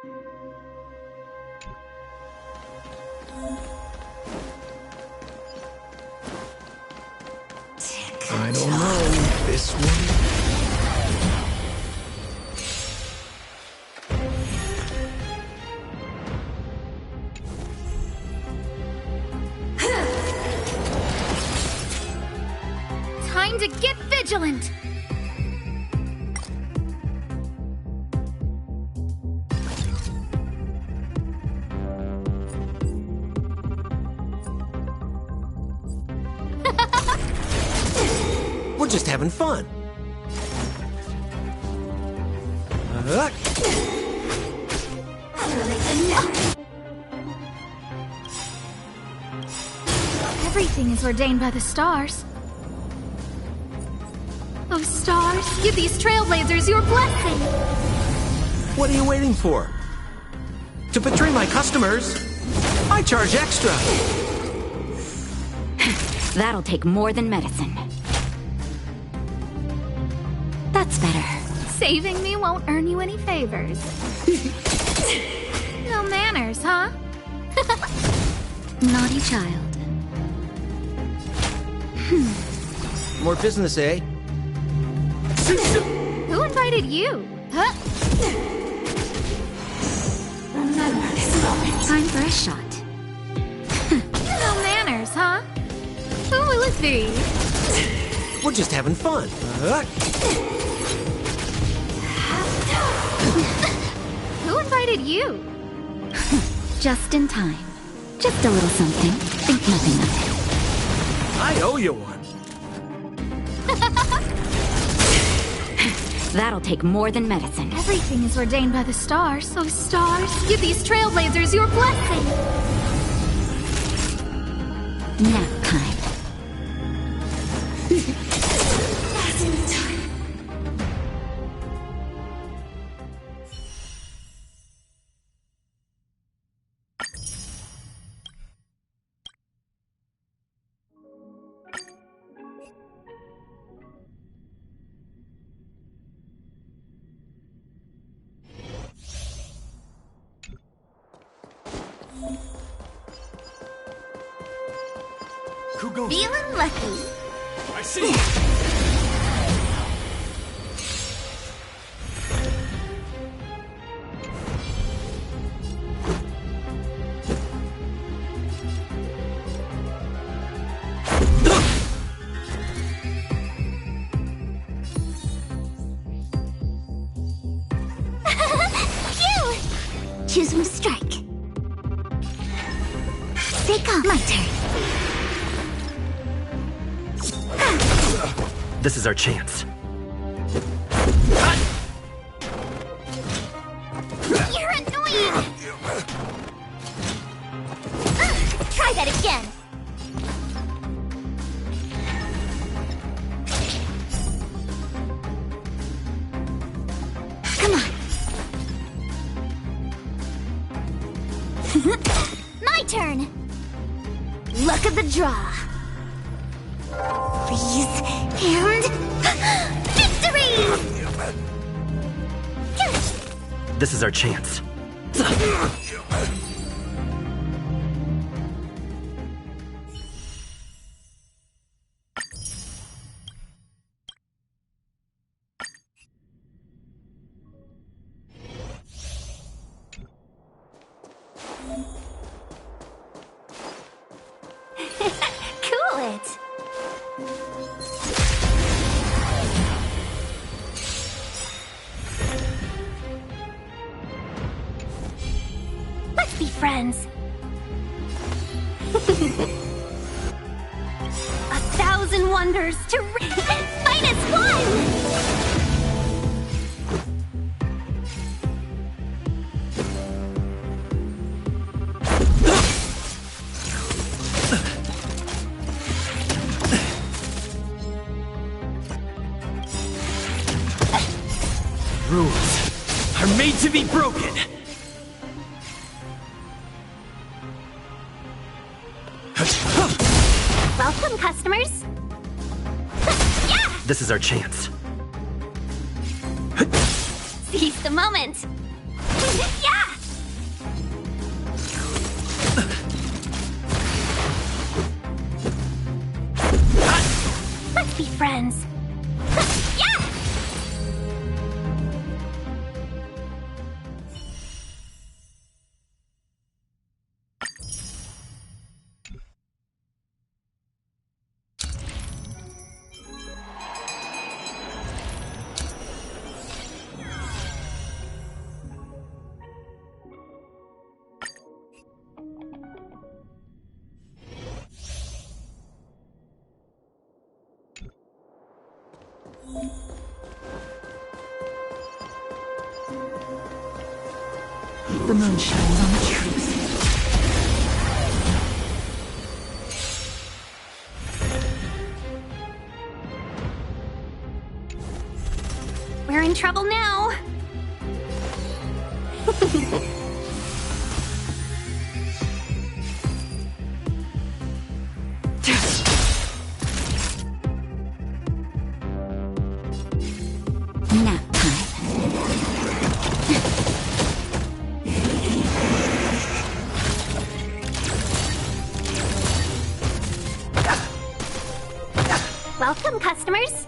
I don't know. This one? Time to get vigilant! We're just having fun. Everything is ordained by the stars. Oh, stars, give these Trailblazers your blessing! What are you waiting for? To betray my customers, I charge extra. That'll take more than medicine. That's better. Saving me won't earn you any favors. No manners, huh? Naughty child. More business, eh? Who invited you? Huh? Remember this moment. Time for a shot. No manners, huh? Who will it be? We're just having fun. Who invited you? Just in time. Just a little something. Think nothing of it. I owe you one. That'll take more than medicine. Everything is ordained by the stars. So stars, give these Trailblazers your blessing! Nap time. Feeling lucky. I see. Choose from strike. Take off. My turn. This is our chance. You're annoying! Try that again. Come on. My turn. Luck of the draw. Freeze and victory! This is our chance. Cool it. Let's be friends. 1,000 wonders to -1! Rules are made to be broken. Welcome, customers. Yeah! This is our chance. Seize the moment. Yeah! Let's be friends. Yeah! The moon shines on the truth. We're in trouble now. Nap time. Welcome, customers.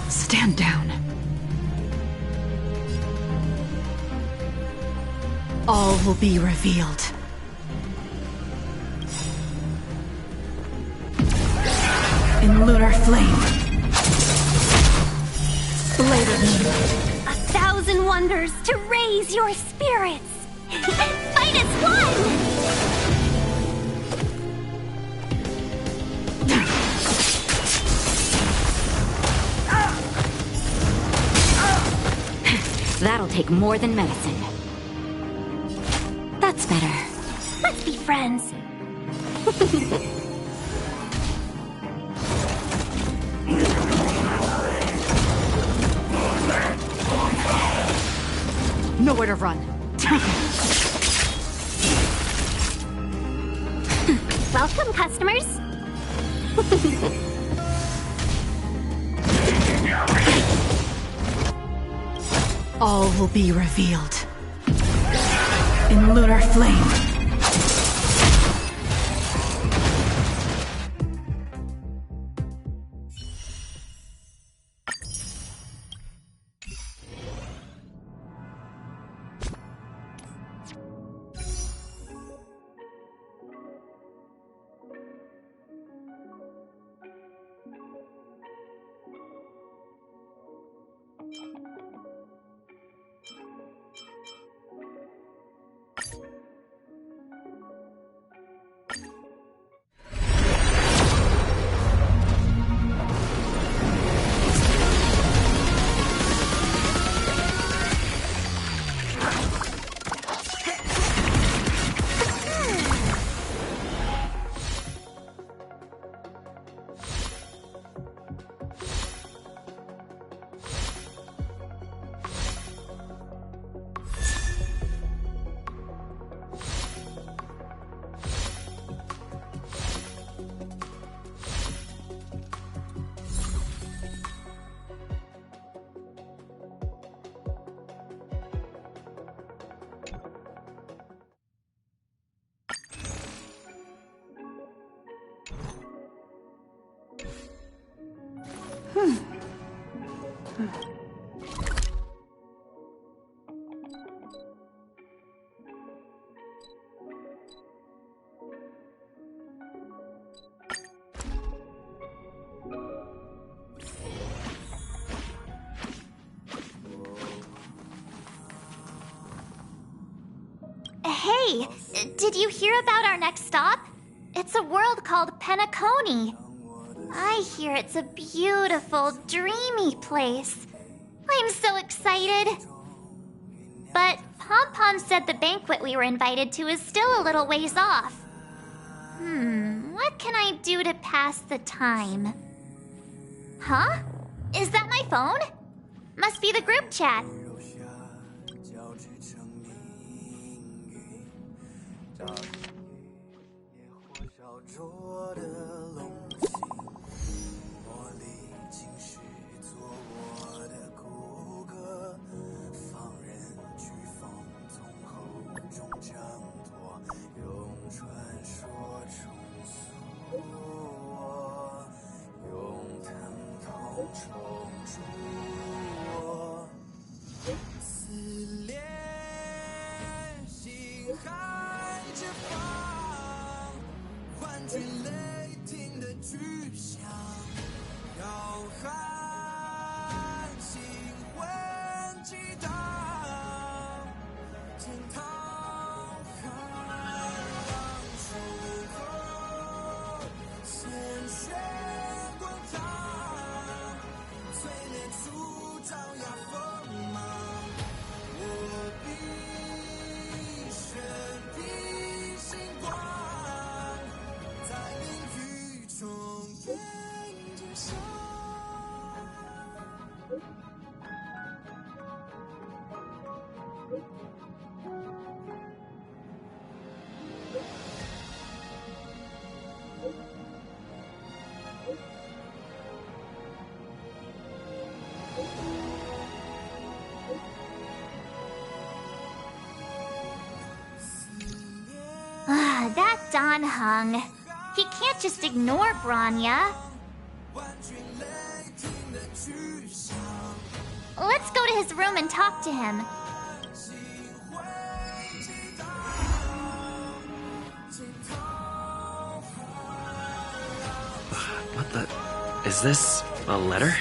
Stand down. All will be revealed. In lunar flame. Blade of moonlight. 1,000 wonders to raise your spirits. Fight as one! That'll take more than medicine. That's better. Let's be friends. Nowhere to run. Welcome, customers. All will be revealed. In lunar flame. Hey, did you hear about our next stop? It's a world called Penacony. I hear it's a beautiful, dreamy place. I'm so excited. But Pom Pom said the banquet we were invited to is still a little ways off. What What can I do to pass the time? Huh? Is that my phone? Must be the group chat. That Don Hung. He can't just ignore Bronya. Let's go to his room and talk to him. What the... Is this a letter?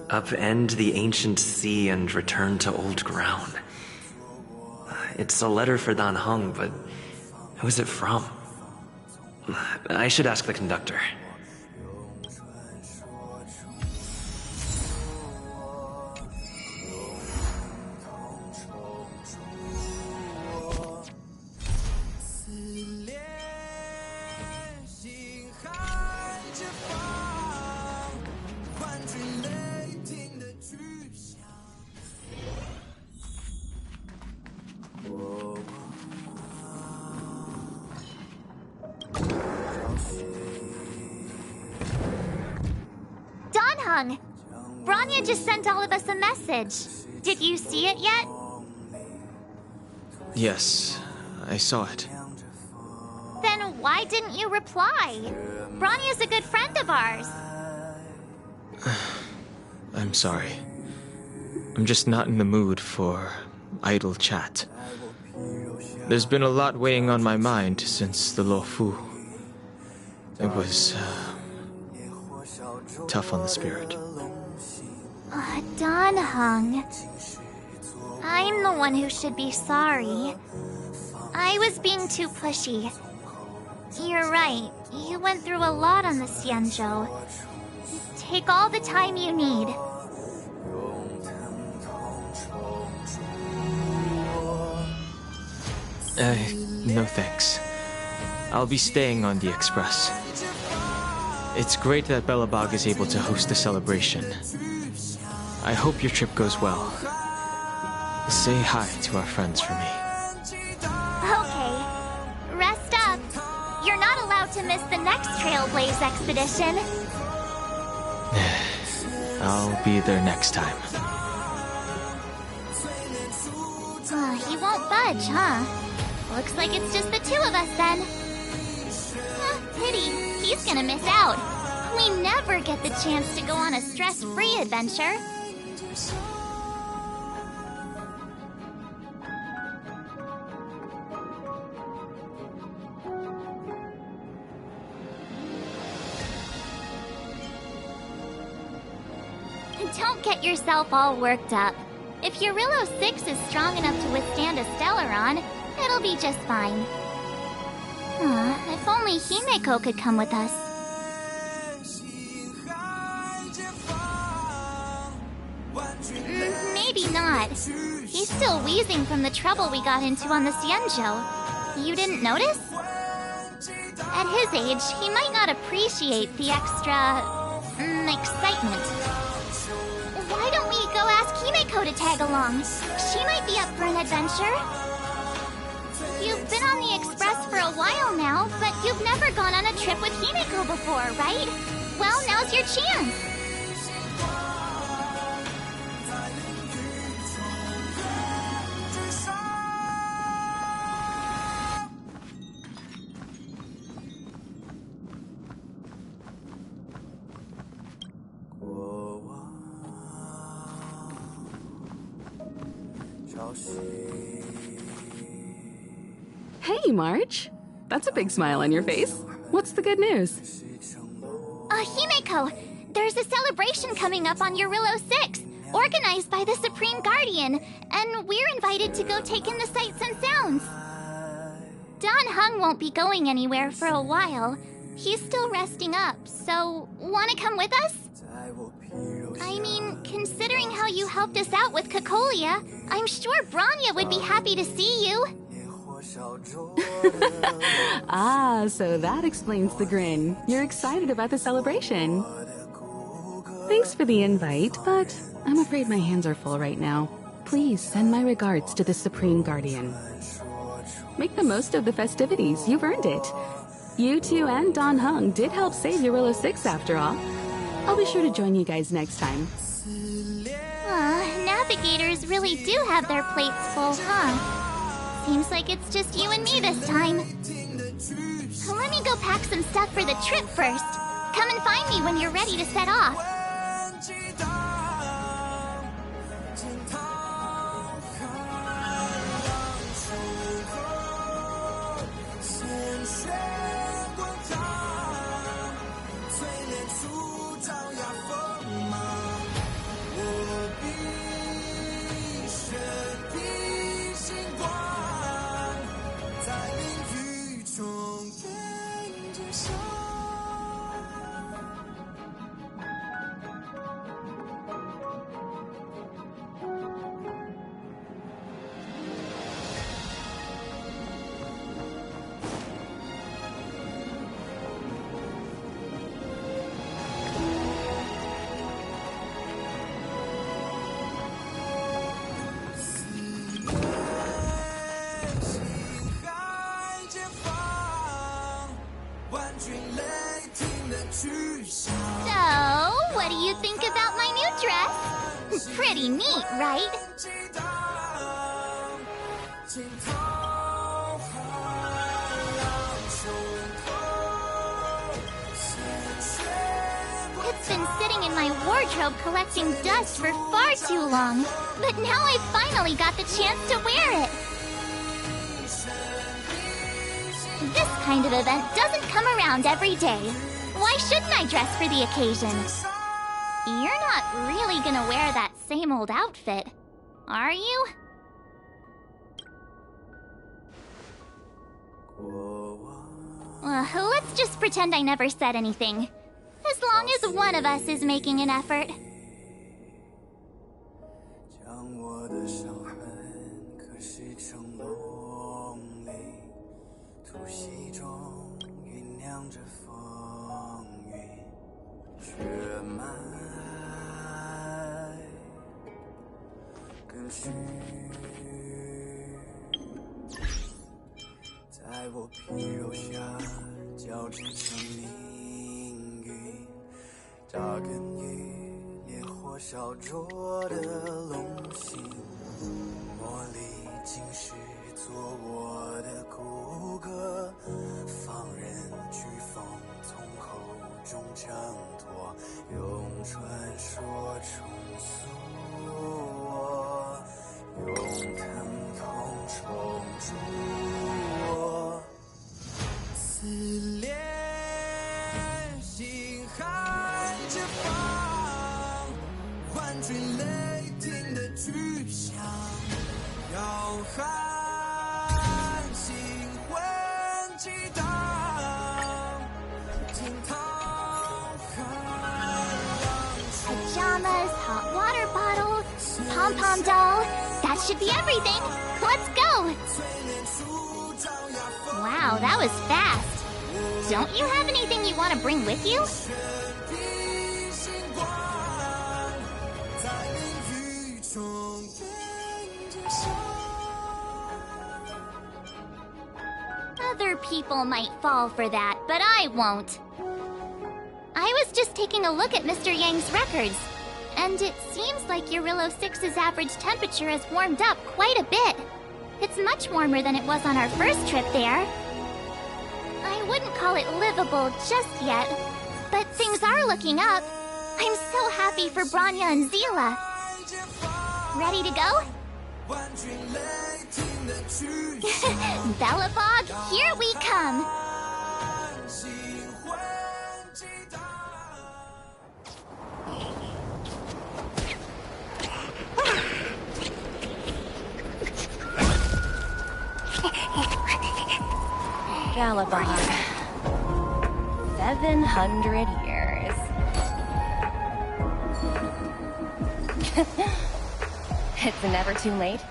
Upend the ancient sea and return to old ground. It's a letter for Dan Heng, but who is it from? I should ask the conductor. Bronya just sent all of us a message. Did you see it yet? Yes, I saw it. Then why didn't you reply? Bronya's a good friend of ours. I'm sorry. I'm just not in the mood for idle chat. There's been a lot weighing on my mind since the Luofu. It was tough on the spirit. Don Hung. I'm the one who should be sorry. I was being too pushy. You're right. You went through a lot on the Xianzhou. Take all the time you need. No thanks. I'll be staying on the Express. It's great that Belobog is able to host a celebration. I hope your trip goes well. Say hi to our friends for me. out to miss the next Trailblaze expedition. I'll be there next time. He won't budge, huh? Looks like it's just the two of us then. Pity. He's gonna miss out. We never get the chance to go on a stress-free adventure. Don't get yourself all worked up. If Eurillo 6 is strong enough to withstand a Stellaron, it'll be just fine. If only Himeko could come with us. Maybe not. He's still wheezing from the trouble we got into on the Xianzhou. You didn't notice? At his age, he might not appreciate the extra... excitement. Why don't we go ask Himeko to tag along? She might be up for an adventure. You've been on the Express for a while now, but you've never gone on a trip with Himeko before, right? Well, now's your chance. Hey, March. That's a big smile on your face. What's the good news? Himeko, there's a celebration coming up on Eurillo 6, organized by the Supreme Guardian, and we're invited to go take in the sights and sounds. Don Hung won't be going anywhere for a while. He's still resting up, so wanna come with us? I mean, considering how you helped us out with Cocolia, I'm sure Branya would be happy to see you. So that explains the grin. You're excited about the celebration. Thanks for the invite, but I'm afraid my hands are full right now. Please send my regards to the Supreme Guardian. Make the most of the festivities. You've earned it. You two and Don Hung did help save Eurillo 6 after all. I'll be sure to join you guys next time. Navigators really do have their plates full, huh? Seems like it's just you and me this time. Let me go pack some stuff for the trip first. Come and find me when you're ready to set off. So, what do you think about my new dress? Pretty neat, right? It's been sitting in my wardrobe collecting dust for far too long, but now I finally got the chance to wear it. This kind of event doesn't come around every day. Why shouldn't I dress for the occasion? You're not really gonna wear that same old outfit, are you? Let's just pretend I never said anything. As long as one of us is making an effort. 交织成命运，扎根于烈火烧灼的龙心，磨砺今世做我的骨骼，放任飓风从口中挣脱，用传说重塑我，用疼痛重铸我。撕裂心寒着放，唤追雷霆的巨响，摇撼心魂激荡，惊涛骇浪。Pajamas, hot water bottle, pom-pom doll. That should be everything. Let's go. Wow, that was fast. Don't you have anything you want to bring with you? Other people might fall for that, but I won't. I was just taking a look at Mr. Yang's records, and it seems like Eurillo 6's average temperature has warmed up quite a bit. It's much warmer than it was on our first trip there. I wouldn't call it livable just yet, but things are looking up. I'm so happy for Branya and Zila. Ready to go? Bellabog, here we come! Galabog. 700 years. It's never too late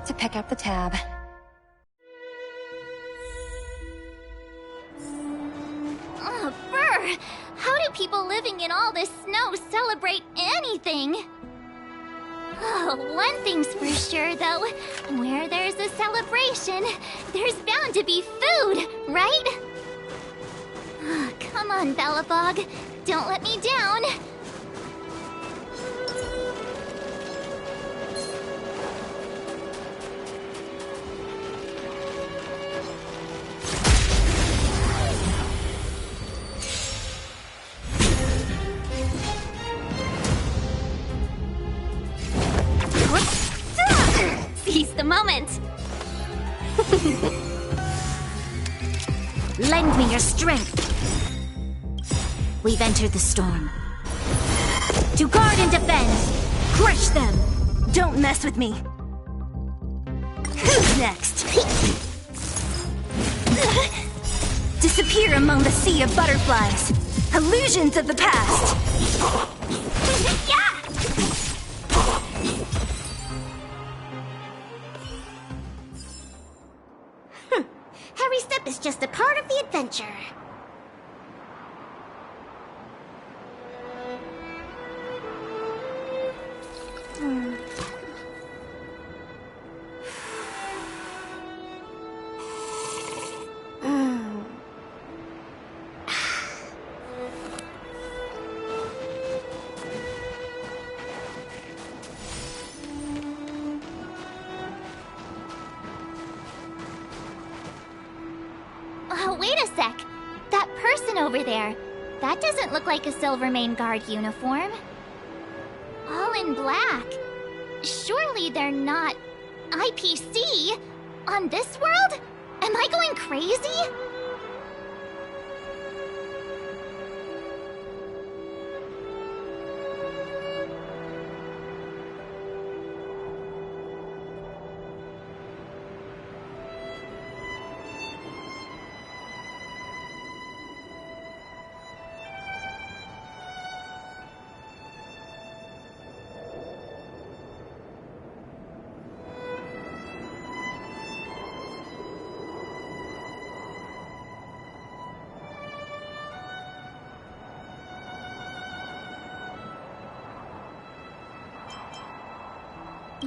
to pick up the tab. Oh, Brr! How do people living in all this snow celebrate anything? Oh, one thing's for sure, though. Where there's a celebration, there's bound to be food, right? Oh, come on, Bellabog. Don't let me down. Seize the moment! Lend me your strength! We've entered the storm. To guard and defend! Crush them! Don't mess with me. Who's next? Disappear among the sea of butterflies. Illusions of the past. Yeah! Every step is just a part of the adventure. Wait a sec. That person over there, that doesn't look like a Silvermane Guard uniform. All in black. Surely they're not IPC on this world? Am I going crazy?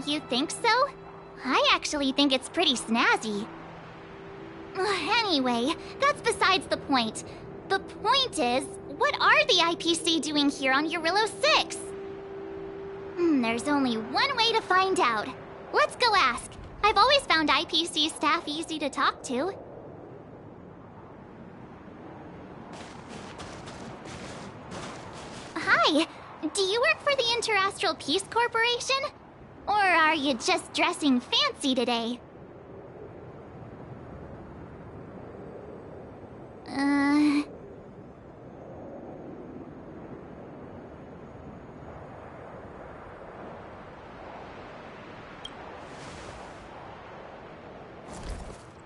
You think so? I actually think it's pretty snazzy. Anyway, that's besides the point. The point is, what are the IPC doing here on Eurillo 6? There's only one way to find out. Let's go ask. I've always found IPC staff easy to talk to. Hi, do you work for the Interastral Peace Corporation? Or are you just dressing fancy today?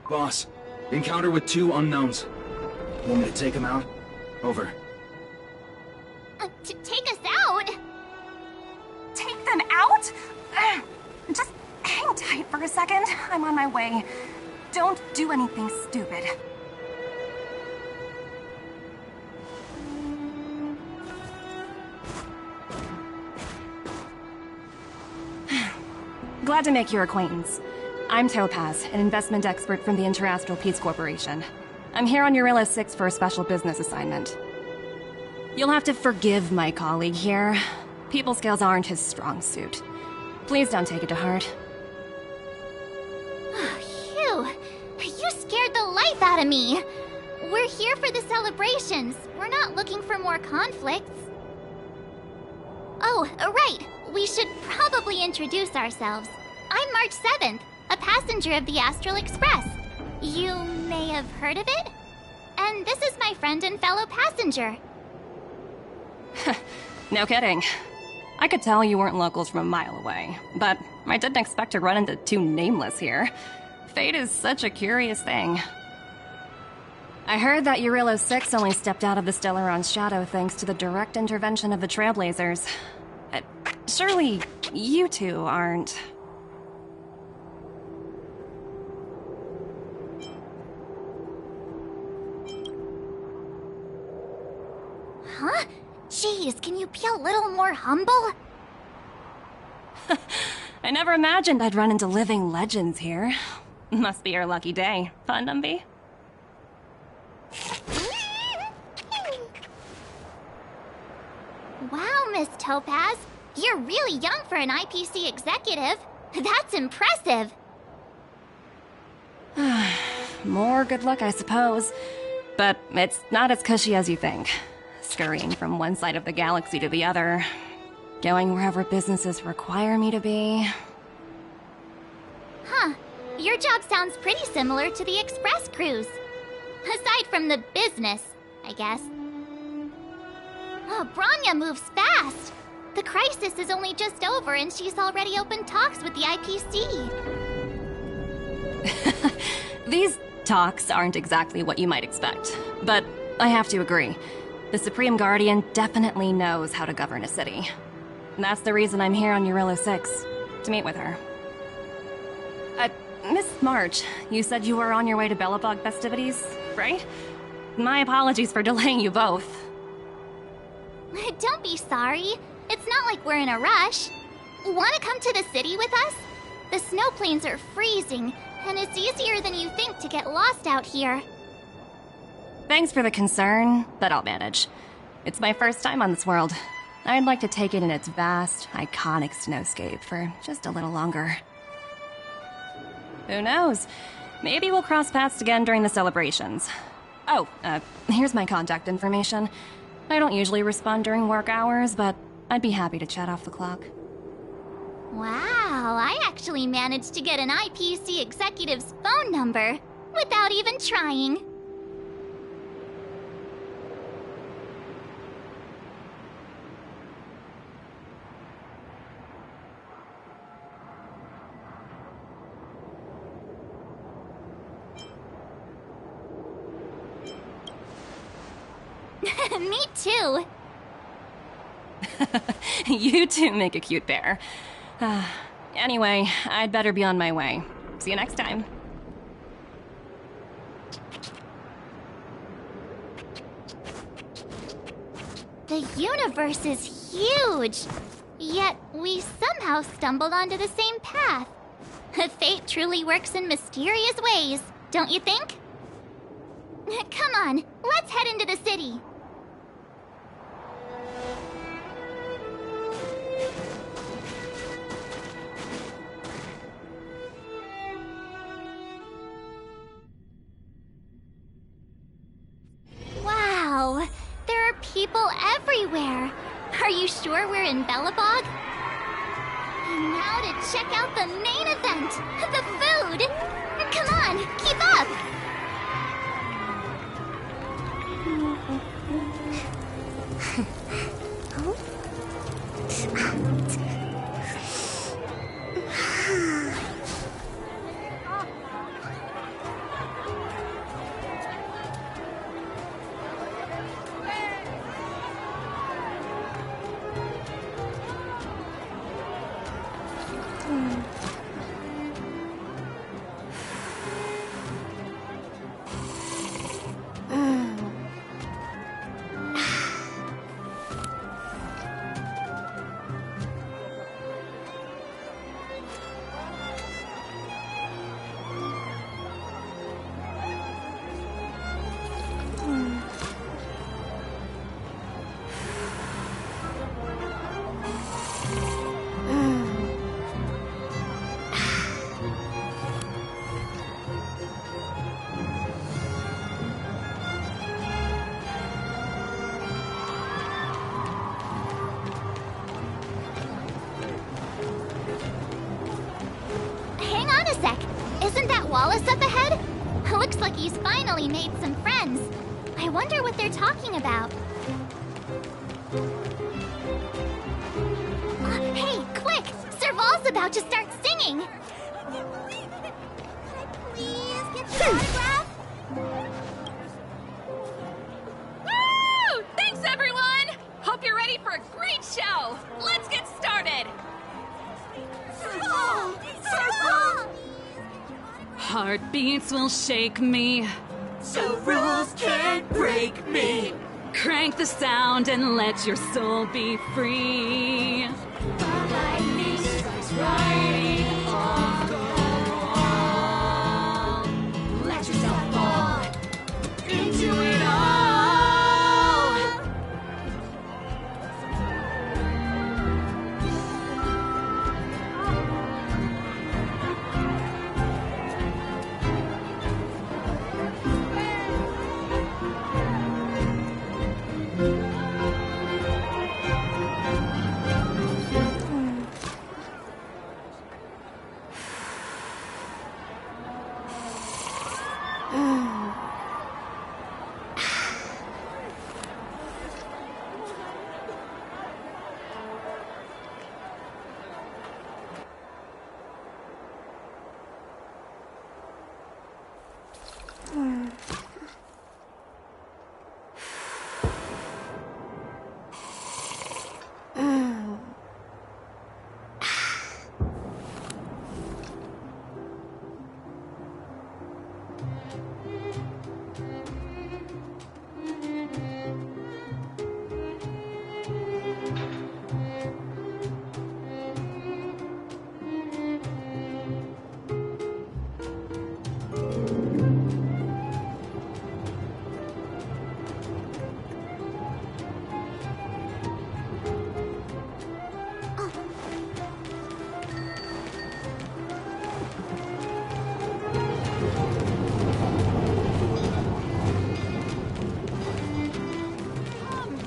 Boss, encounter with 2 unknowns. Want me to take them out? Over. To take us out? Take them out? Just hang tight for a second. I'm on my way. Don't do anything stupid. Glad to make your acquaintance. I'm Topaz, an investment expert from the Interastral Peace Corporation. I'm here on Eurillo 6 for a special business assignment. You'll have to forgive my colleague here. People skills aren't his strong suit. Please don't take it to heart. Phew, you scared the life out of me. We're here for the celebrations. We're not looking for more conflicts. Oh, right. We should probably introduce ourselves. I'm March 7th, a passenger of the Astral Express. You may have heard of it? And this is my friend and fellow passenger. No kidding. I could tell you weren't locals from a mile away, but I didn't expect to run into 2 nameless here. Fate is such a curious thing. I heard that Eurillo 6 only stepped out of the Stellaron's shadow thanks to the direct intervention of the Trailblazers. Surely you 2 aren't... Huh? Jeez, can you be a little more humble? I never imagined I'd run into living legends here. Must be your lucky day. Fun, Numby? Wow, Miss Topaz. You're really young for an IPC executive. That's impressive. More good luck, I suppose. But it's not as cushy as you think. Scurrying from one side of the galaxy to the other. Going wherever businesses require me to be. Huh. Your job sounds pretty similar to the express cruise. Aside from the business, I guess. Oh, Branya moves fast. The crisis is only just over and she's already opened talks with the IPC. These talks aren't exactly what you might expect. But I have to agree. The Supreme Guardian definitely knows how to govern a city. That's the reason I'm here on Eurillo 6, to meet with her. Miss March, you said you were on your way to Belobog festivities, right? My apologies for delaying you both. Don't be sorry. It's not like we're in a rush. Want to come to the city with us? The snow plains are freezing, and it's easier than you think to get lost out here. Thanks for the concern, but I'll manage. It's my first time on this world. I'd like to take it in its vast, iconic snowscape for just a little longer. Who knows? Maybe we'll cross paths again during the celebrations. Oh, here's my contact information. I don't usually respond during work hours, but I'd be happy to chat off the clock. Wow, I actually managed to get an IPC executive's phone number without even trying. Me too. You two make a cute pair. Anyway, I'd better be on my way. See you next time. The universe is huge, yet we somehow stumbled onto the same path. Fate truly works in mysterious ways, don't you think? Come on, let's head into the city. Wow, there are people everywhere. Are you sure we're in Belobog? And now to check out the main event, the food. Come on, keep up. Wallace up ahead? Looks like he's finally made some friends. I wonder what they're talking about. Hey, quick! Serval's about to start singing! Can I please get the autograph? Woo! Thanks, everyone! Hope you're ready for a great show! Let's get started! Serval! Serval! Heartbeats will shake me, so rules can't break me. Crank the sound and let your soul be free. Lightning strikes right off the wall. Let yourself fall into it all.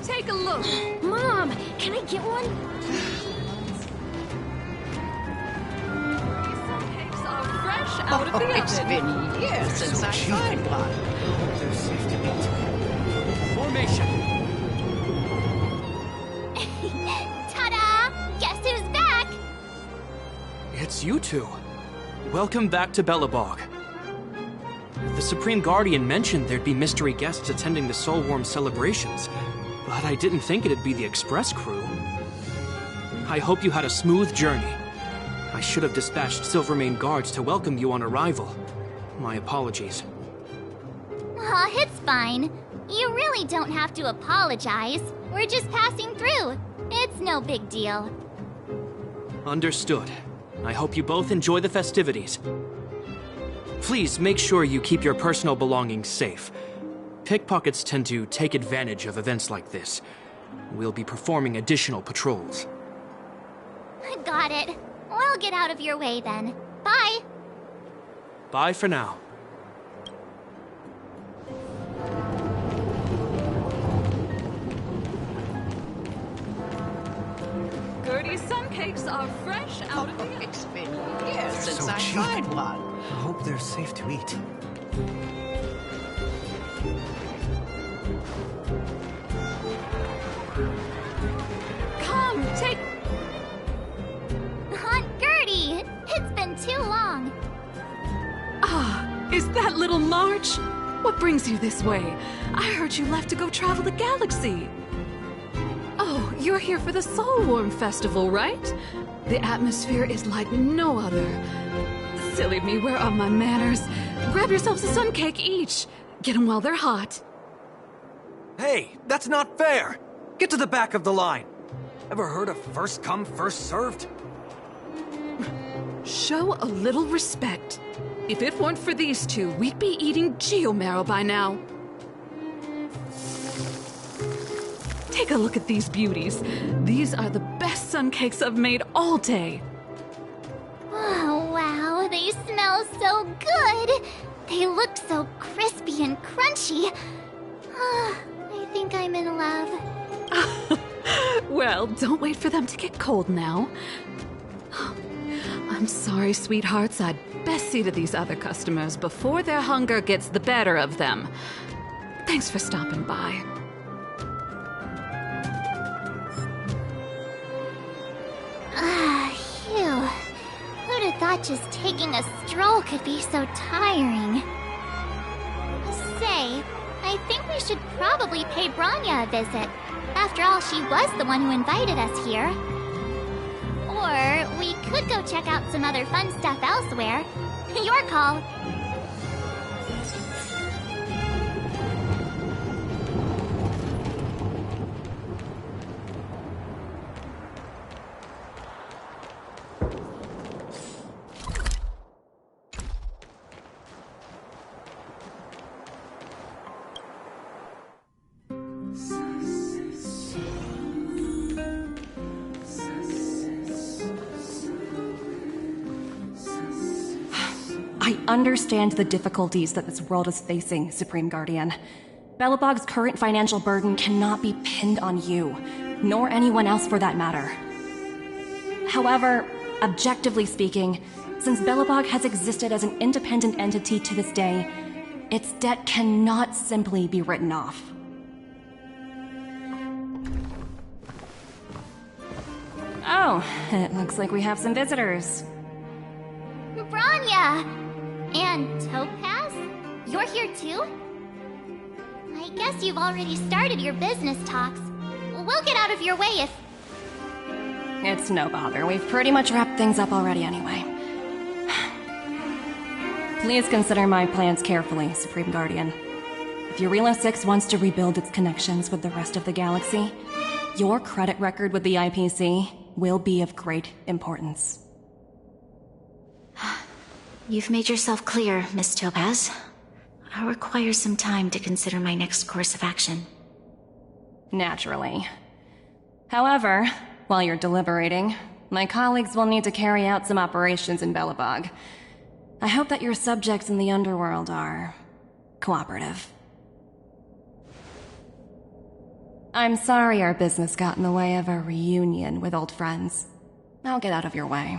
Take a look. Mom, can I get one? Cakes are fresh out of the oven. It's been years since I tried one. Formation. Ta-da! Guess who's back? It's you two. Welcome back to Belobog. The Supreme Guardian mentioned there'd be mystery guests attending the Soulworm celebrations, but I didn't think it'd be the Express crew. I hope you had a smooth journey. I should have dispatched Silvermane guards to welcome you on arrival. My apologies. Aw, it's fine. You really don't have to apologize. We're just passing through. It's no big deal. Understood. I hope you both enjoy the festivities. Please make sure you keep your personal belongings safe. pickpockets tend to take advantage of events like this. We'll be performing additional patrols. Got it. We'll get out of your way then. Bye. Bye for now. Gertie's sun cakes are fresh out of the... It's been years since so I cheap. tried one. I hope they're safe to eat. Come, take... Aunt Gertie! It's been too long. Ah, is that little March? What brings you this way? I heard you left to go travel the galaxy. Oh, you're here for the Soulworm Festival, right? The atmosphere is like no other. Silly me, where are my manners? Grab yourselves a sun cake each. Get them while they're hot. Hey, that's not fair! Get to the back of the line! Ever heard of first come, first served? Show a little respect. If it weren't for these two, we'd be eating geomarrow by now. Take a look at these beauties. These are the best sun cakes I've made all day. Oh, wow, they smell so good. They look so crispy and crunchy. I think I'm in love. Well, don't wait for them to get cold now. I'm sorry, sweethearts. I'd best see to these other customers before their hunger gets the better of them. Thanks for stopping by. Phew. Who'd have thought just taking a stroll could be so tiring? Say, I think we should probably pay Branya a visit. After all, she was the one who invited us here. Or we could go check out some other fun stuff elsewhere. Your call. I understand the difficulties that this world is facing, Supreme Guardian. Belobog's current financial burden cannot be pinned on you, nor anyone else for that matter. However, objectively speaking, since Belobog has existed as an independent entity to this day, its debt cannot simply be written off. Oh, it looks like we have some visitors. Branya! And Topaz? You're here too? I guess you've already started your business talks. We'll get out of your way if... It's no bother. We've pretty much wrapped things up already anyway. Please consider my plans carefully, Supreme Guardian. If Eurilo 6 wants to rebuild its connections with the rest of the galaxy, your credit record with the IPC will be of great importance. You've made yourself clear, Miss Topaz. I'll require some time to consider my next course of action. Naturally. However, while you're deliberating, my colleagues will need to carry out some operations in Belobog. I hope that your subjects in the underworld are cooperative. I'm sorry our business got in the way of a reunion with old friends. I'll get out of your way.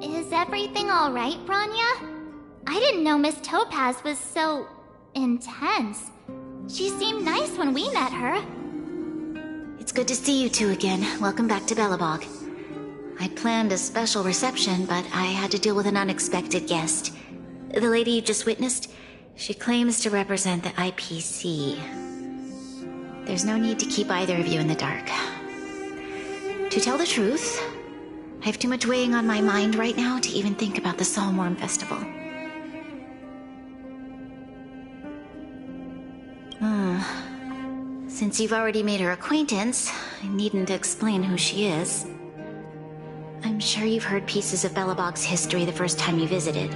Is everything all right, Branya? I didn't know Miss Topaz was so... intense. She seemed nice when we met her. It's good to see you two again. Welcome back to Belobog. I'd planned a special reception, but I had to deal with an unexpected guest. The lady you just witnessed, she claims to represent the IPC. There's no need to keep either of you in the dark. To tell the truth, I have too much weighing on my mind right now to even think about the Soulworm Festival. Since you've already made her acquaintance, I needn't explain who she is. I'm sure you've heard pieces of Belobog's history the first time you visited.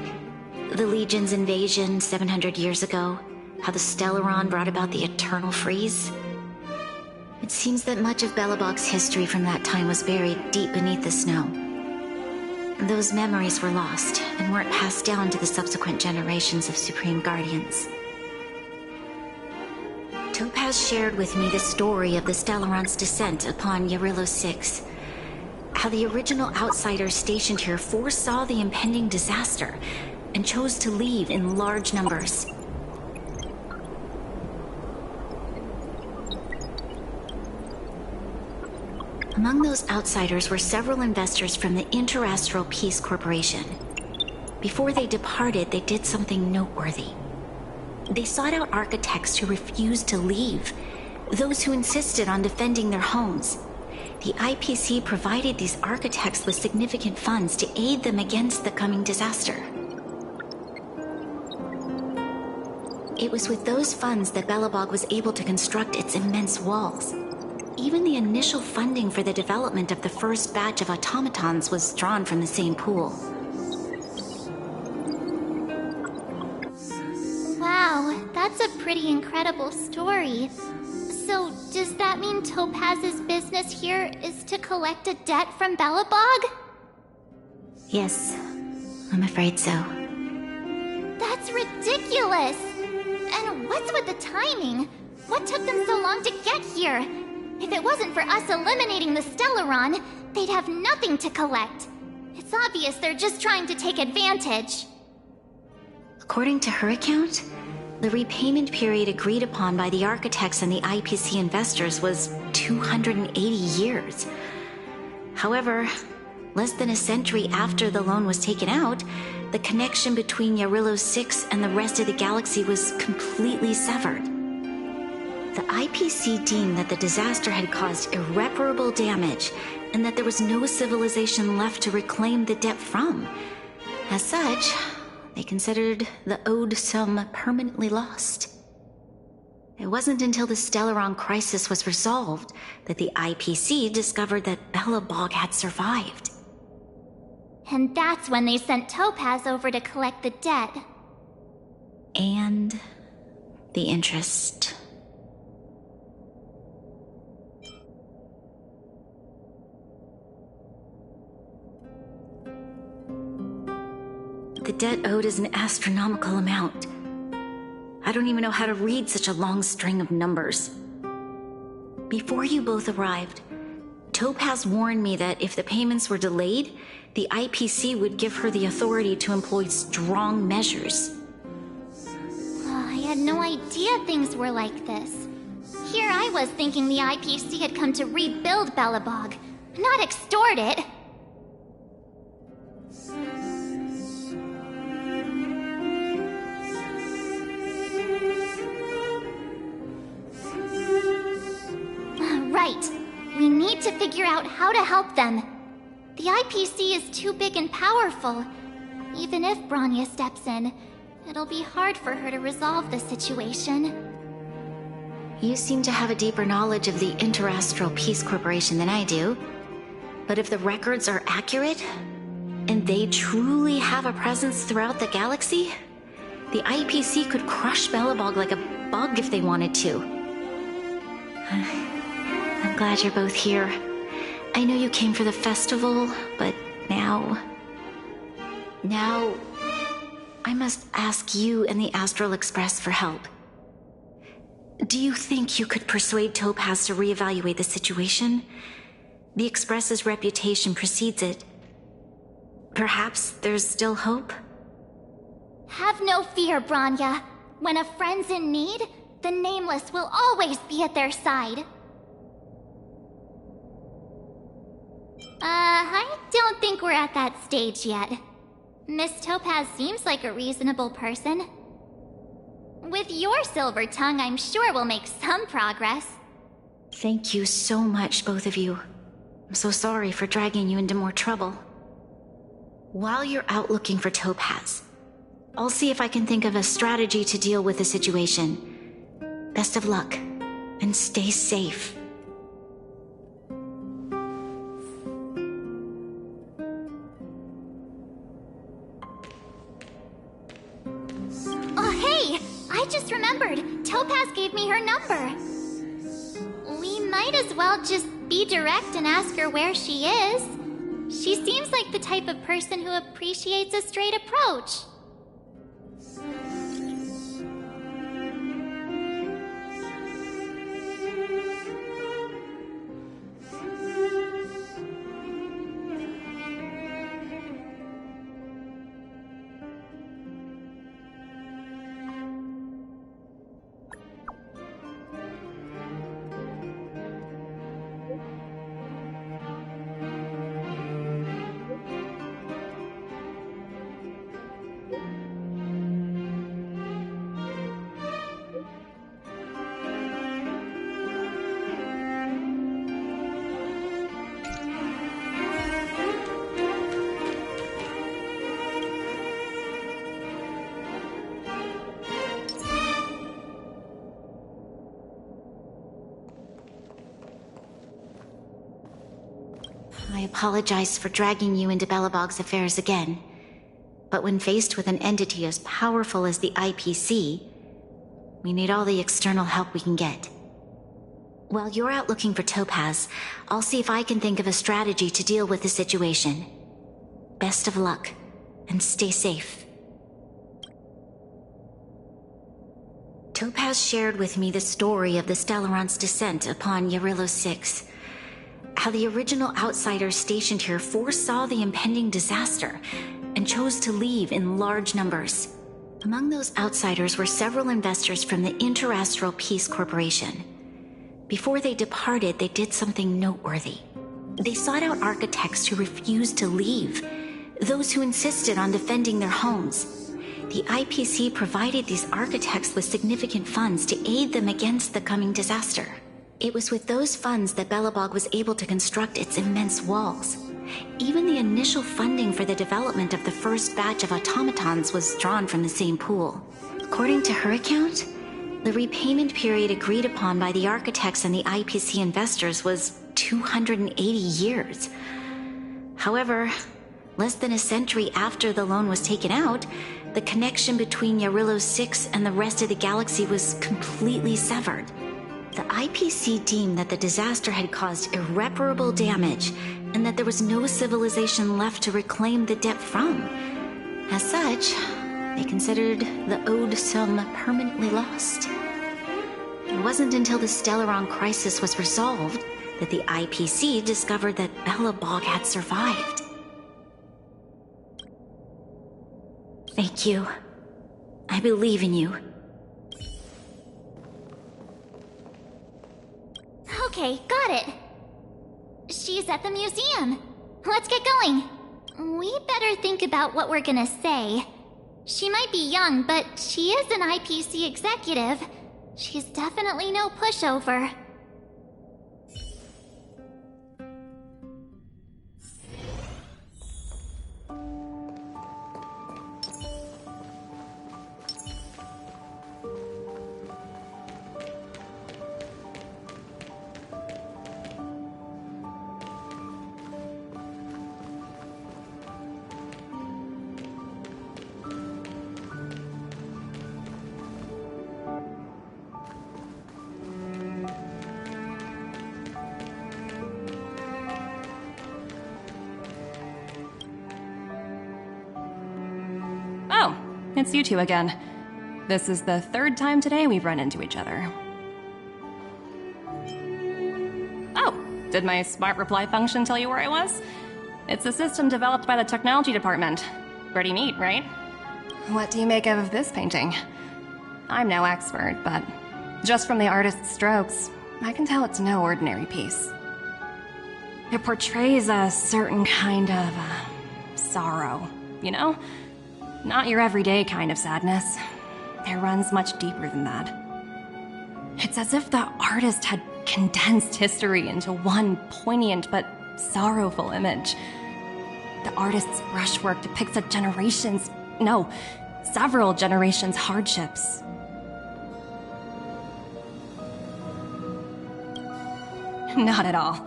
The Legion's invasion 700 years ago, how the Stellaron brought about the Eternal Freeze. It seems that much of Belobog's history from that time was buried deep beneath the snow. Those memories were lost and weren't passed down to the subsequent generations of Supreme Guardians. Topaz shared with me the story of the Stellaron's descent upon Yarillo 6. How the original outsiders stationed here foresaw the impending disaster and chose to leave in large numbers. Among those outsiders were several investors from the Interastral Peace Corporation. Before they departed, they did something noteworthy. They sought out architects who refused to leave, those who insisted on defending their homes. The IPC provided these architects with significant funds to aid them against the coming disaster. It was with those funds that Belobog was able to construct its immense walls. Even the initial funding for the development of the first batch of automatons was drawn from the same pool. Wow, that's a pretty incredible story. So, does that mean Topaz's business here is to collect a debt from Belobog? Yes, I'm afraid so. That's ridiculous! And what's with the timing? What took them so long to get here? If it wasn't for us eliminating the Stellaron, they'd have nothing to collect. It's obvious they're just trying to take advantage. According to her account, the repayment period agreed upon by the architects and the IPC investors was 280 years. However, less than a century after the loan was taken out, the connection between Yarillo 6 and the rest of the galaxy was completely severed. The IPC deemed that the disaster had caused irreparable damage and that there was no civilization left to reclaim the debt from. As such, they considered the owed sum permanently lost. It wasn't until the Stellaron crisis was resolved that the IPC discovered that Belobog had survived. And that's when they sent Topaz over to collect the debt. And the interest. The debt owed is an astronomical amount. I don't even know how to read such a long string of numbers. Before you both arrived, Topaz warned me that if the payments were delayed, the IPC would give her the authority to employ strong measures. I had no idea things were like this. Here I was thinking the IPC had come to rebuild Belobog, not extort it. Right. We need to figure out how to help them. The IPC is too big and powerful. Even if Bronya steps in, it'll be hard for her to resolve the situation. You seem to have a deeper knowledge of the Interastral Peace Corporation than I do. But if the records are accurate, and they truly have a presence throughout the galaxy, the IPC could crush Belobog like a bug if they wanted to. I'm glad you're both here. I know you came for the festival, but now I must ask you and the Astral Express for help. Do you think you could persuade Topaz to reevaluate the situation? The Express's reputation precedes it. Perhaps there's still hope? Have no fear, Bronya. When a friend's in need, the Nameless will always be at their side. I don't think we're at that stage yet. Miss Topaz seems like a reasonable person. With your silver tongue, I'm sure we'll make some progress. Thank you so much, both of you. I'm so sorry for dragging you into more trouble. While you're out looking for Topaz, I'll see if I can think of a strategy to deal with the situation. Best of luck, and stay safe. Oh, hey! I just remembered. Topaz gave me her number. We might as well just be direct and ask her where she is. She seems like the type of person who appreciates a straight approach. I apologize for dragging you into Belobog's affairs again, but when faced with an entity as powerful as the IPC, we need all the external help we can get. While you're out looking for Topaz, I'll see if I can think of a strategy to deal with the situation. Best of luck, and stay safe. Topaz shared with me the story of the Stellaron's descent upon Yarillo 6. How the original outsiders stationed here foresaw the impending disaster and chose to leave in large numbers. Among those outsiders were several investors from the Interastral Peace Corporation. Before they departed, they did something noteworthy. They sought out architects who refused to leave, those who insisted on defending their homes. The IPC provided these architects with significant funds to aid them against the coming disaster. It was with those funds that Belobog was able to construct its immense walls. Even the initial funding for the development of the first batch of automatons was drawn from the same pool. According to her account, the repayment period agreed upon by the architects and the IPC investors was 280 years. However, less than a century after the loan was taken out, the connection between Yarillo 6 and the rest of the galaxy was completely severed. The IPC deemed that the disaster had caused irreparable damage and that there was no civilization left to reclaim the debt from. As such, they considered the owed sum permanently lost. It wasn't until the Stellaron crisis was resolved that the IPC discovered that Belobog had survived. Thank you. I believe in you. Okay, got it. She's at the museum. Let's get going. We better think about what we're gonna say. She might be young, but she is an IPC executive. She's definitely no pushover. Oh, it's you two again. This is the third time today we've run into each other. Oh, did my smart reply function tell you where I was? It's a system developed by the technology department. Pretty neat, right? What do you make of this painting? I'm no expert, but just from the artist's strokes, I can tell it's no ordinary piece. It portrays a certain kind of sorrow, you know? Not your everyday kind of sadness. It runs much deeper than that. It's as if the artist had condensed history into one poignant but sorrowful image. The artist's brushwork depicts several generations' hardships. Not at all.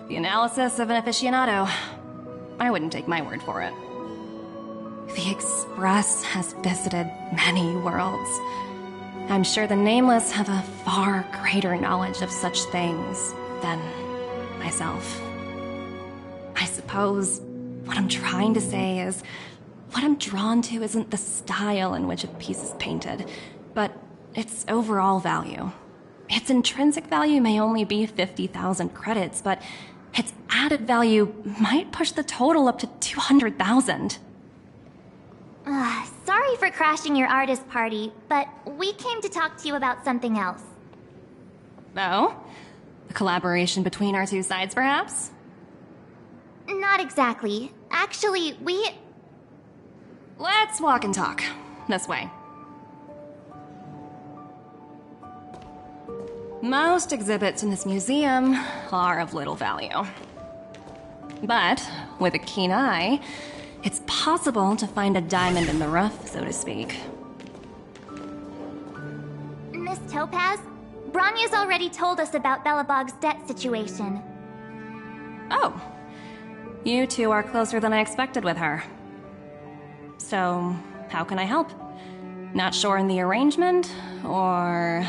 The analysis of an aficionado. I wouldn't take my word for it. The Express has visited many worlds. I'm sure the Nameless have a far greater knowledge of such things than myself. I suppose what I'm trying to say is, what I'm drawn to isn't the style in which a piece is painted, but its overall value. Its intrinsic value may only be 50,000 credits, but its added value might push the total up to 200,000. Sorry for crashing your artist party, but we came to talk to you about something else. Oh? A collaboration between our two sides, perhaps? Not exactly. Actually, Let's walk and talk. This way. Most exhibits in this museum are of little value. But, with a keen eye, it's possible to find a diamond in the rough, so to speak. Miss Topaz, Bronya's already told us about Belobog's debt situation. Oh. You two are closer than I expected with her. So, how can I help? Not sure in the arrangement, or...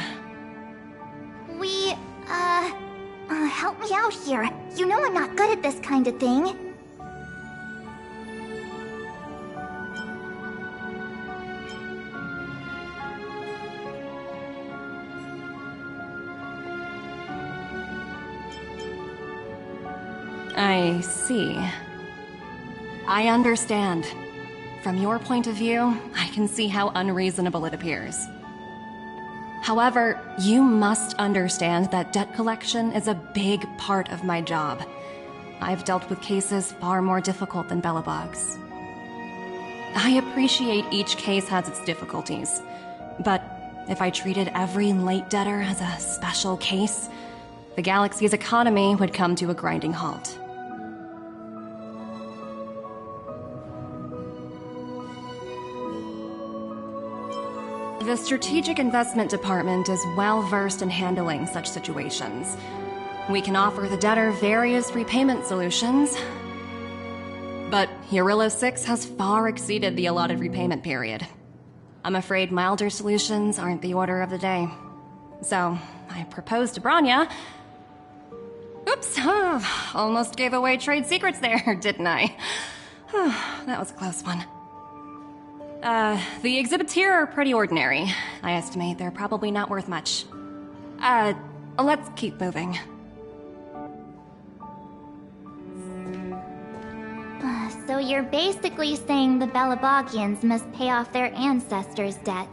help me out here. You know I'm not good at this kind of thing. I see. I understand. From your point of view, I can see how unreasonable it appears. However, you must understand that debt collection is a big part of my job. I've dealt with cases far more difficult than Belobog's. I appreciate each case has its difficulties, but if I treated every late debtor as a special case, the galaxy's economy would come to a grinding halt. The Strategic Investment Department is well-versed in handling such situations. We can offer the debtor various repayment solutions, but Eurillo 6 has far exceeded the allotted repayment period. I'm afraid milder solutions aren't the order of the day. So, I proposed to Bronya... Oops, almost gave away trade secrets there, didn't I? That was a close one. The exhibits here are pretty ordinary. I estimate they're probably not worth much. Let's keep moving. So you're basically saying the Belobogians must pay off their ancestors' debts.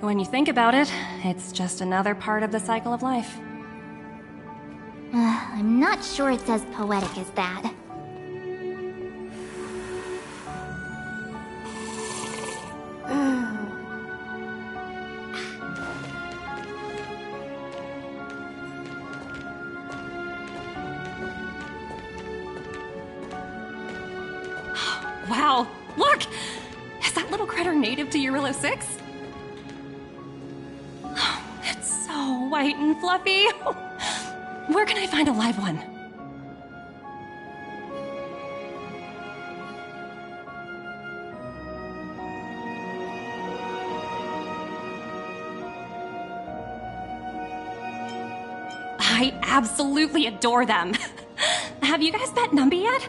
When you think about it, it's just another part of the cycle of life. I'm not sure it's as poetic as that. Wow, look! Is that little critter native to Eurillo 6? It's so white and fluffy. Where can I find a live one? I absolutely adore them. Have you guys met Numby yet?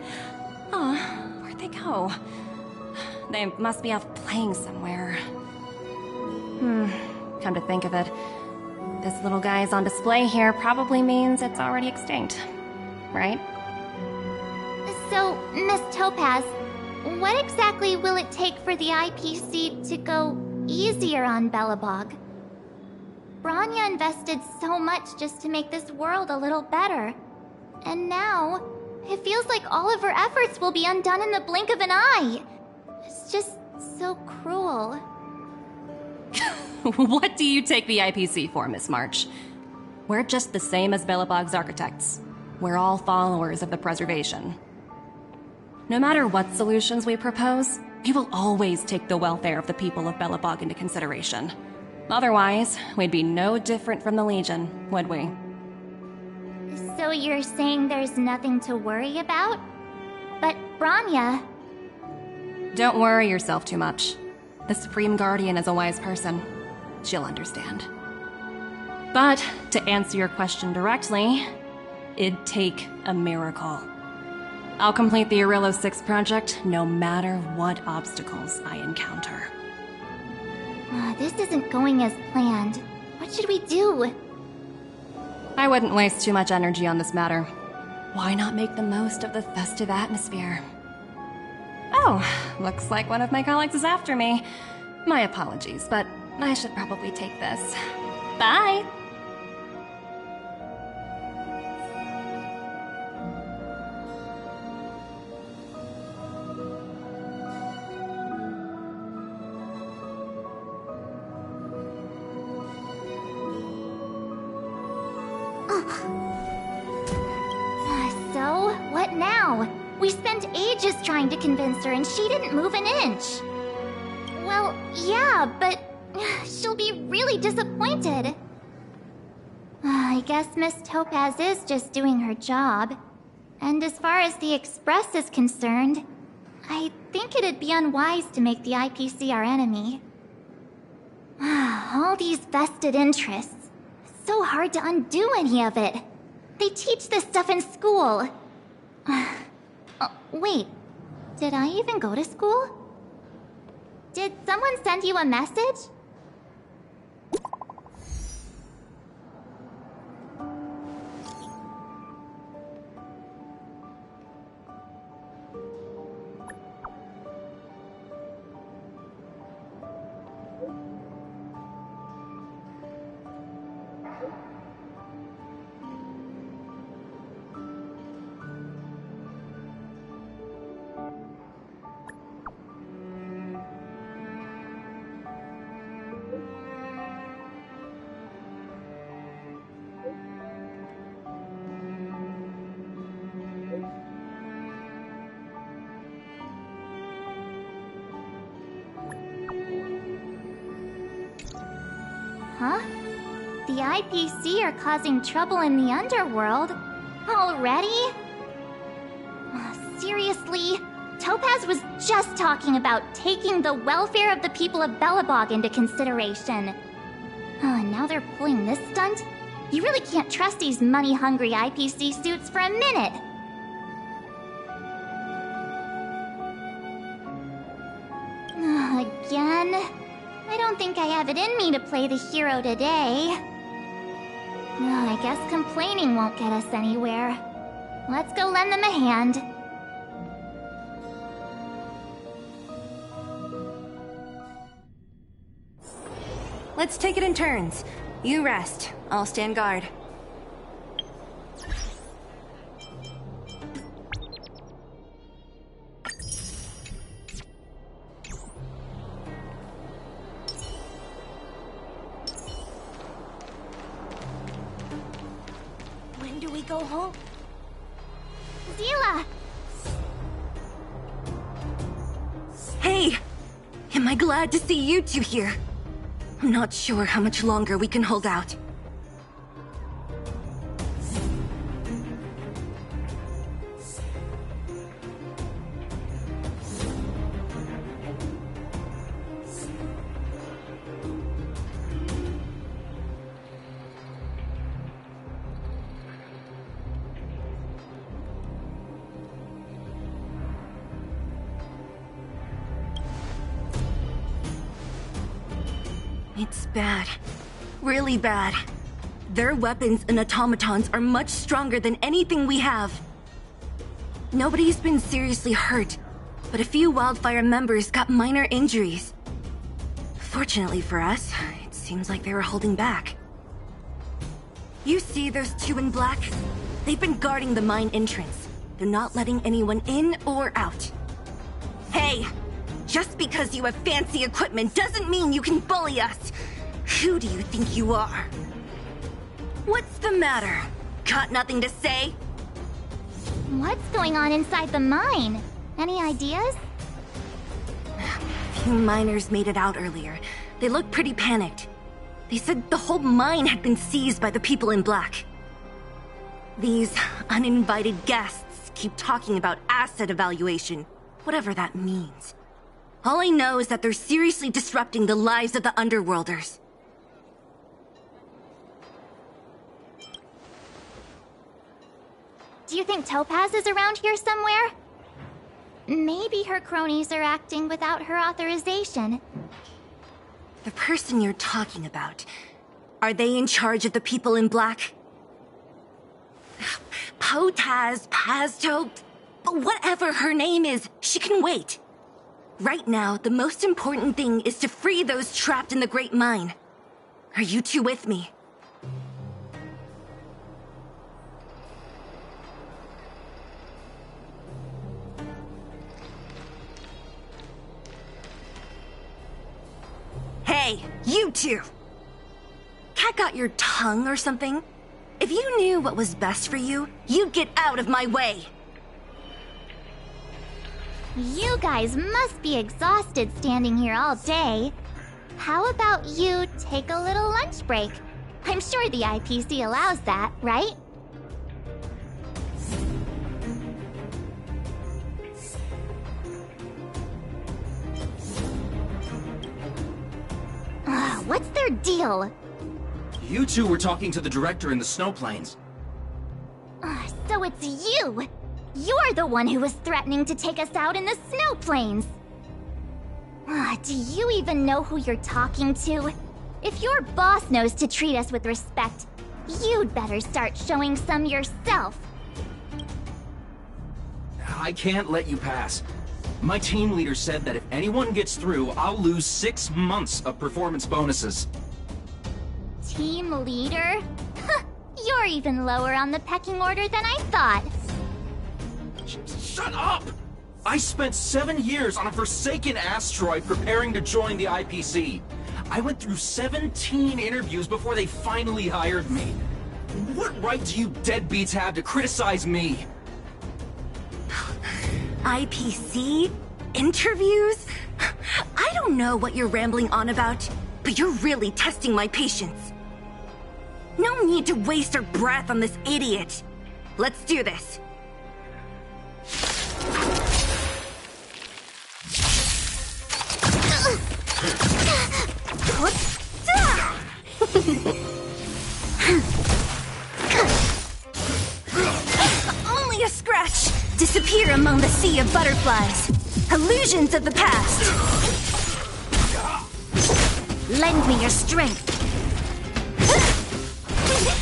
Oh, where'd they go? They must be off playing somewhere. Come to think of it, this little guy's on display here probably means it's already extinct, right? So, Miss Topaz, what exactly will it take for the IPC to go easier on Belobog? Bronya invested so much just to make this world a little better. And now, it feels like all of her efforts will be undone in the blink of an eye. It's just so cruel. What do you take the IPC for, Miss March? We're just the same as Belobog's architects. We're all followers of the preservation. No matter what solutions we propose, we will always take the welfare of the people of Belobog into consideration. Otherwise, we'd be no different from the Legion, would we? So you're saying there's nothing to worry about? But Branya... Don't worry yourself too much. The Supreme Guardian is a wise person. She'll understand. But, to answer your question directly, it'd take a miracle. I'll complete the Arillo 6 project no matter what obstacles I encounter. This isn't going as planned. What should we do? I wouldn't waste too much energy on this matter. Why not make the most of the festive atmosphere? Oh, looks like one of my colleagues is after me. My apologies, but I should probably take this. Bye! So, what now? We spent ages trying to convince her and she didn't move an inch. Well, yeah, but she'll be really disappointed. I guess Miss Topaz is just doing her job. And as far as the Express is concerned, I think it'd be unwise to make the IPC our enemy. All these vested interests. So hard to undo any of it. They teach this stuff in school. Wait, did I even go to school? Did someone send you a message? Huh? The IPC are causing trouble in the underworld? Already? Seriously? Topaz was just talking about taking the welfare of the people of Belobog into consideration. Now they're pulling this stunt? You really can't trust these money-hungry IPC suits for a minute. Again? I don't think I have it in me to play the hero today. I guess complaining won't get us anywhere. Let's go lend them a hand. Let's take it in turns. You rest. I'll stand guard. When do we go home? Zila! Hey! Am I glad to see you two here? I'm not sure how much longer we can hold out. It's bad. Really bad. Their weapons and automatons are much stronger than anything we have. Nobody's been seriously hurt, but a few Wildfire members got minor injuries. Fortunately for us, it seems like they were holding back. You see those two in black? They've been guarding the mine entrance. They're not letting anyone in or out. Hey! Just because you have fancy equipment doesn't mean you can bully us! Who do you think you are? What's the matter? Got nothing to say? What's going on inside the mine? Any ideas? Few miners made it out earlier. They looked pretty panicked. They said the whole mine had been seized by the people in black. These uninvited guests keep talking about asset evaluation, whatever that means. All I know is that they're seriously disrupting the lives of the Underworlders. Do you think Topaz is around here somewhere? Maybe her cronies are acting without her authorization. The person you're talking about, are they in charge of the people in black? Potaz, Pazto, whatever her name is, she can wait. Right now, the most important thing is to free those trapped in the Great Mine. Are you two with me? Hey, you two! Cat got your tongue or something? If you knew what was best for you, you'd get out of my way! You guys must be exhausted standing here all day. How about you take a little lunch break? I'm sure the IPC allows that, right? What's their deal? You two were talking to the director in the snow plains. So it's you! You're the one who was threatening to take us out in the snow plains! Do you even know who you're talking to? If your boss knows to treat us with respect, you'd better start showing some yourself. I can't let you pass. My team leader said that if anyone gets through, I'll lose 6 months of performance bonuses. Team leader? You're even lower on the pecking order than I thought. Shut up! I spent 7 years on a forsaken asteroid preparing to join the IPC. I went through 17 interviews before they finally hired me. What right do you deadbeats have to criticize me? IPC? Interviews? I don't know what you're rambling on about, but you're really testing my patience. No need to waste our breath on this idiot. Let's do this. Only a scratch! Disappear among the sea of butterflies. Illusions of the past. Lend me your strength.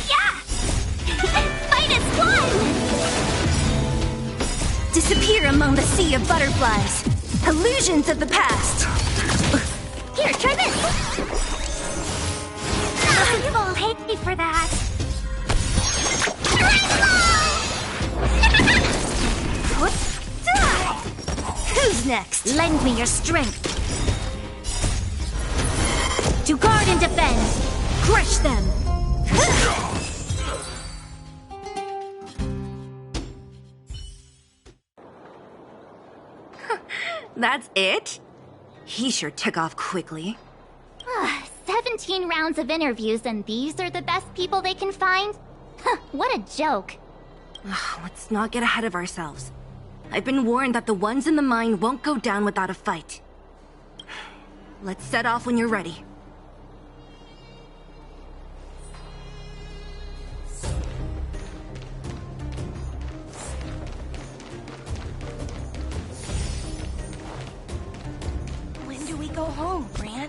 Yeah! Fight as one! Disappear among the sea of butterflies. Illusions of the past. Here, try this! You'll hate me for that. Who's next? Lend me your strength. To guard and defend. Crush them. That's it? He sure took off quickly. 17 rounds of interviews and these are the best people they can find? What a joke. Let's not get ahead of ourselves. I've been warned that the ones in the mine won't go down without a fight. Let's set off when you're ready. When do we go home, Bran?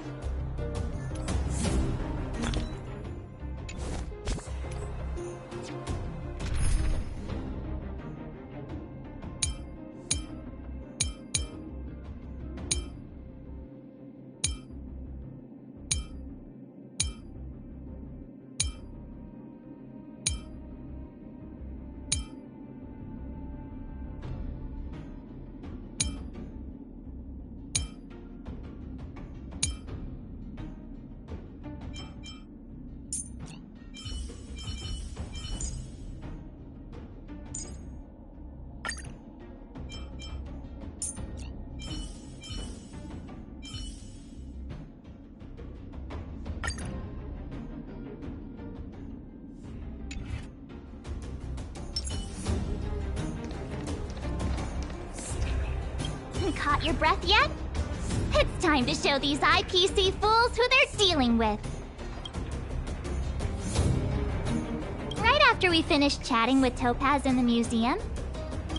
caught your breath yet? It's time to show these IPC fools who they're dealing with. Right after we finished chatting with Topaz in the museum,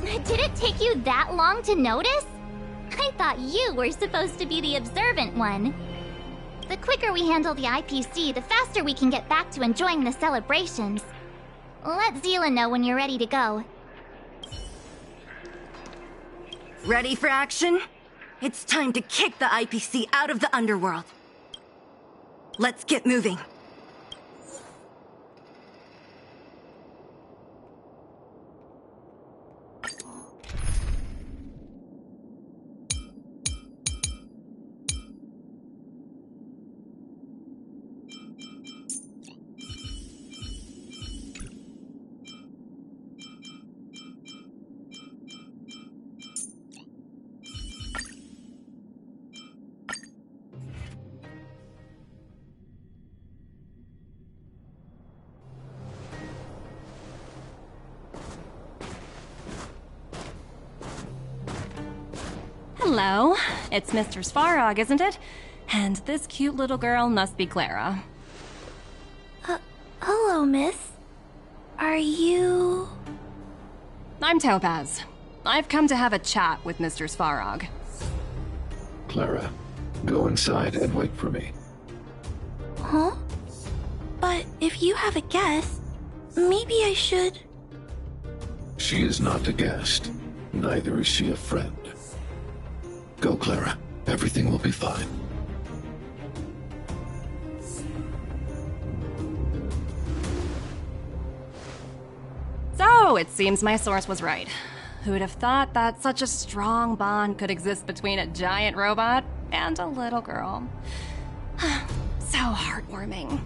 did it take you that long to notice? I thought you were supposed to be the observant one. The quicker we handle the IPC, the faster we can get back to enjoying the celebrations. Let Zila know when you're ready to go. Ready for action? It's time to kick the IPC out of the underworld. Let's get moving. Hello, it's Mr. Svarog, isn't it? And this cute little girl must be Clara. Hello, miss. Are you... I'm Topaz. I've come to have a chat with Mr. Svarog. Clara, go inside and wait for me. Huh? But if you have a guest, maybe I should... She is not a guest. Neither is she a friend. Go, Clara. Everything will be fine. So, it seems my source was right. Who'd have thought that such a strong bond could exist between a giant robot and a little girl? So heartwarming.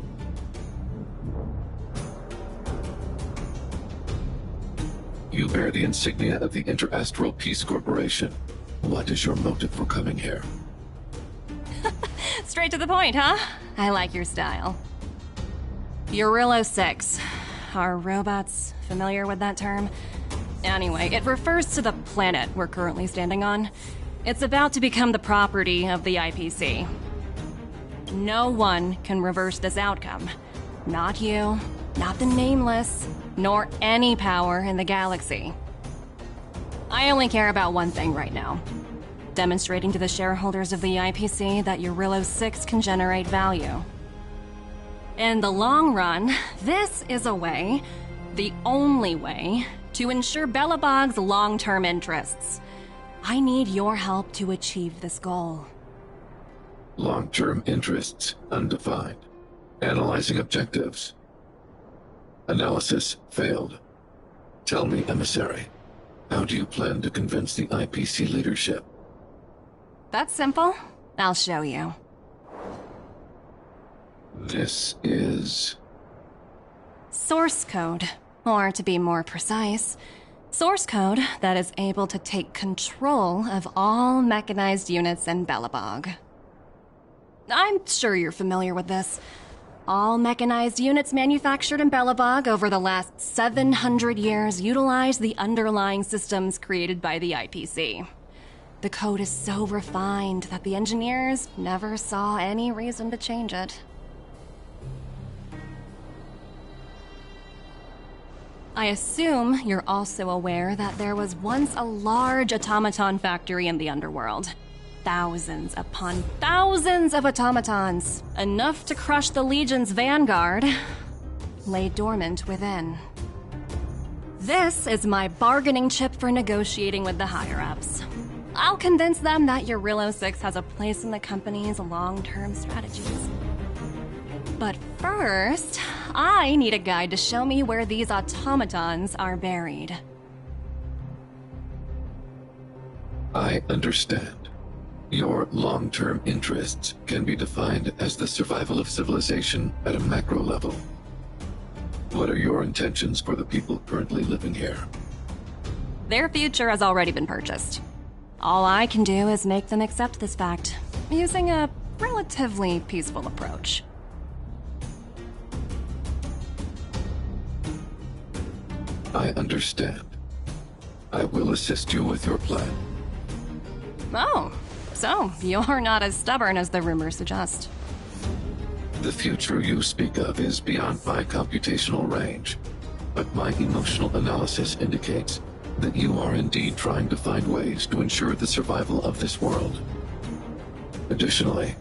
You bear the insignia of the Interastral Peace Corporation. What is your motive for coming here? Straight to the point, huh? I like your style. Eurillo 6. Are robots familiar with that term? Anyway, it refers to the planet we're currently standing on. It's about to become the property of the IPC. No one can reverse this outcome. Not you, not the Nameless, nor any power in the galaxy. I only care about one thing right now. Demonstrating to the shareholders of the IPC that Eurillo 6 can generate value. In the long run, this is a way, the only way, to ensure Belobog's long-term interests. I need your help to achieve this goal. Long-term interests undefined. Analyzing objectives. Analysis failed. Tell me, Emissary, how do you plan to convince the IPC leadership? That's simple. I'll show you. This is... Source code. Or to be more precise, source code that is able to take control of all mechanized units in Belobog. I'm sure you're familiar with this. All mechanized units manufactured in Belobog over the last 700 years utilize the underlying systems created by the IPC. The code is so refined that the engineers never saw any reason to change it. I assume you're also aware that there was once a large automaton factory in the underworld. Thousands upon thousands of automatons, enough to crush the Legion's vanguard, lay dormant within. This is my bargaining chip for negotiating with the higher-ups. I'll convince them that Eurillo 6 has a place in the company's long-term strategies. But first, I need a guide to show me where these automatons are buried. I understand. Your long-term interests can be defined as the survival of civilization at a macro level. What are your intentions for the people currently living here? Their future has already been purchased. All I can do is make them accept this fact, using a relatively peaceful approach. I understand. I will assist you with your plan. Oh, so you're not as stubborn as the rumors suggest. The future you speak of is beyond my computational range, but my emotional analysis indicates that you are indeed trying to find ways to ensure the survival of this world. Additionally,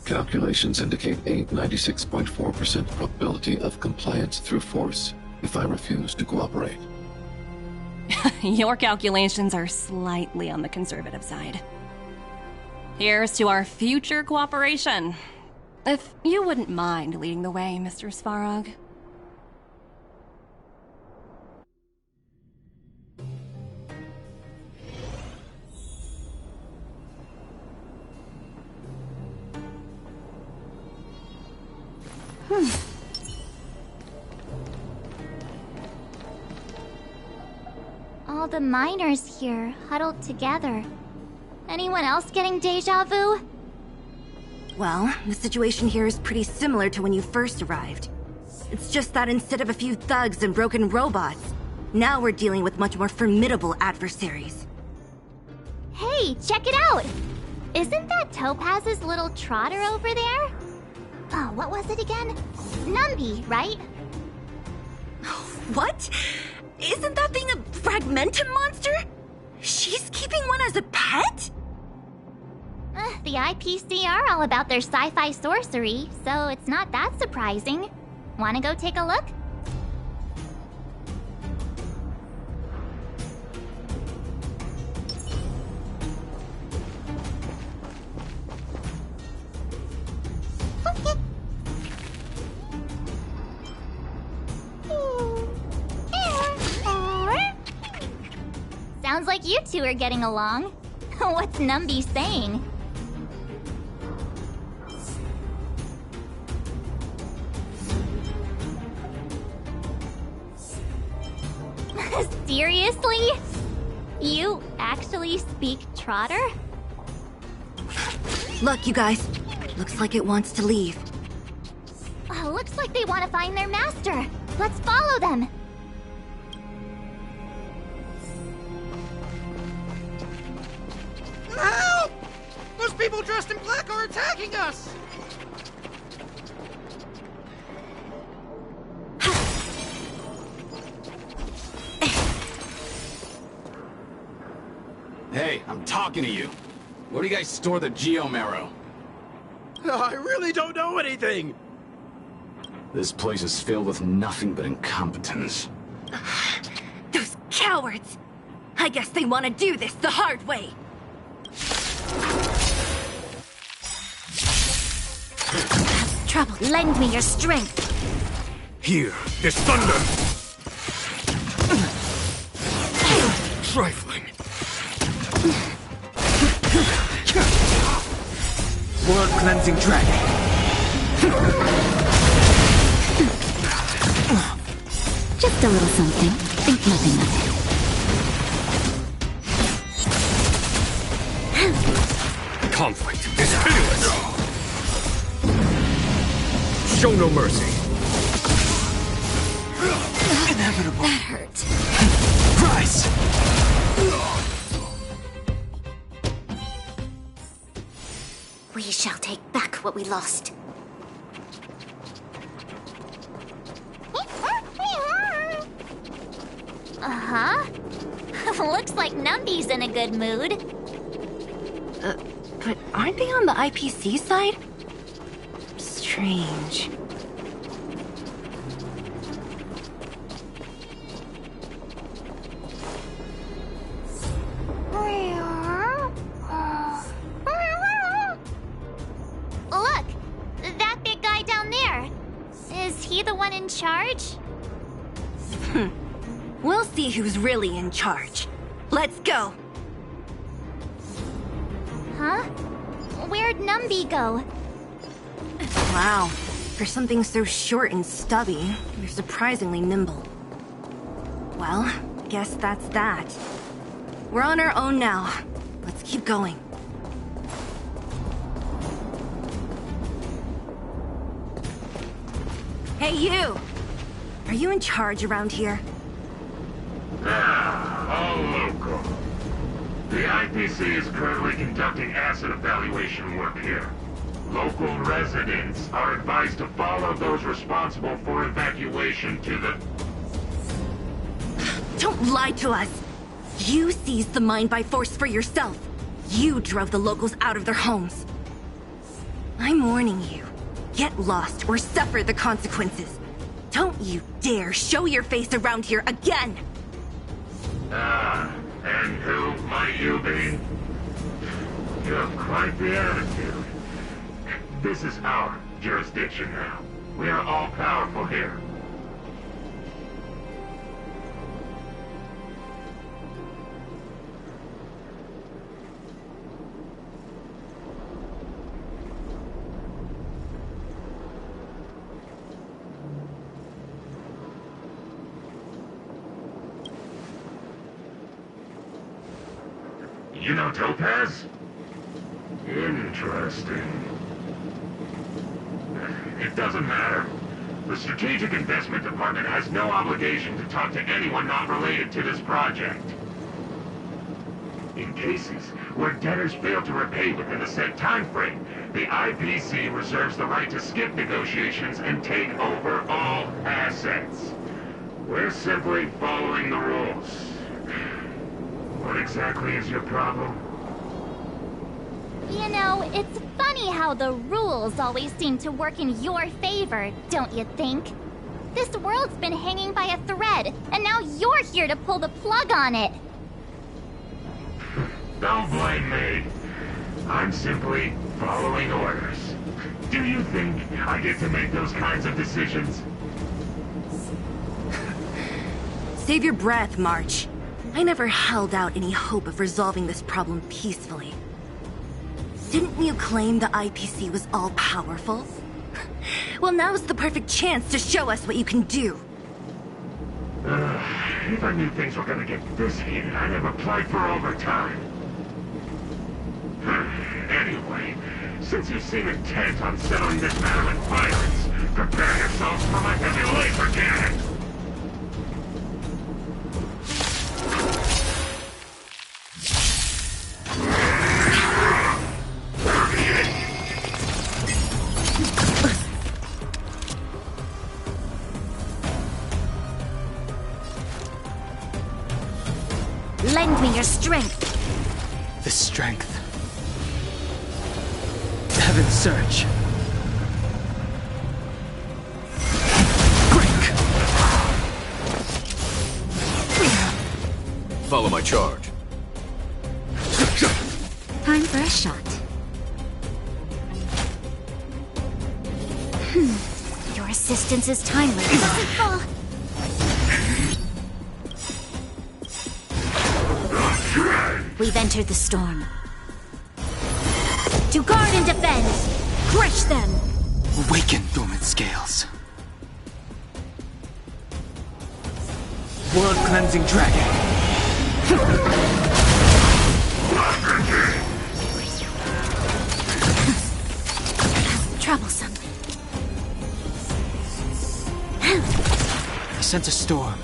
calculations indicate a 96.4% probability of compliance through force if I refuse to cooperate. Your calculations are slightly on the conservative side. Here's to our future cooperation. If you wouldn't mind leading the way, Mr. Svarog. All the miners here, huddled together. Anyone else getting deja vu? Well, the situation here is pretty similar to when you first arrived. It's just that instead of a few thugs and broken robots, now we're dealing with much more formidable adversaries. Hey, check it out! Isn't that Topaz's little trotter over there? Oh, what was it again? Numby, right? What? Isn't that thing a fragmentum monster? She's keeping one as a pet? The IPC are all about their sci-fi sorcery, so it's not that surprising. Wanna go take a look? Sounds like you two are getting along. What's Numby saying? Seriously? You actually speak Trotter? Look, you guys. Looks like it wants to leave. Looks like they want to find their master. Let's follow them. Help! Those people dressed in black are attacking us! Hey, I'm talking to you. Where do you guys store the Geomarrow? I really don't know anything! This place is filled with nothing but incompetence. Those cowards! I guess they want to do this the hard way. Trouble, lend me your strength. Here, this thunder! Trifling. World-cleansing dragon. Just a little something. Think nothing of it. Conflict is pitiless! Show no mercy. Inevitable. That hurt. Price! We shall take back what we lost. Uh-huh. Looks like Numby's in a good mood. But aren't they on the IPC side? Strange. Look! That big guy down there. Is he the one in charge? We'll see who's really in charge. Let's go! Huh? Where'd Numby go? Wow. For something so short and stubby, you're surprisingly nimble. Well, guess that's that. We're on our own now. Let's keep going. Hey, you! Are you in charge around here? The IPC is currently conducting asset evaluation work here. Local residents are advised to follow those responsible for evacuation to the... Don't lie to us! You seized the mine by force for yourself. You drove the locals out of their homes. I'm warning you. Get lost or suffer the consequences. Don't you dare show your face around here again! Ah, and who might you be? You have quite the attitude. This is our jurisdiction now. We are all powerful here. You know Topaz? Interesting. It doesn't matter. The Strategic Investment Department has no obligation to talk to anyone not related to this project. In cases where debtors fail to repay within a set time frame, the IPC reserves the right to skip negotiations and take over all assets. We're simply following the rules. What exactly is your problem? You know, it's funny how the rules always seem to work in your favor, don't you think? This world's been hanging by a thread, and now you're here to pull the plug on it. Don't blame me. I'm simply following orders. Do you think I get to make those kinds of decisions? Save your breath, March. I never held out any hope of resolving this problem peacefully. Didn't you claim the IPC was all-powerful? Well, now's the perfect chance to show us what you can do. If I knew things were gonna get this heated, I'd have applied for overtime. Anyway, since you seem intent on settling this matter with violence, prepare yourselves for my heavy laser cannon! Lend me your strength. The strength. Heaven's Surge. Follow my charge. Time for a shot. Your assistance is timely. We've entered the storm. To guard and defend! Crush them! Awaken, dormant scales. World-cleansing dragon. Troublesome. I sense a storm.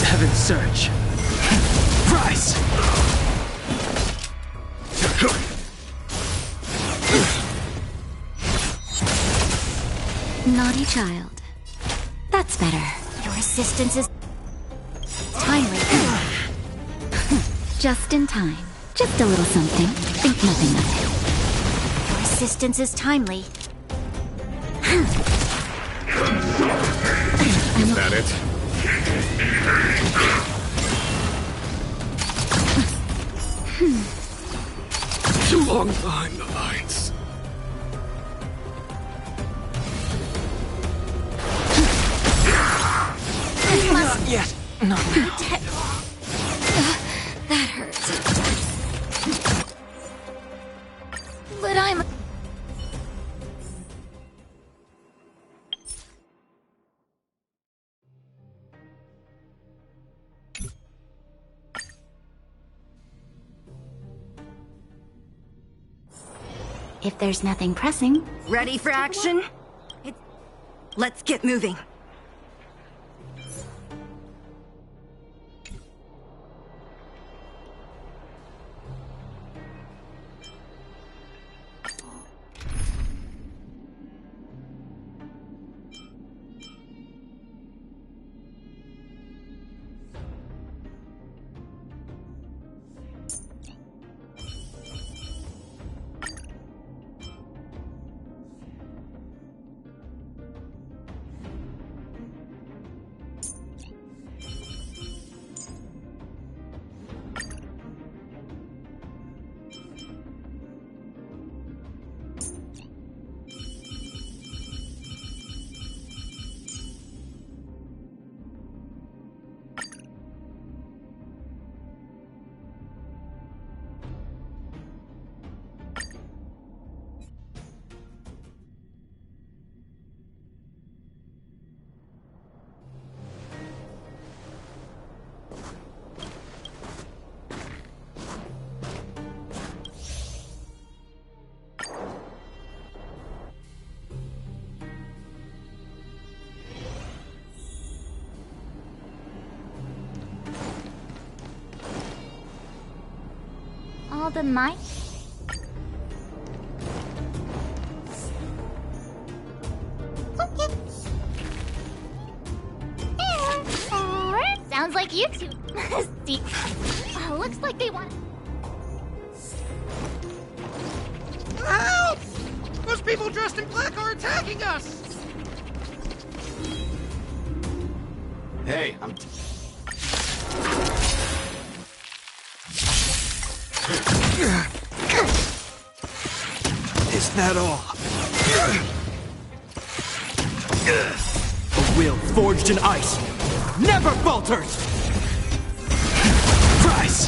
Heaven's Surge. Rise! Naughty child. That's better. Your assistance is timely. Just in time. Just a little something. Think nothing of it. Your assistance is timely. Is that it? Too long behind the lines. Not yet. Not now. That hurts. But I'm... If there's nothing pressing... Ready for action? Let's get moving. open mind. Sounds like you two. See, looks like they want. Help! Those people dressed in black are attacking us! Hey, I'm... Is that all? A will forged in ice never falters! Price!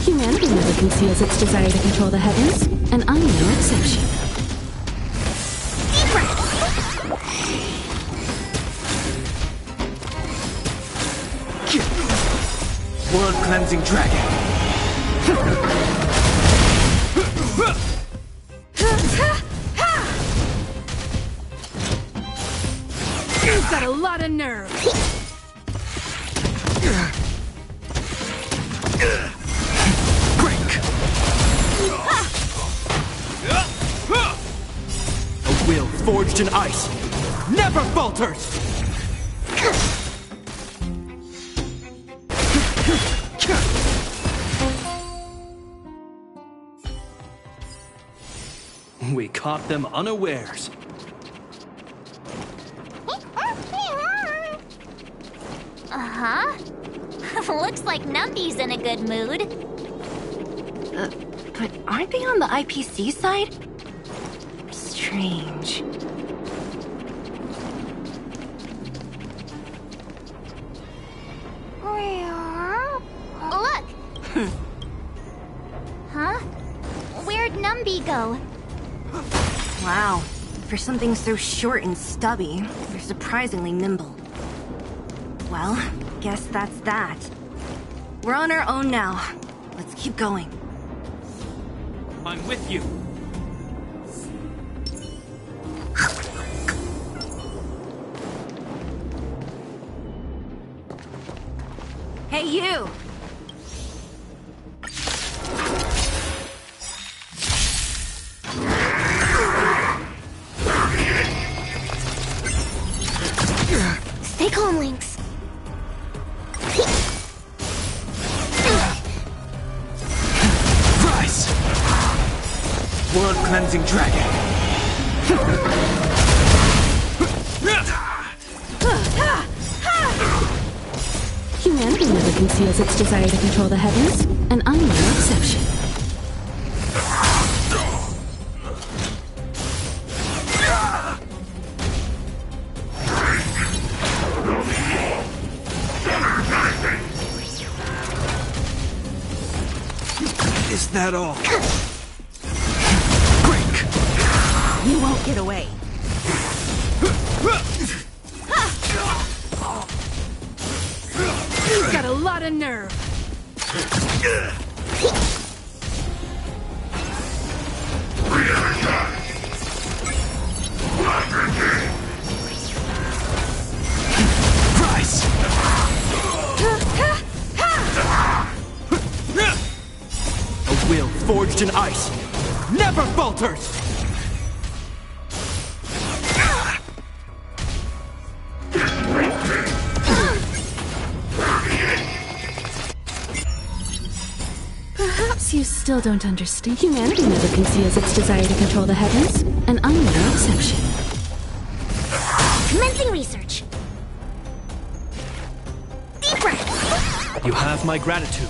Humanity never conceals its desire to control the heavens, and I'm no exception. World-cleansing dragon. You've got a lot of nerve. Break! A will forged in ice never falters! We caught them unawares. Uh-huh. Looks like Numby's in a good mood. But aren't they on the IPC side? Strange. Look! Huh? Where'd Numby go? Wow. For something so short and stubby, they're surprisingly nimble. Well, guess that's that. We're on our own now. Let's keep going. I'm with you. Hey, you! Stay calm, Lynx. Rise! World-cleansing dragon. Humanity never conceals its desire to control the heavens, and I'm no exception. Is that all? Break! You won't get away. You've got a lot of nerve. Price! A will forged in ice never falters! Perhaps you still don't understand. Humanity never conceals its desire to control the heavens, and I'm no exception. Commencing research. Deep breath. You have my gratitude.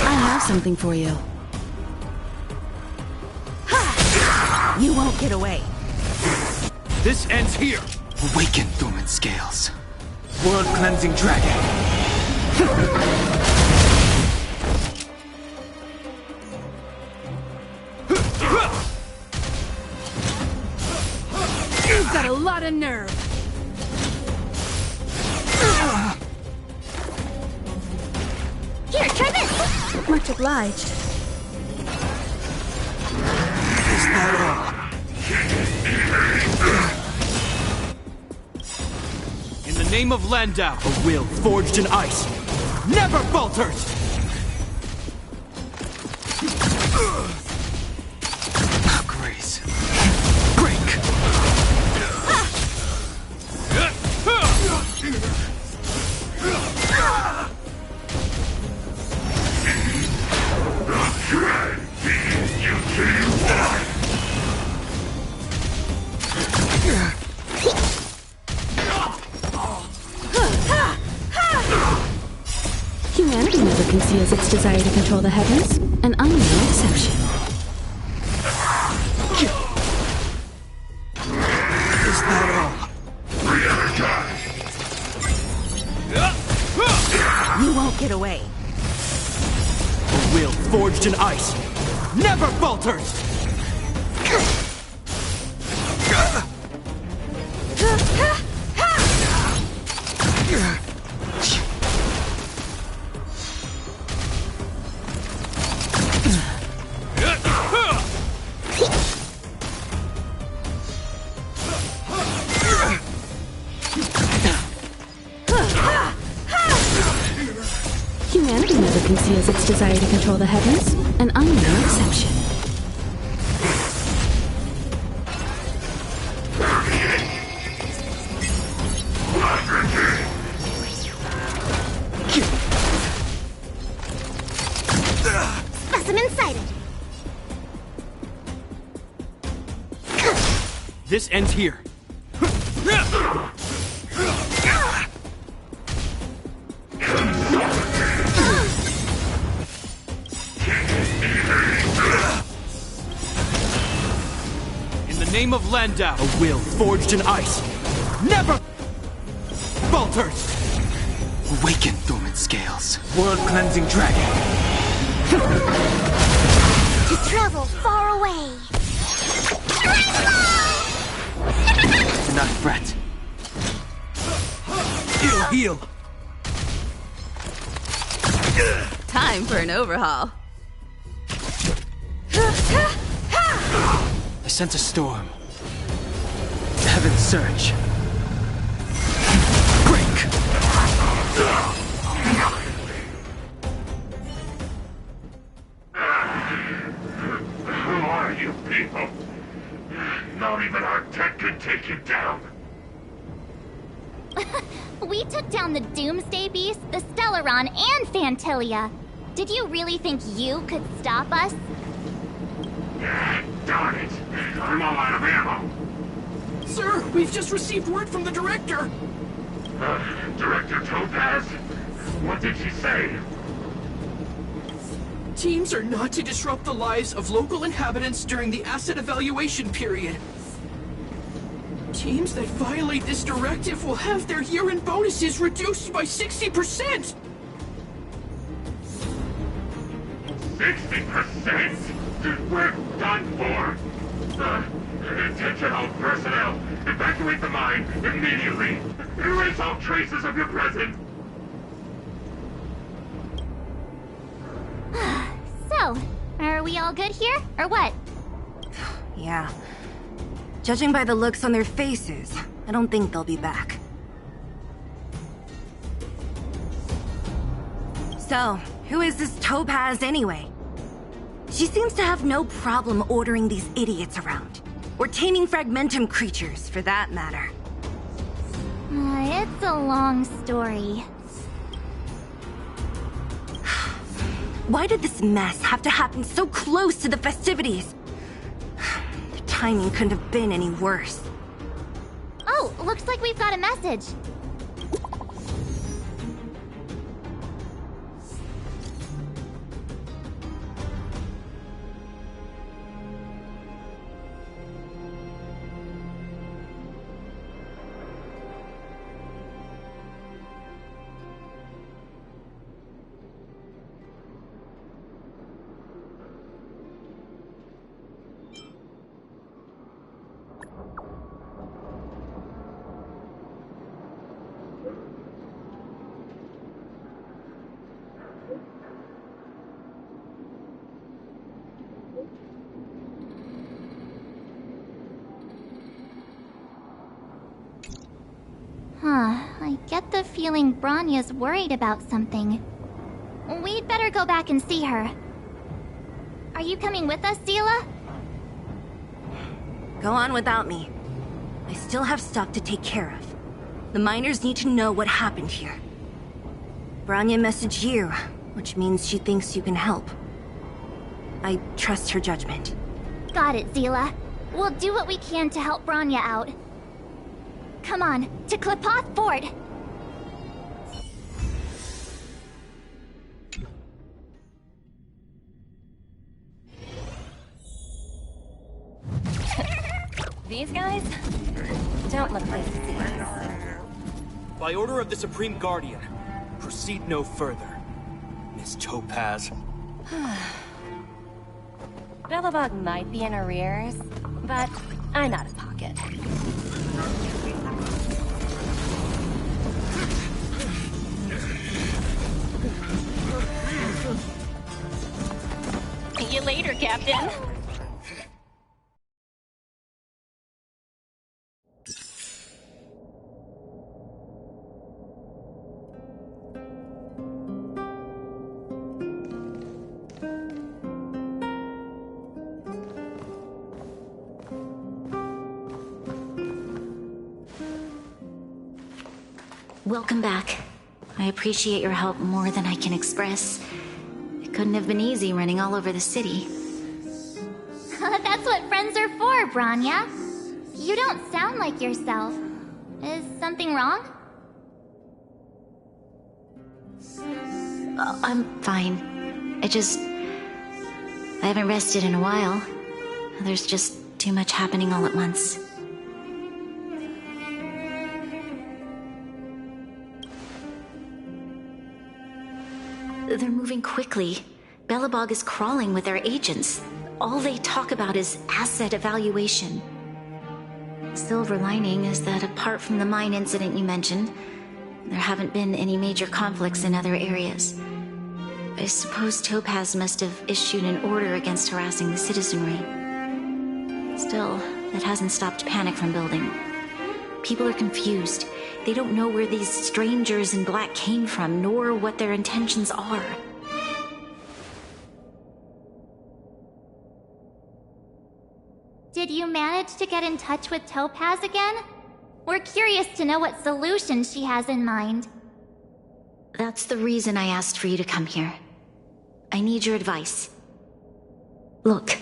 I have something for you. You won't get away. This ends here. Awaken, dormant scales. World-cleansing dragon. You've got a lot of nerve. Here, try this. Much obliged. Is that all? the name of Landau, a will forged in ice never falters! Grace. Break! Humanity never conceals its desire to control the heavens, and I'm no exception. Is that all? You won't get away. A will forged in ice never falters! Humanity never conceals its desire to control the heavens, and I'm no exception. Specimen sighted. This ends here. In the name of Landau, a will forged in ice never falters! Awaken, dormant scales. World-cleansing dragon. To travel far away. Do not fret. It'll heal. Time for an overhaul. I sense a storm. Heaven surge. Break! Who are you people? Not even our tech could take you down. We took down the Doomsday Beast, the Stellaron, and Fantilia. Did you really think you could stop us? Darn it! I'm all out of ammo. Sir, we've just received word from the director. Director Topaz? What did she say? Teams are not to disrupt the lives of local inhabitants during the asset evaluation period. Teams that violate this directive will have their year-end bonuses reduced by 60%! 60%? We're done for! Attention all personnel! Evacuate the mine immediately! Erase all traces of your presence! So, are we all good here, or what? Yeah. Judging by the looks on their faces, I don't think they'll be back. So, who is this Topaz anyway? She seems to have no problem ordering these idiots around. Or taming fragmentum creatures, for that matter. It's a long story. Why did this mess have to happen so close to the festivities? The timing couldn't have been any worse. Oh, looks like we've got a message. I get the feeling Bronya's worried about something. We'd better go back and see her. Are you coming with us, Zila? Go on without me. I still have stuff to take care of. The miners need to know what happened here. Bronya messaged you, which means she thinks you can help. I trust her judgment. Got it, Zila. We'll do what we can to help Bronya out. Come on, to Klipoth Ford! These guys don't look like thieves. By order of the Supreme Guardian, proceed no further, Miss Topaz. Belobog might be in arrears, but I'm out of pocket. See you later, Captain. Welcome back. I appreciate your help more than I can express. It couldn't have been easy running all over the city. That's what friends are for, Bronya. You don't sound like yourself. Is something wrong? I'm fine. I haven't rested in a while. There's just too much happening all at once. They're moving quickly. Belobog is crawling with their agents. All they talk about is asset evaluation. Silver lining is that apart from the mine incident you mentioned, there haven't been any major conflicts in other areas. I suppose Topaz must have issued an order against harassing the citizenry. Still, that hasn't stopped panic from building. People are confused. They don't know where these strangers in black came from, nor what their intentions are. Did you manage to get in touch with Topaz again? We're curious to know what solution she has in mind. That's the reason I asked for you to come here. I need your advice. Look.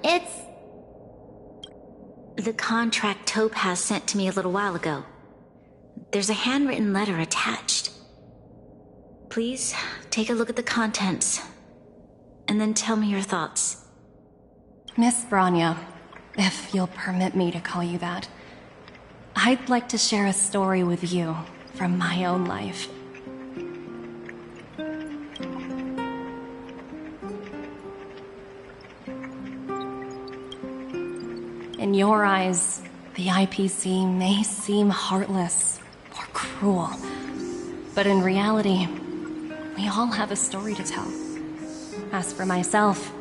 It's... the contract Topaz sent to me a little while ago. There's a handwritten letter attached. Please, take a look at the contents, and then tell me your thoughts. Miss Bronya, if you'll permit me to call you that, I'd like to share a story with you from my own life. In your eyes, the IPC may seem heartless or cruel, but in reality, we all have a story to tell. As for myself,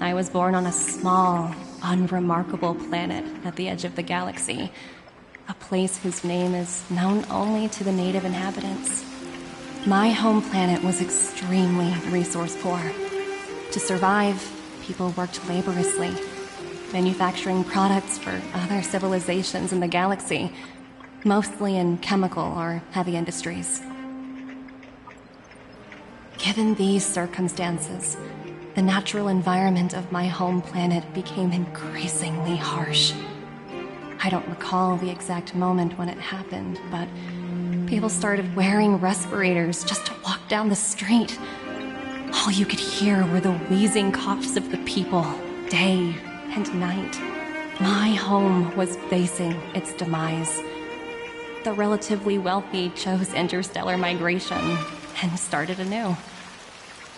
I was born on a small, unremarkable planet at the edge of the galaxy, a place whose name is known only to the native inhabitants. My home planet was extremely resource poor. To survive, people worked laboriously, manufacturing products for other civilizations in the galaxy, mostly in chemical or heavy industries. Given these circumstances, the natural environment of my home planet became increasingly harsh. I don't recall the exact moment when it happened, but people started wearing respirators just to walk down the street. All you could hear were the wheezing coughs of the people, day and night. My home was facing its demise. The relatively wealthy chose interstellar migration and started anew.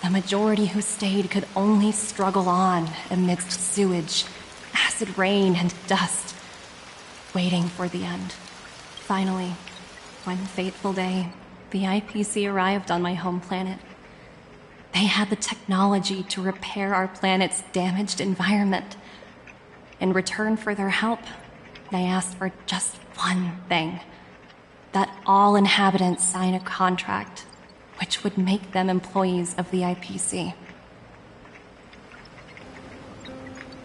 The majority who stayed could only struggle on amidst sewage, acid rain, and dust, waiting for the end. Finally, one fateful day, the IPC arrived on my home planet. They had the technology to repair our planet's damaged environment. In return for their help, they asked for just one thing. That all inhabitants sign a contract which would make them employees of the IPC.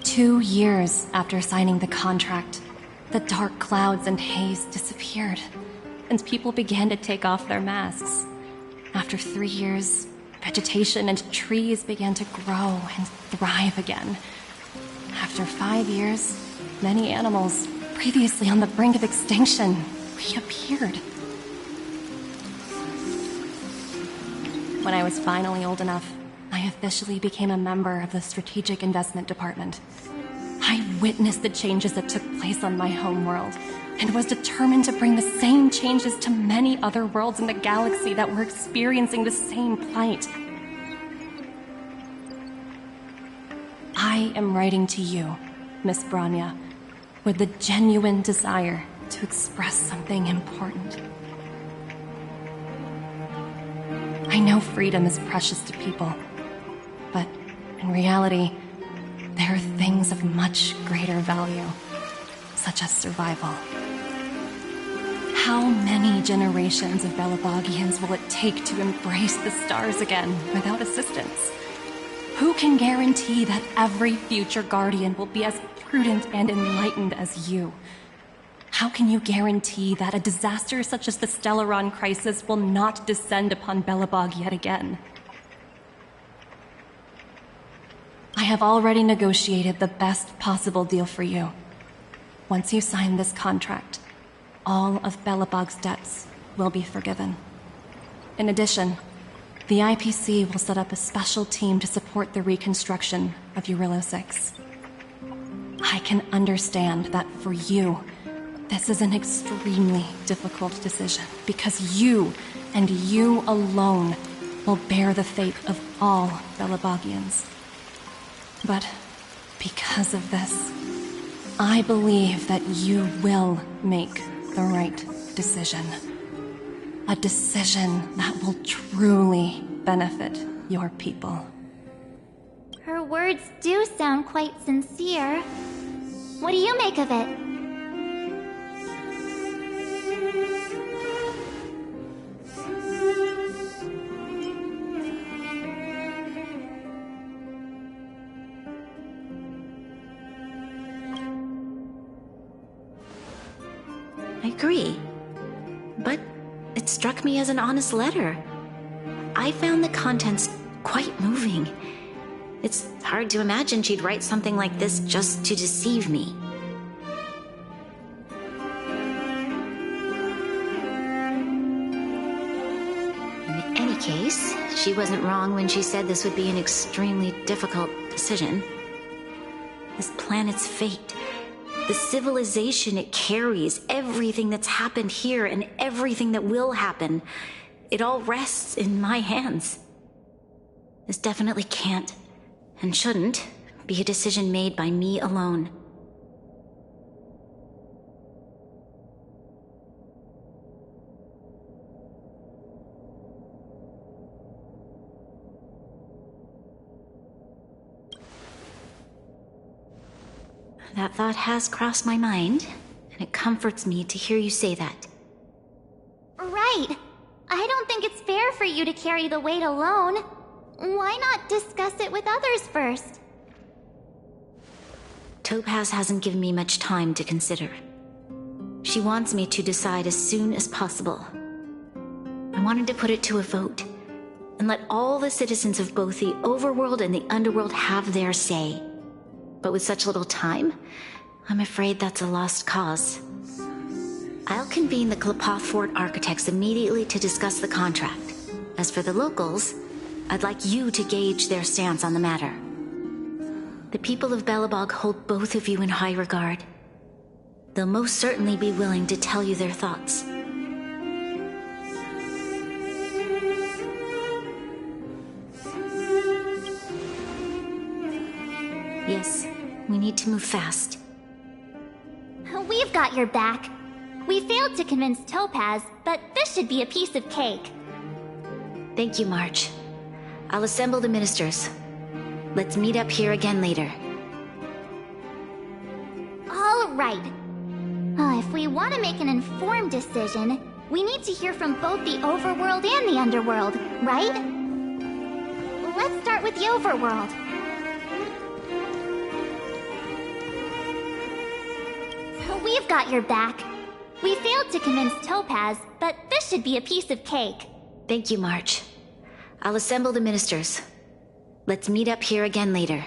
2 years after signing the contract, the dark clouds and haze disappeared, and people began to take off their masks. After 3 years, vegetation and trees began to grow and thrive again. After 5 years, many animals, previously on the brink of extinction, reappeared. When I was finally old enough, I officially became a member of the Strategic Investment Department. I witnessed the changes that took place on my home world, and was determined to bring the same changes to many other worlds in the galaxy that were experiencing the same plight. I am writing to you, Miss Branya, with the genuine desire to express something important. I know freedom is precious to people, but in reality, there are things of much greater value, such as survival. How many generations of Belabogians will it take to embrace the stars again without assistance? Who can guarantee that every future Guardian will be as prudent and enlightened as you? How can you guarantee that a disaster such as the Stellaron crisis will not descend upon Belobog yet again? I have already negotiated the best possible deal for you. Once you sign this contract, all of Belobog's debts will be forgiven. In addition, the IPC will set up a special team to support the reconstruction of Urilla 6. I can understand that for you, this is an extremely difficult decision, because you, and you alone, will bear the fate of all Belobogians. But because of this, I believe that you will make the right decision. A decision that will truly benefit your people. Her words do sound quite sincere. What do you make of it? I agree. But it struck me as an honest letter. I found the contents quite moving. It's hard to imagine she'd write something like this just to deceive me. In any case, she wasn't wrong when she said this would be an extremely difficult decision. This planet's fate, the civilization it carries, everything that's happened here and everything that will happen, it all rests in my hands. This definitely can't, and shouldn't, be a decision made by me alone. That thought has crossed my mind, and it comforts me to hear you say that. Right. I don't think it's fair for you to carry the weight alone. Why not discuss it with others first? Topaz hasn't given me much time to consider. She wants me to decide as soon as possible. I wanted to put it to a vote, and let all the citizens of both the overworld and the underworld have their say. But with such little time, I'm afraid that's a lost cause. I'll convene the Klapoth Fort architects immediately to discuss the contract. As for the locals, I'd like you to gauge their stance on the matter. The people of Belobog hold both of you in high regard. They'll most certainly be willing to tell you their thoughts. Yes, we need to move fast. We've got your back. We failed to convince Topaz, but this should be a piece of cake. Thank you, March. I'll assemble the ministers. Let's meet up here again later. right. If we want to make an informed decision, we need to hear from both the overworld and the underworld, right? Let's start with the overworld. We've got your back. We failed to convince Topaz, but this should be a piece of cake. Thank you, March. I'll assemble the ministers. Let's meet up here again later.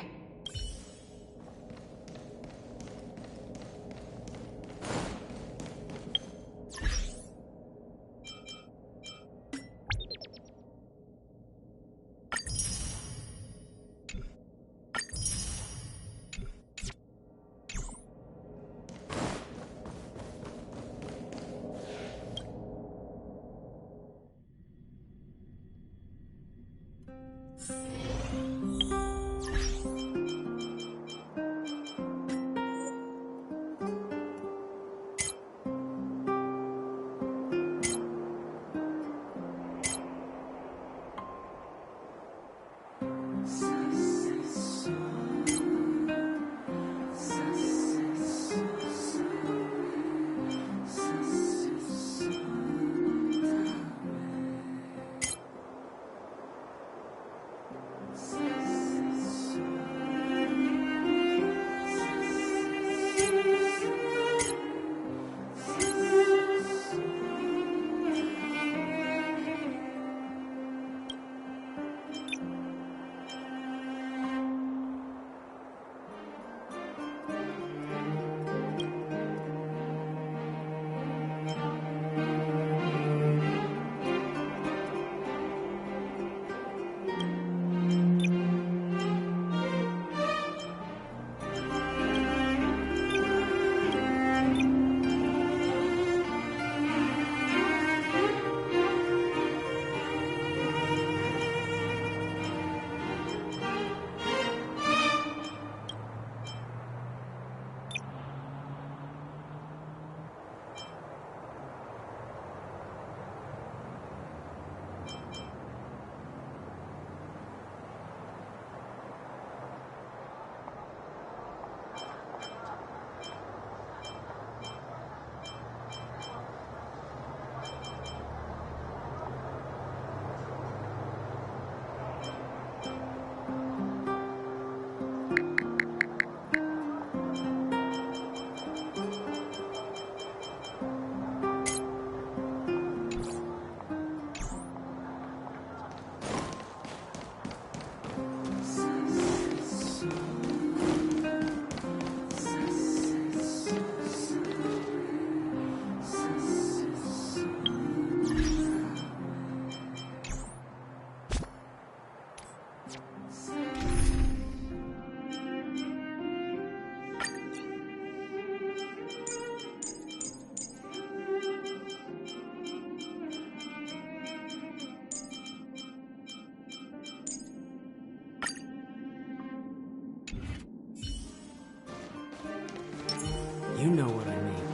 You know what I mean.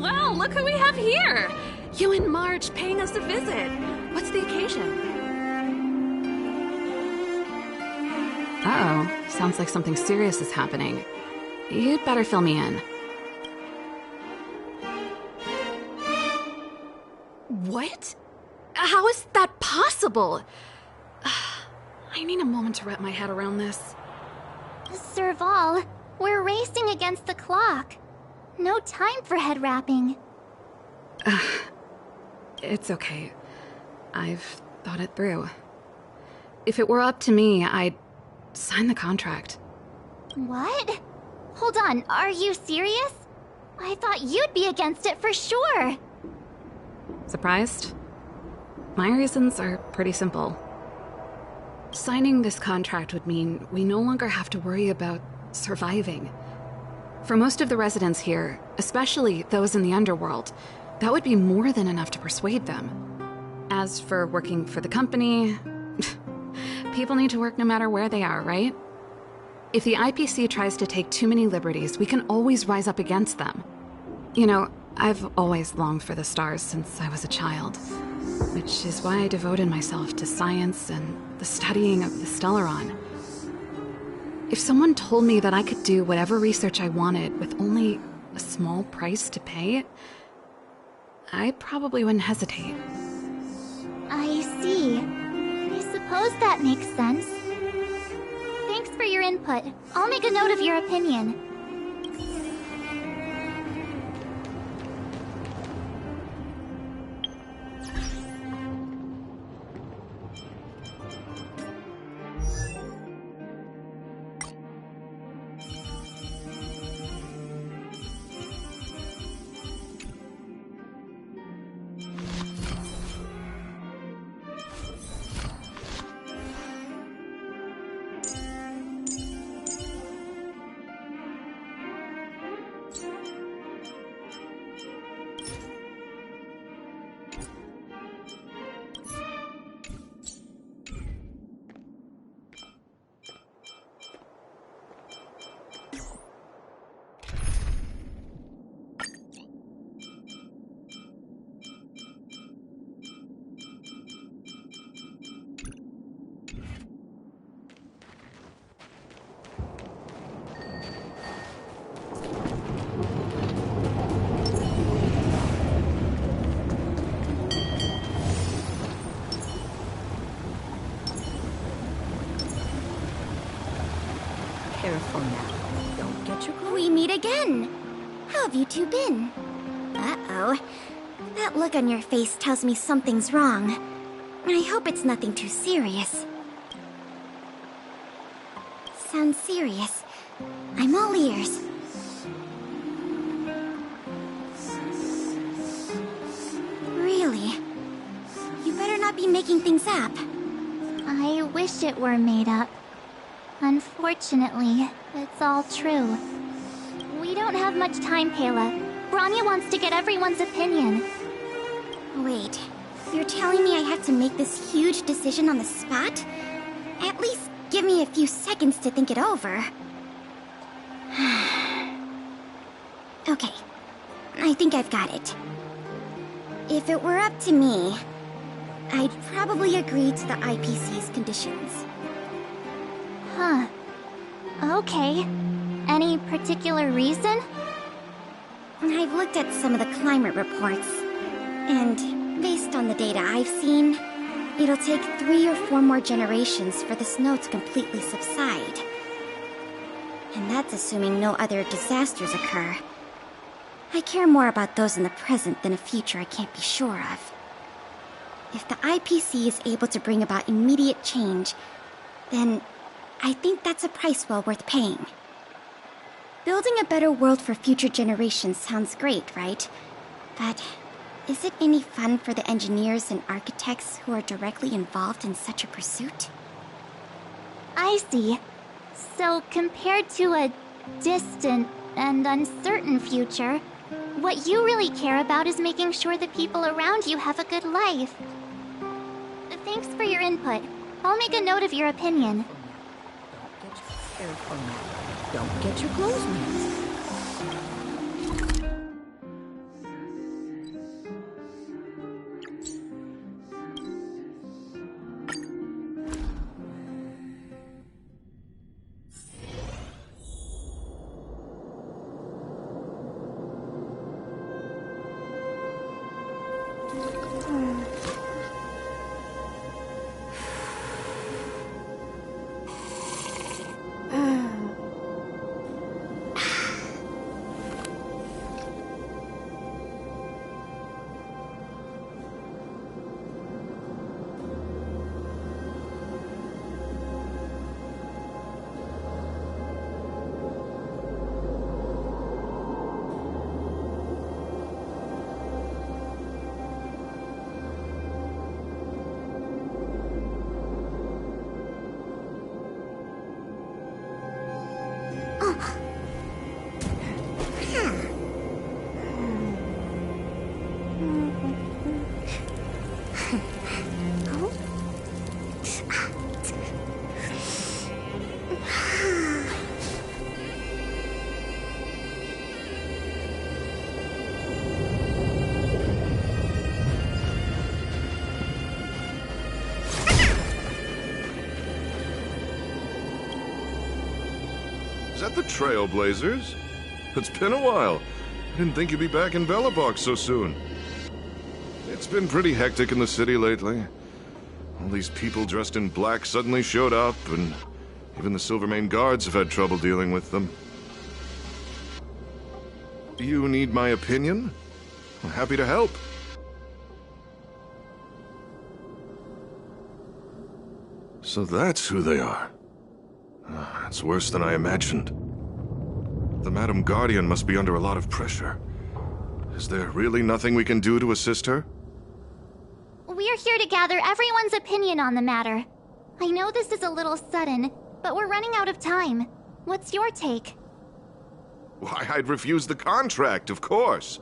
Well, look who we have here! You and March paying us a visit. What's the occasion? Uh-oh. Sounds like something serious is happening. You'd better fill me in. What? How is that possible? I need a moment to wrap my head around this. Serval, we're racing against the clock. No time for head wrapping. It's okay. I've thought it through. If it were up to me, I'd sign the contract. What? Hold on, are you serious? I thought you'd be against it for sure. Surprised? My reasons are pretty simple. Signing this contract would mean we no longer have to worry about surviving. For most of the residents here, especially those in the underworld, that would be more than enough to persuade them. As for working for the company, people need to work no matter where they are, right? If the IPC tries to take too many liberties, we can always rise up against them. You know, I've always longed for the stars since I was a child, which is why I devoted myself to science and the studying of the Stellaron. If someone told me that I could do whatever research I wanted with only a small price to pay, I probably wouldn't hesitate. I see. I suppose that makes sense. Thanks for your input. I'll make a note of your opinion. Careful now. Don't get your clothes. We meet again. How have you two been? Uh-oh. That look on your face tells me something's wrong. I hope it's nothing too serious. Sounds serious. I'm all ears. Really? You better not be making things up. I wish it were made up. Unfortunately, it's all true. We don't have much time, Kayla. Branya wants to get everyone's opinion. Wait, you're telling me I have to make this huge decision on the spot? At least give me a few seconds to think it over. Okay, I think I've got it. If it were up to me, I'd probably agree to the IPC's conditions. Huh. Okay. Any particular reason? I've looked at some of the climate reports, and based on the data I've seen, it'll take 3 or 4 more generations for the snow to completely subside. And that's assuming no other disasters occur. I care more about those in the present than a future I can't be sure of. If the IPC is able to bring about immediate change, then I think that's a price well worth paying. Building a better world for future generations sounds great, right? But is it any fun for the engineers and architects who are directly involved in such a pursuit? I see. So compared to a distant and uncertain future, what you really care about is making sure the people around you have a good life. Thanks for your input. I'll make a note of your opinion. Careful now. Don't get your clothes wet. that the Trailblazers? It's been a while. I didn't think you'd be back in Belobog so soon. It's been pretty hectic in the city lately. All these people dressed in black suddenly showed up, and even the Silvermane guards have had trouble dealing with them. You need my opinion? I'm happy to help. So that's who they are. It's worse than I imagined. The Madam Guardian must be under a lot of pressure. Is there really nothing we can do to assist her? We're here to gather everyone's opinion on the matter. I know this is a little sudden, but we're running out of time. What's your take? Why, I'd refuse the contract, of course.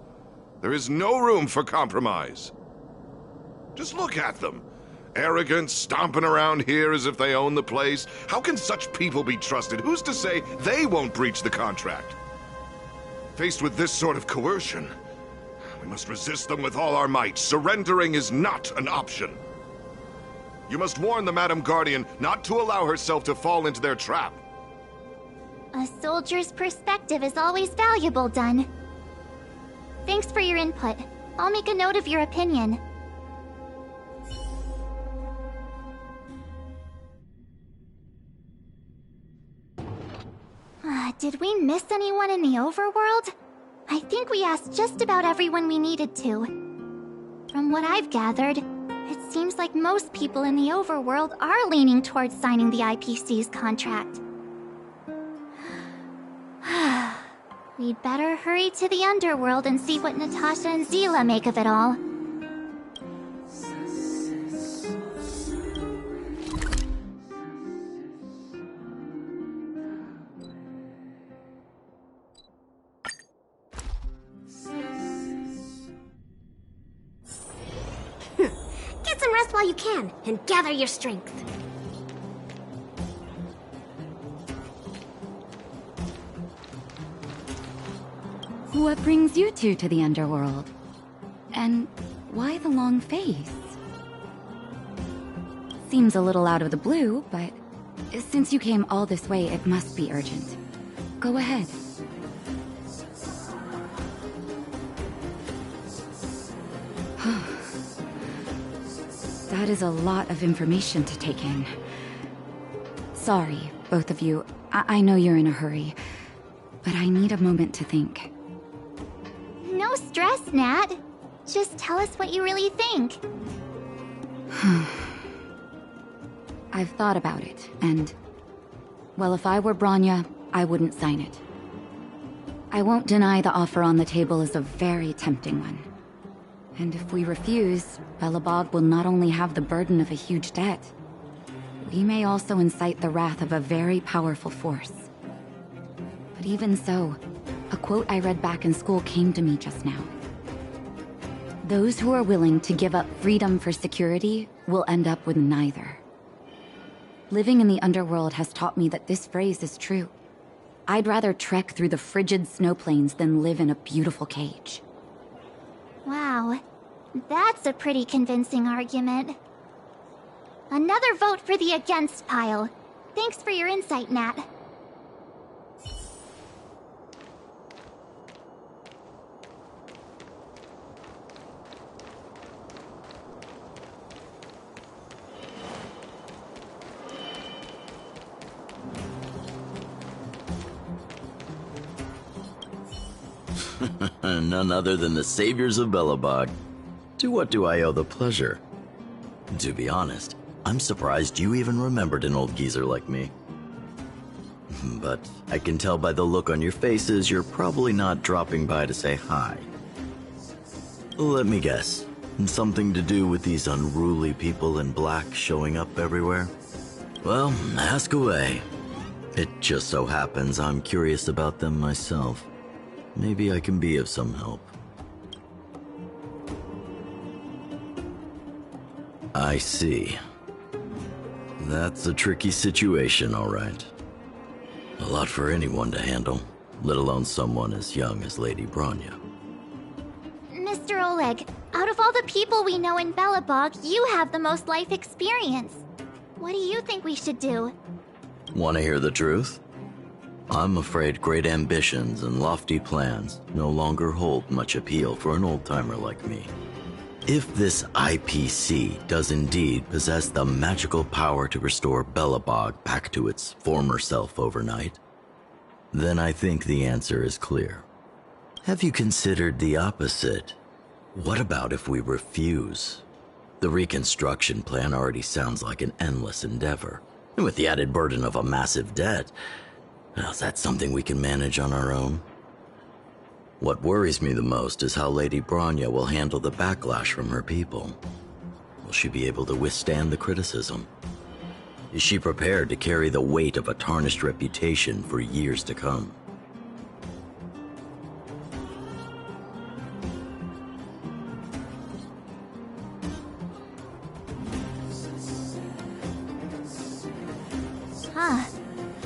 There is no room for compromise. Just look at them. Arrogant, stomping around here as if they own the place. How can such people be trusted? Who's to say they won't breach the contract? Faced with this sort of coercion, we must resist them with all our might. Surrendering is not an option. You must warn the Madam Guardian not to allow herself to fall into their trap. A soldier's perspective is always valuable, Dun. Thanks for your input. I'll make a note of your opinion. Did we miss anyone in the overworld? I think we asked just about everyone we needed to. From what I've gathered, it seems like most people in the overworld are leaning towards signing the IPC's contract. We'd better hurry to the underworld and see what Natasha and Zila make of it all. Get some rest while you can, and gather your strength. What brings you two to the underworld? And why the long face? Seems a little out of the blue, but since you came all this way, it must be urgent. Go ahead. That is a lot of information to take in. Sorry, both of you. I know you're in a hurry, but I need a moment to think. No stress, Nat. Just tell us what you really think. I've thought about it, and... well, if I were Bronya, I wouldn't sign it. I won't deny the offer on the table is a very tempting one. And if we refuse, Belobog will not only have the burden of a huge debt, we may also incite the wrath of a very powerful force. But even so, a quote I read back in school came to me just now. Those who are willing to give up freedom for security will end up with neither. Living in the underworld has taught me that this phrase is true. I'd rather trek through the frigid snow plains than live in a beautiful cage. Wow, that's a pretty convincing argument. Another vote for the against pile. Thanks for your insight, Nat. None other than the saviors of Belobog. To what do I owe the pleasure? To be honest, I'm surprised you even remembered an old geezer like me. But I can tell by the look on your faces you're probably not dropping by to say hi. Let me guess. Something to do with these unruly people in black showing up everywhere? Well, ask away. It just so happens I'm curious about them myself. Maybe I can be of some help. I see. That's a tricky situation, all right. A lot for anyone to handle, let alone someone as young as Lady Bronya. Mr. Oleg, out of all the people we know in Belobog, you have the most life experience. What do you think we should do? Want to hear the truth? I'm afraid great ambitions and lofty plans no longer hold much appeal for an old-timer like me. If this IPC does indeed possess the magical power to restore Belobog back to its former self overnight, then I think the answer is clear. Have you considered the opposite? What about if we refuse? The reconstruction plan already sounds like an endless endeavor. And with the added burden of a massive debt, well, is that something we can manage on our own? What worries me the most is how Lady Bronya will handle the backlash from her people. Will she be able to withstand the criticism? Is she prepared to carry the weight of a tarnished reputation for years to come? Huh.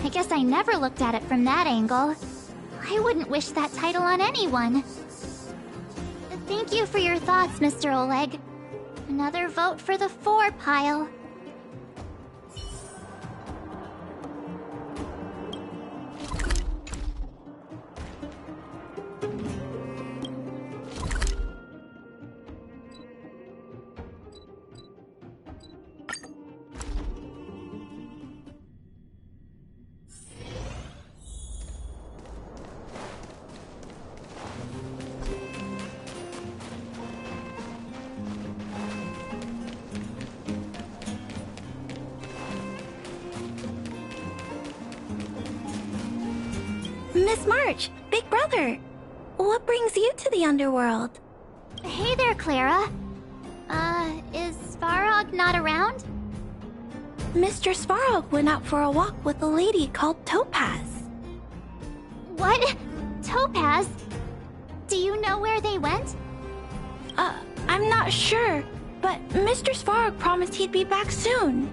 I guess I never looked at it from that angle. I wouldn't wish that title on anyone. Thank you for your thoughts, Mr. Oleg. Another vote for the 4 pile. Miss March, Big Brother, what brings you to the underworld? Hey there, Clara. Is Svarog not around? Mr. Svarog went out for a walk with a lady called Topaz. What? Topaz? Do you know where they went? I'm not sure, but Mr. Svarog promised he'd be back soon.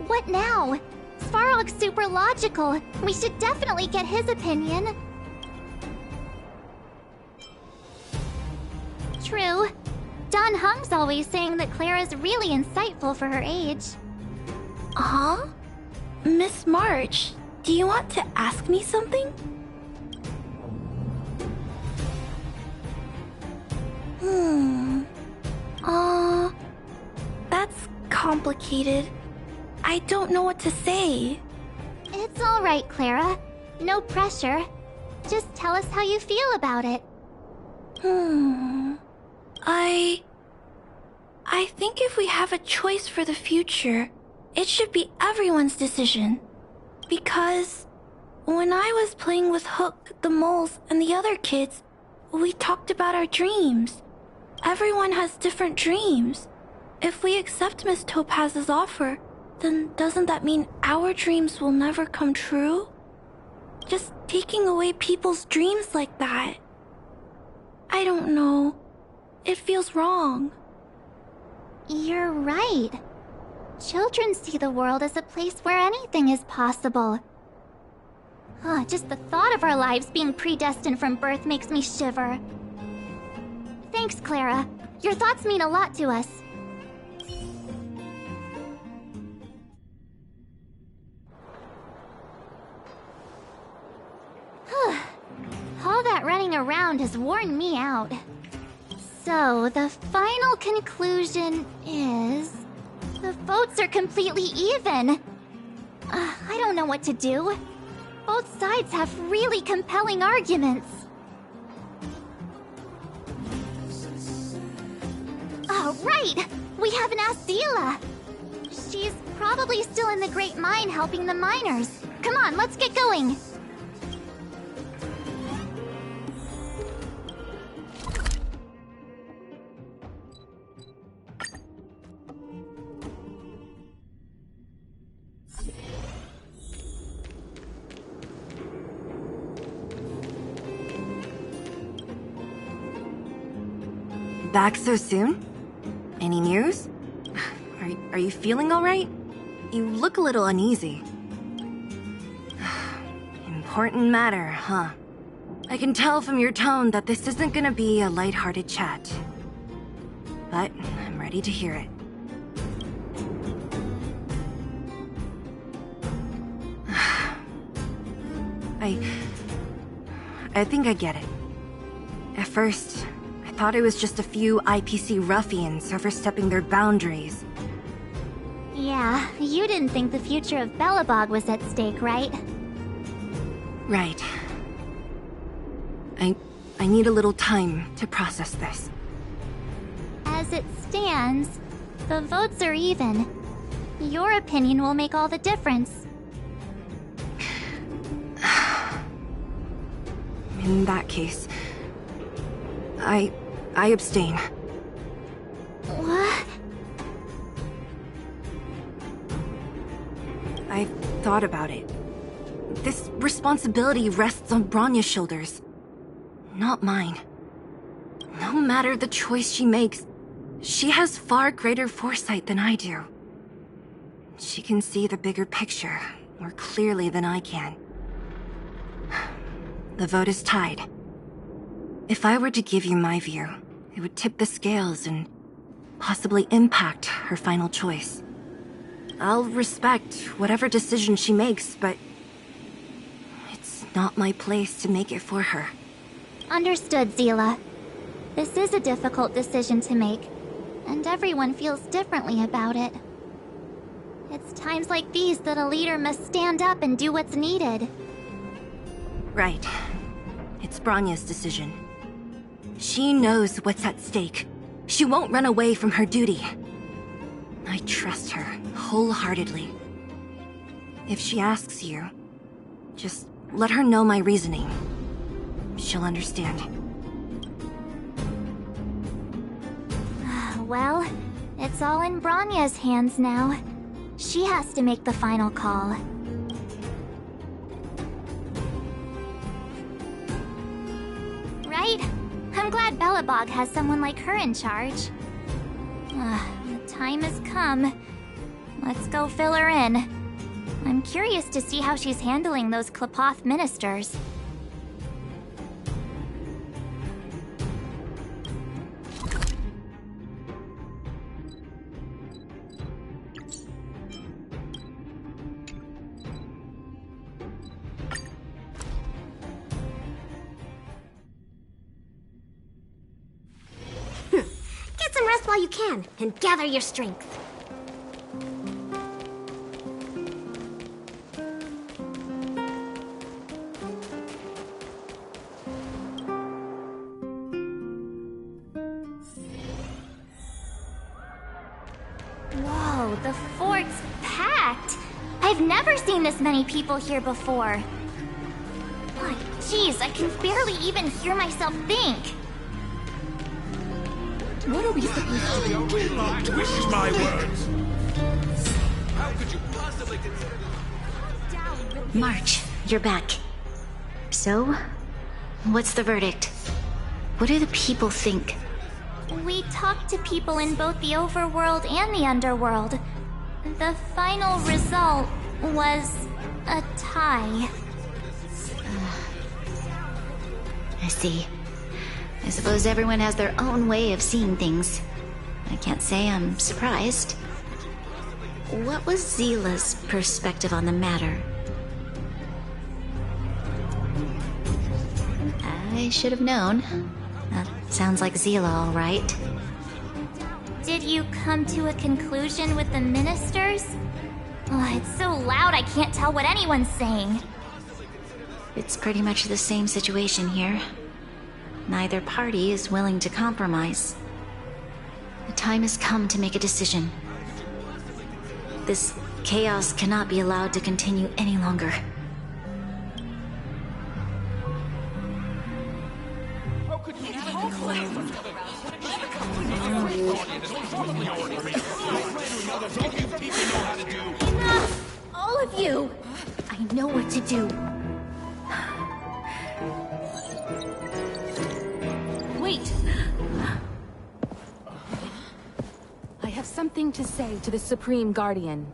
What now? Svarog's super logical. We should definitely get his opinion. True. Don Hung's always saying that Clara's really insightful for her age. Huh? Miss March, do you want to ask me something? That's complicated. I don't know what to say. It's all right, Clara. No pressure. Just tell us how you feel about it. I think if we have a choice for the future, it should be everyone's decision. Because when I was playing with Hook, the moles, and the other kids, we talked about our dreams. Everyone has different dreams. If we accept Miss Topaz's offer, then doesn't that mean our dreams will never come true? Just taking away people's dreams like that. I don't know. It feels wrong. You're right. Children see the world as a place where anything is possible. Just the thought of our lives being predestined from birth makes me shiver. Thanks, Clara. Your thoughts mean a lot to us. All that running around has worn me out. So, the final conclusion is... the votes are completely even. I don't know what to do. Both sides have really compelling arguments. Oh, right! We haven't asked Zila. She's probably still in the Great Mine helping the miners. Come on, let's get going. Back so soon? Any news? Are you feeling all right? You look a little uneasy. Important matter, huh? I can tell from your tone that this isn't gonna be a lighthearted chat. But I'm ready to hear it. I think I get it. At first, I thought it was just a few IPC ruffians overstepping their boundaries. Yeah, you didn't think the future of Belobog was at stake, right? Right. I need a little time to process this. As it stands, the votes are even. Your opinion will make all the difference. In that case, I abstain. What? I've thought about it. This responsibility rests on Bronya's shoulders, not mine. No matter the choice she makes, she has far greater foresight than I do. She can see the bigger picture more clearly than I can. The vote is tied. If I were to give you my view, it would tip the scales and possibly impact her final choice. I'll respect whatever decision she makes, but it's not my place to make it for her. Understood, Zila. This is a difficult decision to make, and everyone feels differently about it. It's times like these that a leader must stand up and do what's needed. Right. It's Bronya's decision. She knows what's at stake. She won't run away from her duty. I trust her wholeheartedly. If she asks you, just let her know my reasoning. She'll understand. Well, it's all in Bronya's hands now. She has to make the final call. Right? I'm glad Belobog has someone like her in charge. The time has come. Let's go fill her in. I'm curious to see how she's handling those Klapoth ministers. Get some rest while you can, and gather your strength. Whoa, the fort's packed! I've never seen this many people here before. Like, jeez, I can barely even hear myself think. What are we supposed to do? Twist my words. How could you possibly consider this? March, you're back. So, what's the verdict? What do the people think? We talked to people in both the overworld and the underworld. The final result was a tie. I see. I suppose everyone has their own way of seeing things. I can't say I'm surprised. What was Zila's perspective on the matter? I should have known. That sounds like Zila, all right. Did you come to a conclusion with the ministers? Oh, it's so loud I can't tell what anyone's saying. It's pretty much the same situation here. Neither party is willing to compromise. The time has come to make a decision. This chaos cannot be allowed to continue any longer. All of you! I know what to do. Wait! I have something to say to the Supreme Guardian.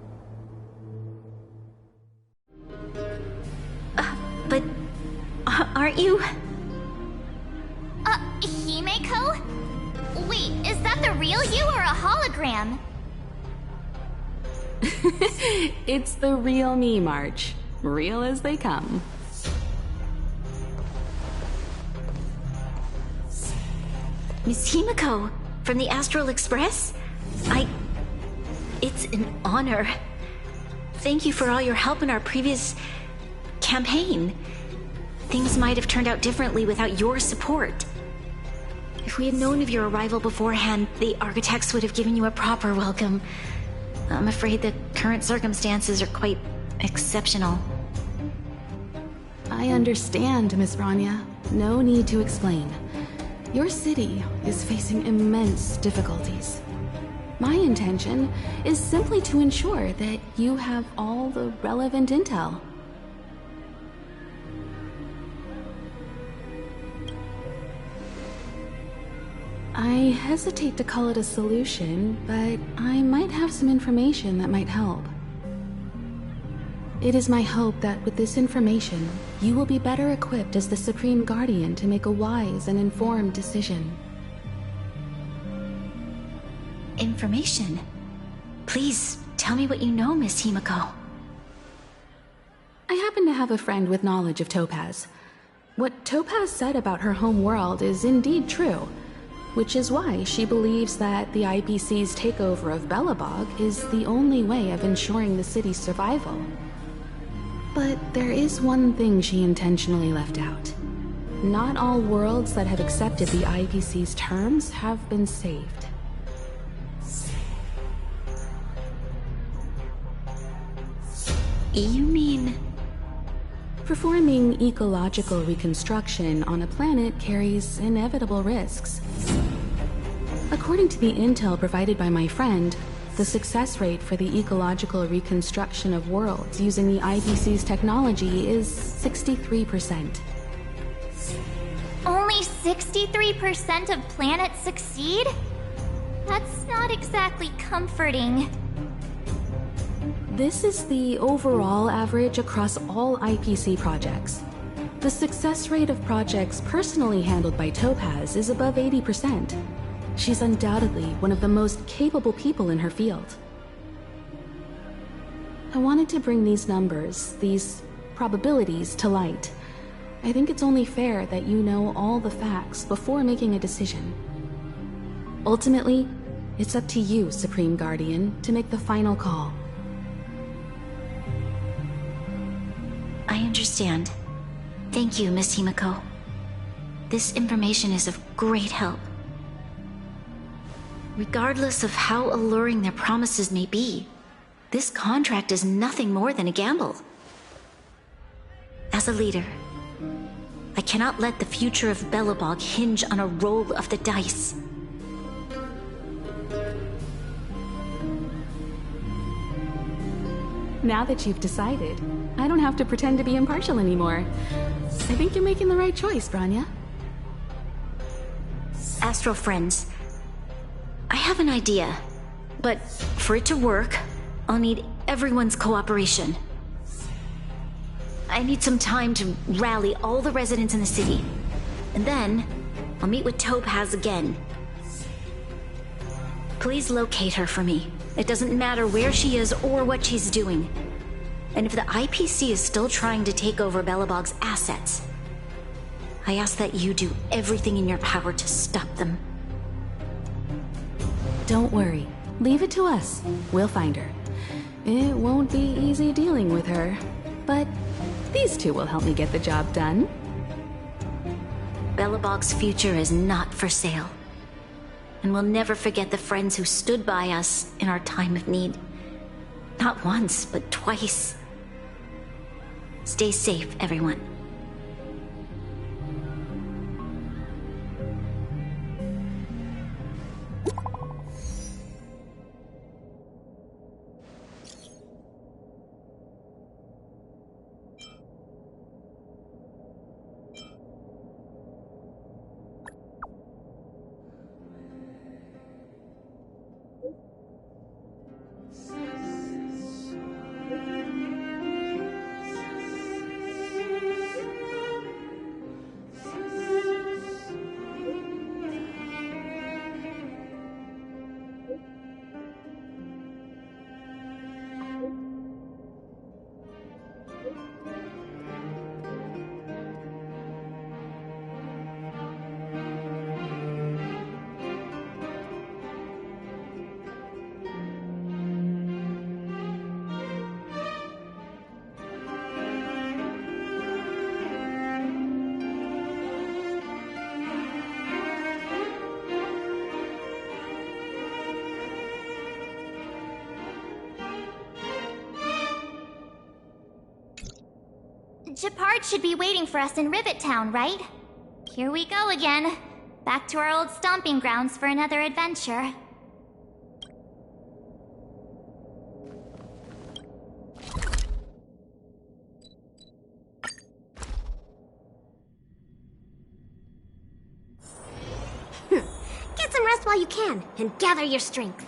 But aren't you? Himeko? Wait, is that the real you or a hologram? It's the real me, March. Real as they come. Miss Himiko, from the Astral Express? It's an honor. Thank you for all your help in our previous campaign. Things might have turned out differently without your support. If we had known of your arrival beforehand, the architects would have given you a proper welcome. I'm afraid the current circumstances are quite exceptional. I understand, Miss Branya. No need to explain. Your city is facing immense difficulties. My intention is simply to ensure that you have all the relevant intel. I hesitate to call it a solution, but I might have some information that might help. It is my hope that with this information, you will be better equipped as the Supreme Guardian to make a wise and informed decision. Information? Please, tell me what you know, Miss Himiko. I happen to have a friend with knowledge of Topaz. What Topaz said about her home world is indeed true, which is why she believes that the IPC's takeover of Belobog is the only way of ensuring the city's survival. But there is one thing she intentionally left out. Not all worlds that have accepted the IPC's terms have been saved. You mean... Performing ecological reconstruction on a planet carries inevitable risks. According to the intel provided by my friend, the success rate for the ecological reconstruction of worlds using the IPC's technology is 63%. Only 63% of planets succeed? That's not exactly comforting. This is the overall average across all IPC projects. The success rate of projects personally handled by Topaz is above 80%. She's undoubtedly one of the most capable people in her field. I wanted to bring these numbers, these probabilities, to light. I think it's only fair that you know all the facts before making a decision. Ultimately, it's up to you, Supreme Guardian, to make the final call. I understand. Thank you, Miss Himiko. This information is of great help. Regardless of how alluring their promises may be, this contract is nothing more than a gamble. As a leader, I cannot let the future of Belobog hinge on a roll of the dice. Now that you've decided, I don't have to pretend to be impartial anymore. I think you're making the right choice, Branya. Astral friends, I have an idea, but for it to work, I'll need everyone's cooperation. I need some time to rally all the residents in the city, and then I'll meet with Topaz again. Please locate her for me. It doesn't matter where she is or what she's doing. And if the IPC is still trying to take over Belobog's assets, I ask that you do everything in your power to stop them. Don't worry. Leave it to us. We'll find her. It won't be easy dealing with her, but these two will help me get the job done. Belobog's future is not for sale. And we'll never forget the friends who stood by us in our time of need. Not once, but twice. Stay safe, everyone. Shepard should be waiting for us in Rivet Town, right? Here we go again. Back to our old stomping grounds for another adventure. Get some rest while you can, and gather your strength.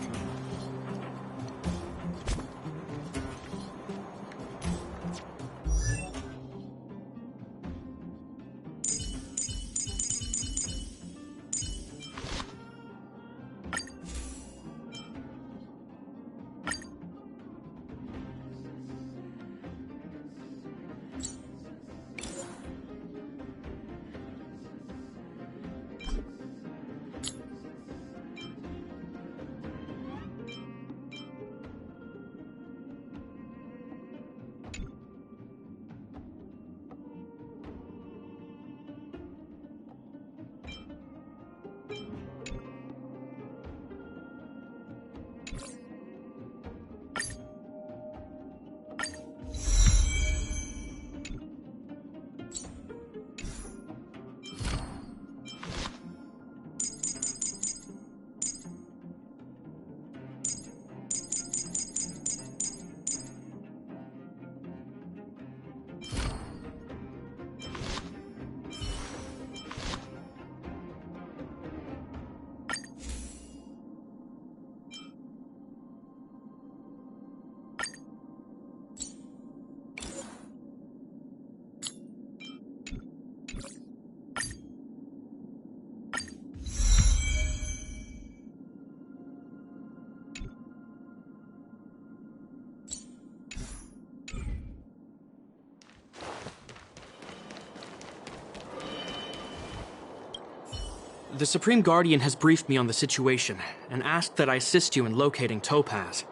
The Supreme Guardian has briefed me on the situation and asked that I assist you in locating Topaz.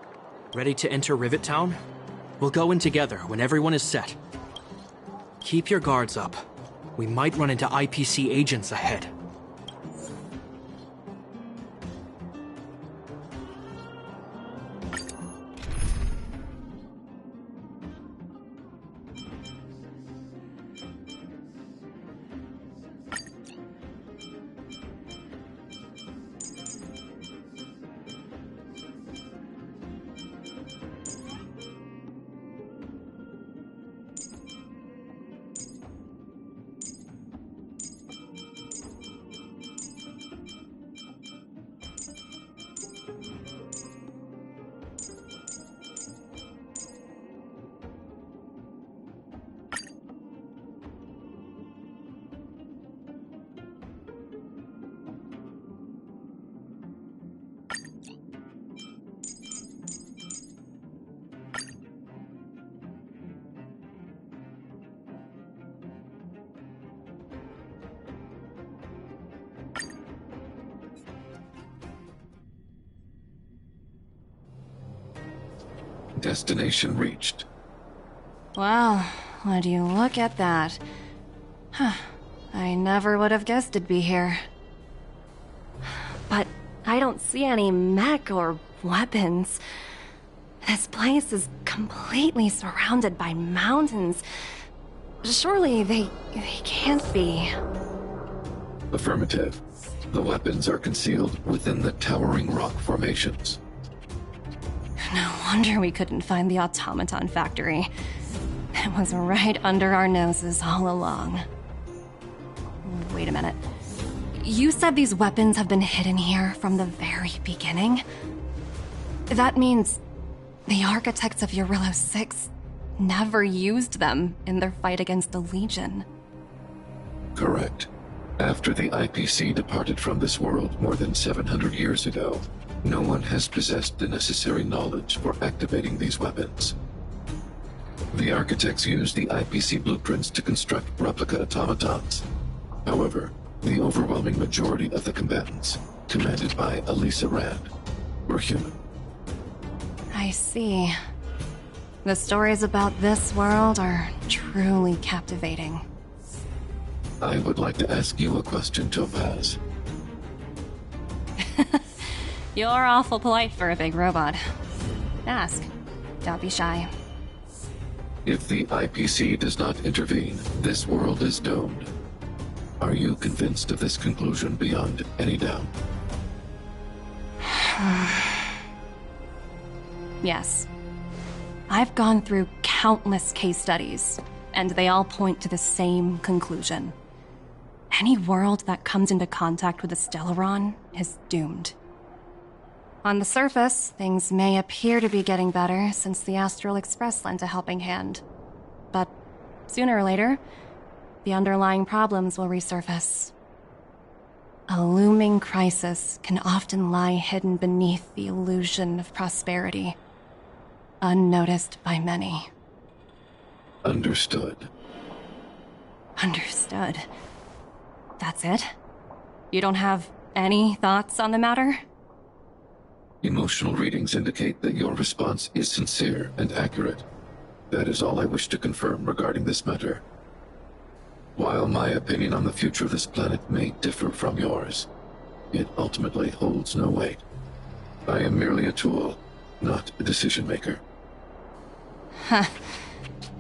Ready to enter Rivet Town? We'll go in together when everyone is set. Keep your guards up. We might run into IPC agents ahead. Destination reached. Well, would you look at that? Huh. I never would have guessed it'd be here. But I don't see any mech or weapons. This place is completely surrounded by mountains. Surely they can't be. Affirmative. The weapons are concealed within the towering rock formations. No wonder we couldn't find the automaton factory. It was right under our noses all along. Wait a minute. You said these weapons have been hidden here from the very beginning? That means the architects of Eurillo 6 never used them in their fight against the Legion. Correct. After the IPC departed from this world more than 700 years ago, no one has possessed the necessary knowledge for activating these weapons. The architects used the IPC blueprints to construct replica automatons. However, the overwhelming majority of the combatants, commanded by Elisa Rand, were human. I see. The stories about this world are truly captivating. I would like to ask you a question, Topaz. You're awful polite for a big robot. Ask. Don't be shy. If the IPC does not intervene, this world is doomed. Are you convinced of this conclusion beyond any doubt? Yes. I've gone through countless case studies, and they all point to the same conclusion. Any world that comes into contact with the Stellaron is doomed. On the surface, things may appear to be getting better since the Astral Express lent a helping hand. But sooner or later, the underlying problems will resurface. A looming crisis can often lie hidden beneath the illusion of prosperity, unnoticed by many. Understood. Understood. That's it? You don't have any thoughts on the matter? Emotional readings indicate that your response is sincere and accurate. That is all I wish to confirm regarding this matter. While my opinion on the future of this planet may differ from yours, it ultimately holds no weight. I am merely a tool, not a decision maker. Huh.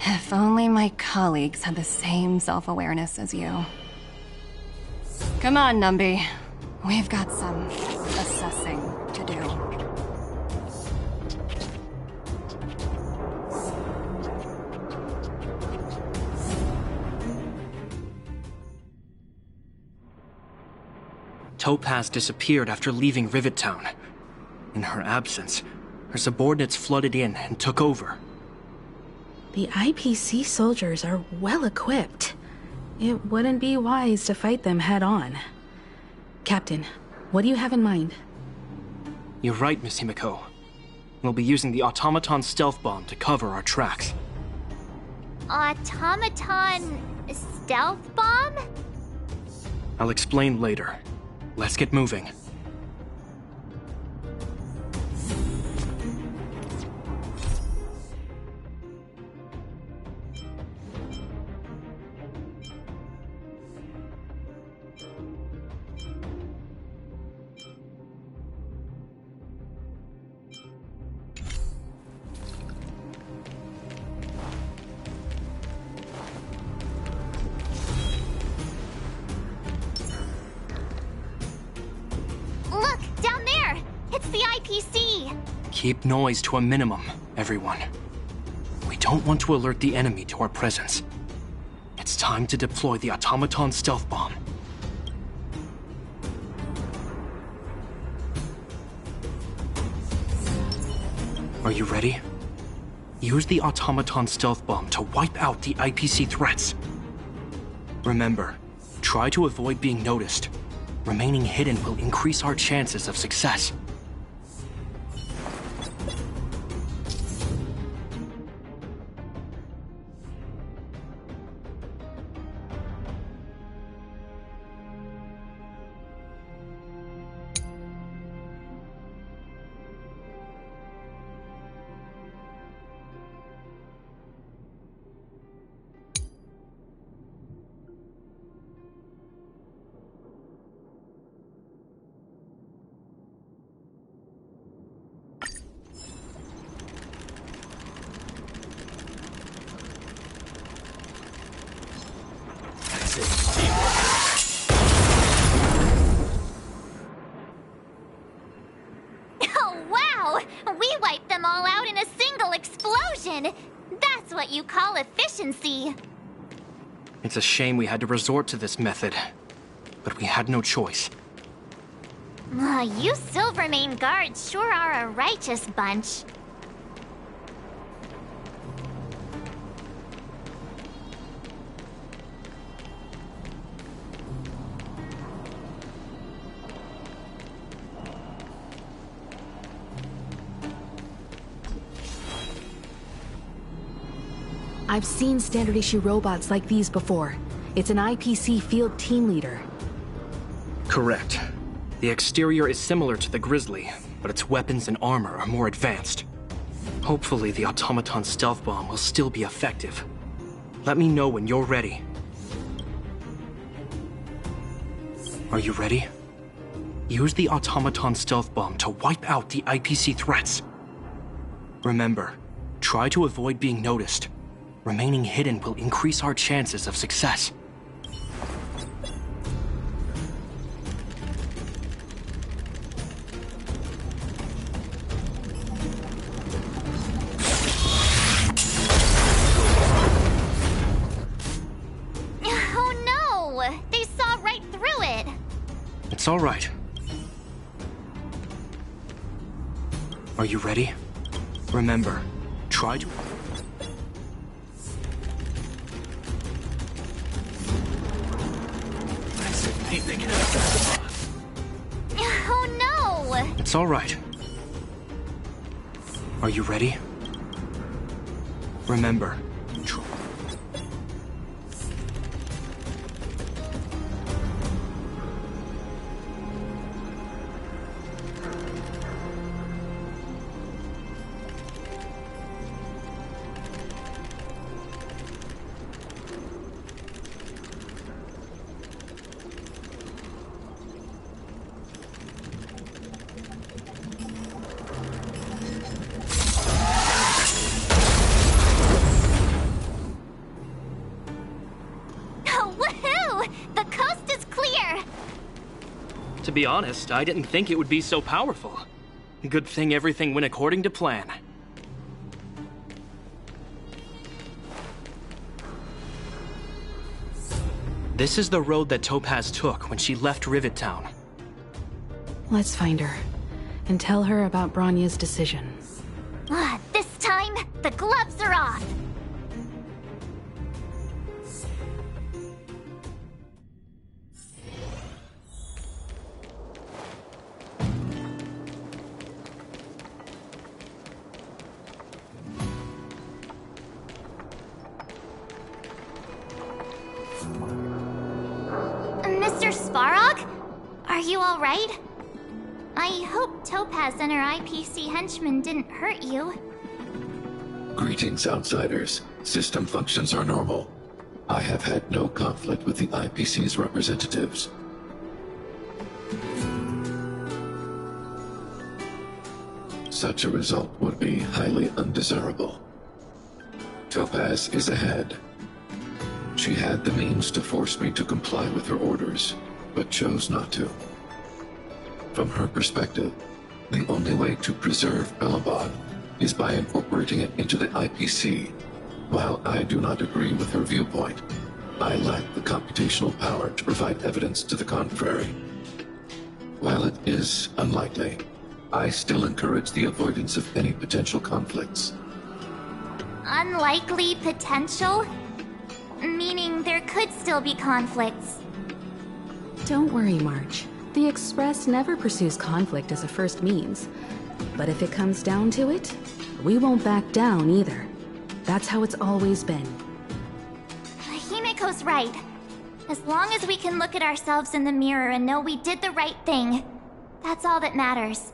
If only my colleagues had the same self-awareness as you. Come on, Numby. We've got some assessing to do. Topaz disappeared after leaving Rivet Town. In her absence, her subordinates flooded in and took over. The IPC soldiers are well equipped. It wouldn't be wise to fight them head on. Captain, what do you have in mind? You're right, Miss Himiko. We'll be using the automaton stealth bomb to cover our tracks. Automaton stealth bomb? I'll explain later. Let's get moving. Look, down there! It's the IPC! Keep noise to a minimum, everyone. We don't want to alert the enemy to our presence. It's time to deploy the automaton stealth bomb. Are you ready? Use the automaton stealth bomb to wipe out the IPC threats. Remember, try to avoid being noticed. Remaining hidden will increase our chances of success. Oh, wow! We wiped them all out in a single explosion! That's what you call efficiency! It's a shame we had to resort to this method, but we had no choice. You Silvermane guards sure are a righteous bunch. I've seen standard issue robots like these before. It's an IPC field team leader. Correct. The exterior is similar to the Grizzly, but its weapons and armor are more advanced. Hopefully the automaton stealth bomb will still be effective. Let me know when you're ready. Are you ready? Use the automaton stealth bomb to wipe out the IPC threats. Remember, try to avoid being noticed. Remaining hidden will increase our chances of success. Oh no! They saw right through it! It's all right. Are you ready? Remember, try to... Oh no! It's all right. Are you ready? Remember, try... To be honest, I didn't think it would be so powerful. Good thing everything went according to plan. This is the road that Topaz took when she left Rivet Town. Let's find her and tell her about Bronya's decision. This time, the gloves are off! Mr. Sparrog? Are you alright? I hope Topaz and her IPC henchmen didn't hurt you. Greetings, outsiders. System functions are normal. I have had no conflict with the IPC's representatives. Such a result would be highly undesirable. Topaz is ahead. She had the means to force me to comply with her orders, but chose not to. From her perspective, the only way to preserve Belobog is by incorporating it into the IPC. While I do not agree with her viewpoint, I lack the computational power to provide evidence to the contrary. While it is unlikely, I still encourage the avoidance of any potential conflicts. Unlikely potential? Meaning there could still be conflicts. Don't worry, March. The Express never pursues conflict as a first means. But if it comes down to it, we won't back down either. That's how it's always been. Himiko's right. As long as we can look at ourselves in the mirror and know we did the right thing, that's all that matters.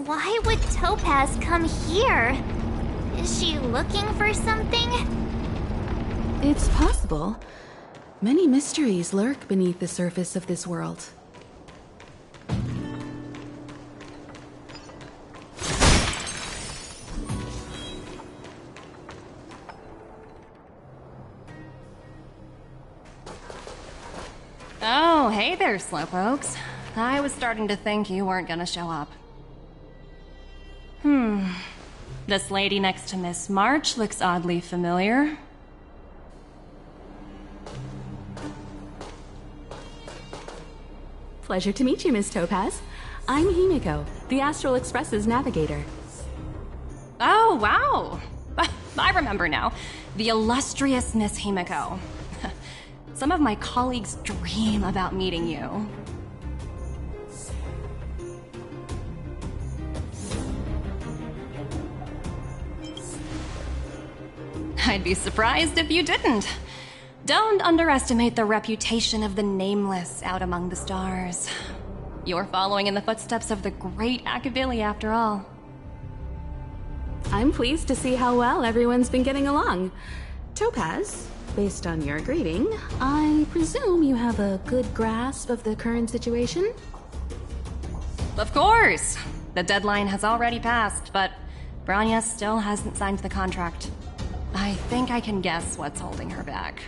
Why would Topaz come here? Is she looking for something? It's possible. Many mysteries lurk beneath the surface of this world. Oh, hey there, Slowpokes. I was starting to think you weren't gonna show up. This lady next to Miss March looks oddly familiar. Pleasure to meet you, Miss Topaz. I'm Himiko, the Astral Express's navigator. Oh, wow! I remember now. The illustrious Miss Himiko. Some of my colleagues dream about meeting you. I'd be surprised if you didn't. Don't underestimate the reputation of the Nameless out among the stars. You're following in the footsteps of the great Akavili, after all. I'm pleased to see how well everyone's been getting along. Topaz, based on your greeting, I presume you have a good grasp of the current situation? Of course! The deadline has already passed, but Branya still hasn't signed the contract. I think I can guess what's holding her back.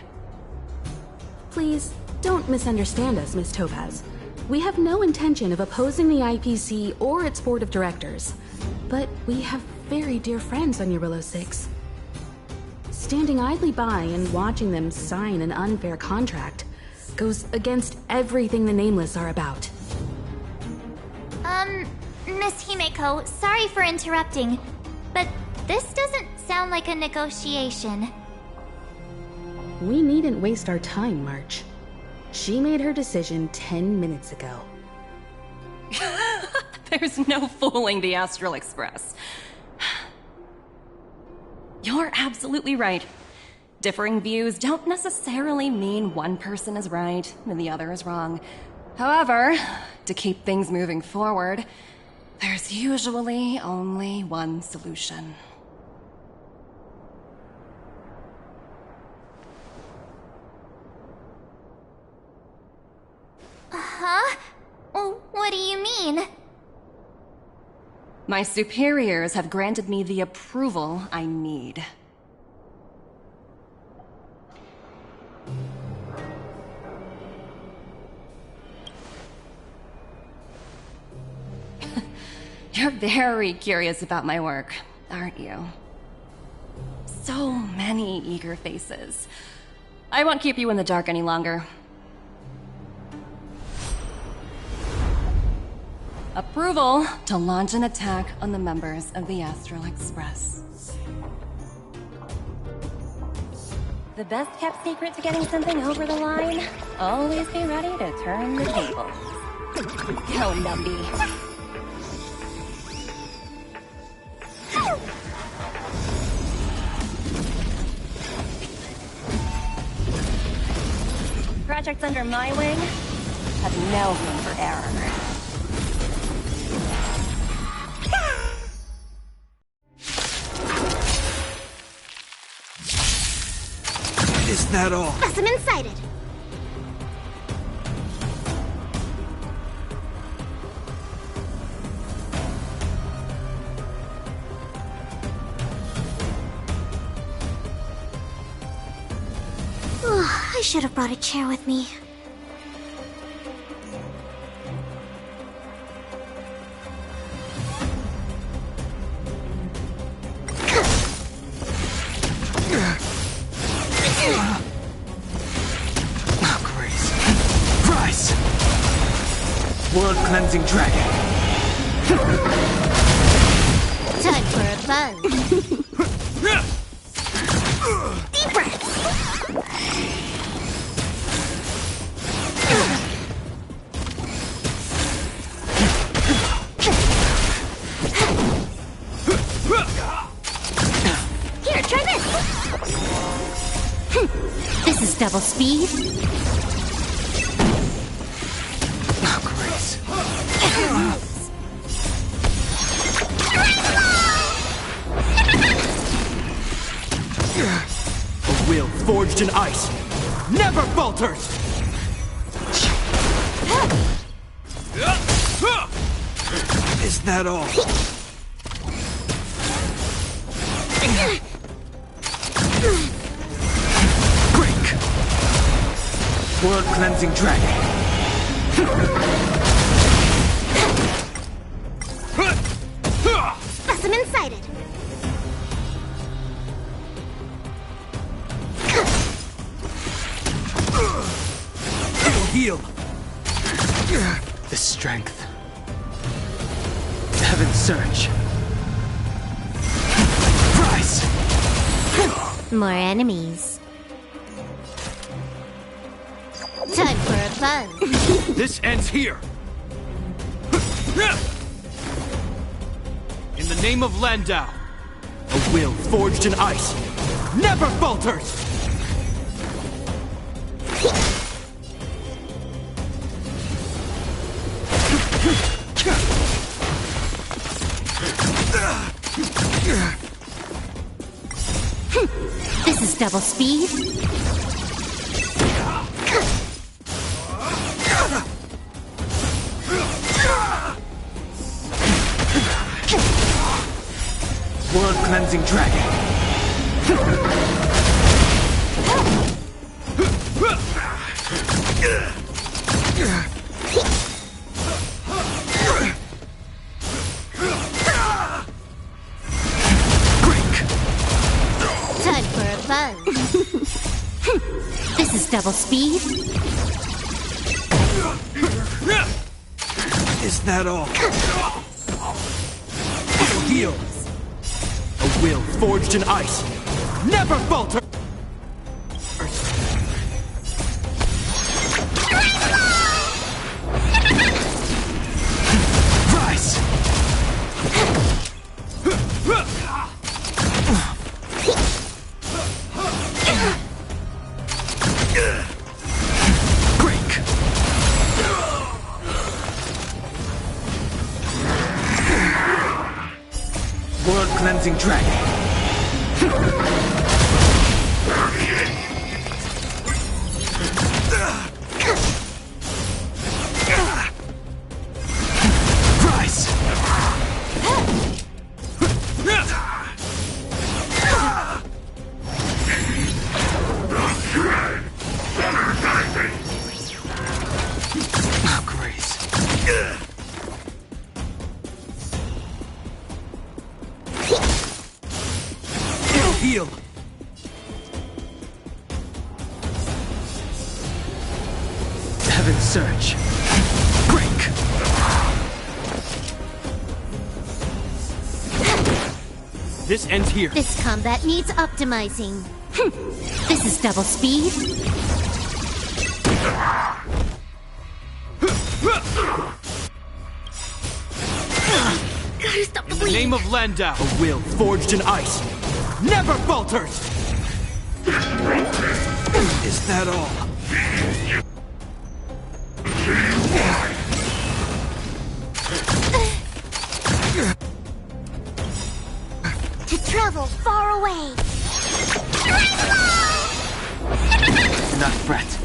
Please, don't misunderstand us, Miss Topaz. We have no intention of opposing the IPC or its board of directors, but we have very dear friends on Eurillo 6. Standing idly by and watching them sign an unfair contract goes against everything the Nameless are about. Miss Himeko, sorry for interrupting, but this doesn't sound like a negotiation. We needn't waste our time, March. She made her decision 10 minutes ago. There's no fooling the Astral Express. You're absolutely right. Differing views don't necessarily mean one person is right and the other is wrong. However, to keep things moving forward, there's usually only one solution. Huh? What do you mean? My superiors have granted me the approval I need. You're very curious about my work, aren't you? So many eager faces. I won't keep you in the dark any longer. Approval to launch an attack on the members of the Astral Express. The best kept secret to getting something over the line? Always be ready to turn the tables. Go, Numby. Projects under my wing have no room for error. Is that all? Specimen sighted. I should have brought a chair with me. World-cleansing dragon. Time for a buzz. Deeper. Here, try this. This is double speed. A will forged in ice never falters! Is that all? Break! World-cleansing dragon. Specimen sighted. Heal. The strength. Heaven's surge. Rise. More enemies. Time for a buzz. This ends here. In the name of Landau, a will forged in ice never falters! This is double speed. World Cleansing Dragon. Time for a buzz. This is double speed. Is that all? Heals. A will forged in ice. Never falter! Rise! Break! World Cleansing Dragon. Rise! Oh, Grace. It'll heal. Heaven's Surge. Break. This ends here. This combat needs optimizing. This is double speed. Gotta stop the In the bleeding. name of Landau, a will forged in ice never falters! Is that all? To travel far away. Not fret.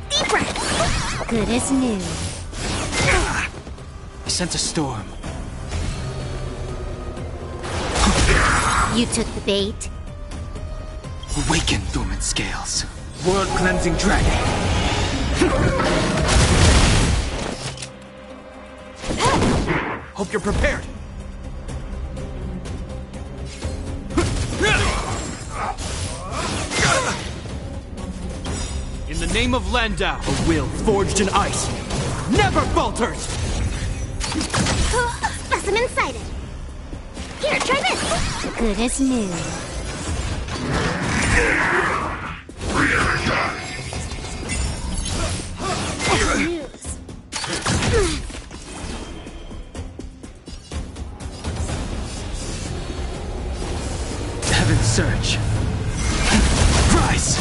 Deep breath. Good as new. I sense a storm. You took the bait. Awaken, dormant scales. World Cleansing Dragon. Hope you're prepared. In the name of Landau, a will forged in ice never falters! Specimen sighted. Here, try this. Good as new. News. Heaven's Surge. Rise!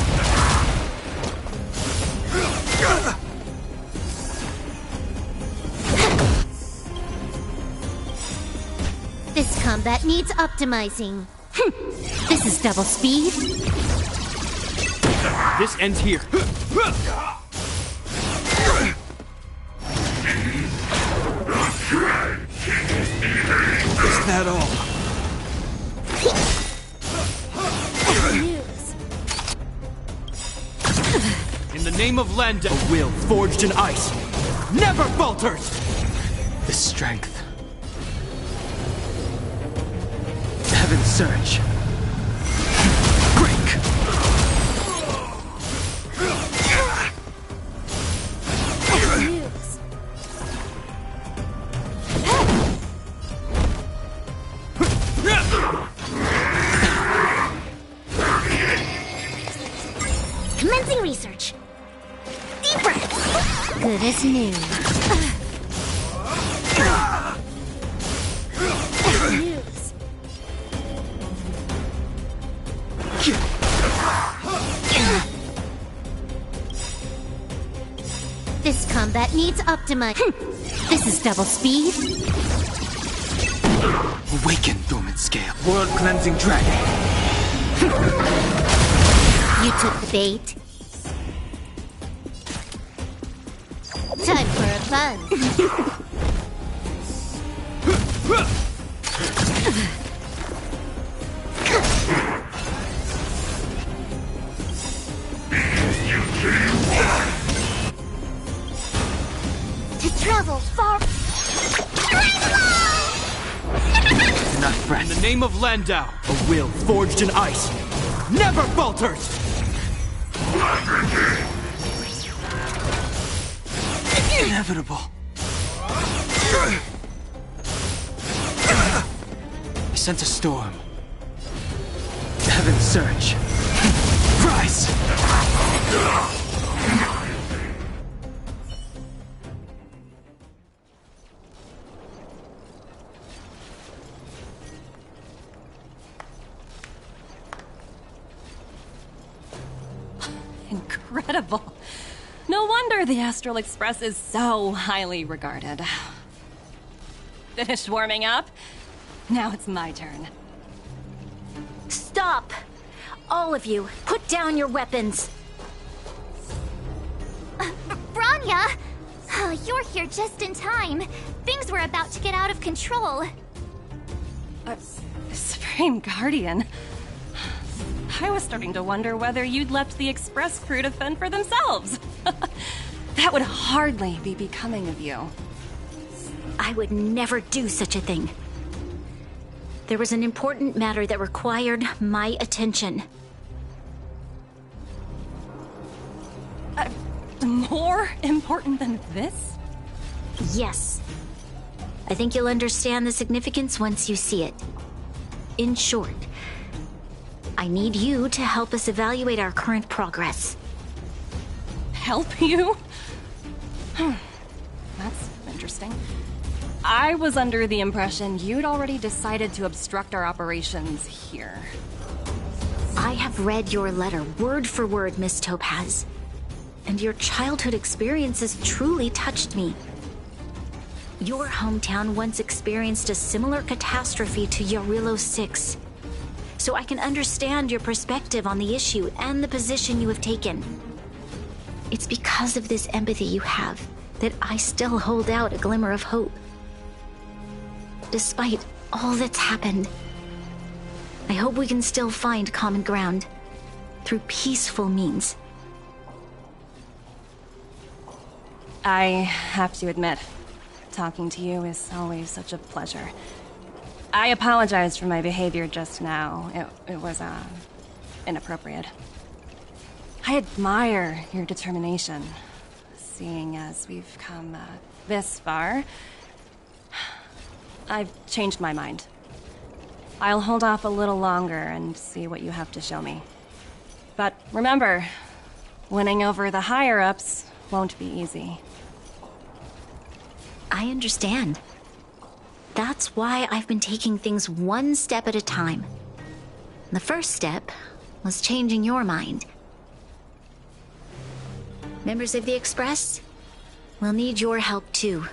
This combat needs optimizing. This is double speed. This ends here. Is that all? News. In the name of Landau, a will forged in ice never falters! The strength. Heaven's Surge. Break! News. Commencing research. Deep breath. Good as new. News. This combat needs optimizing. This is double speed. Awaken, dormant that scale. World-cleansing dragon. You took the bait. Time for a buzz. To travel far. Enough breath. In the name of Landau, a will forged in ice never falters! Inevitable. I sense a storm. Heaven surge. Rise! Incredible. No wonder the Astral Express is so highly regarded. Finished warming up? Now it's my turn. Stop! All of you, put down your weapons. Branya! You're here just in time. Things were about to get out of control. Supreme Guardian. I was starting to wonder whether you'd left the Express crew to fend for themselves. That would hardly be becoming of you. I would never do such a thing. There was an important matter that required my attention. More important than this? Yes. I think you'll understand the significance once you see it. In short, I need you to help us evaluate our current progress. Help you? That's interesting. I was under the impression you'd already decided to obstruct our operations here. I have read your letter word for word, Miss Topaz. And your childhood experiences truly touched me. Your hometown once experienced a similar catastrophe to Yarillo 6. So I can understand your perspective on the issue and the position you have taken. It's because of this empathy you have that I still hold out a glimmer of hope. Despite all that's happened, I hope we can still find common ground through peaceful means. I have to admit, talking to you is always such a pleasure. I apologize for my behavior just now. It was, inappropriate. I admire your determination, seeing as we've come, this far. I've changed my mind. I'll hold off a little longer and see what you have to show me. But remember, winning over the higher-ups won't be easy. I understand. That's why I've been taking things one step at a time. The first step was changing your mind. Members of the Express, we'll need your help too.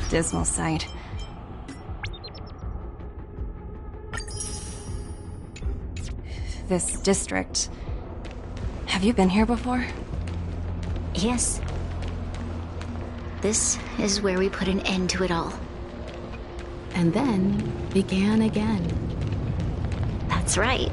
dismal sight. This district... Have you been here before? Yes. This is where we put an end to it all. And then began again. That's right.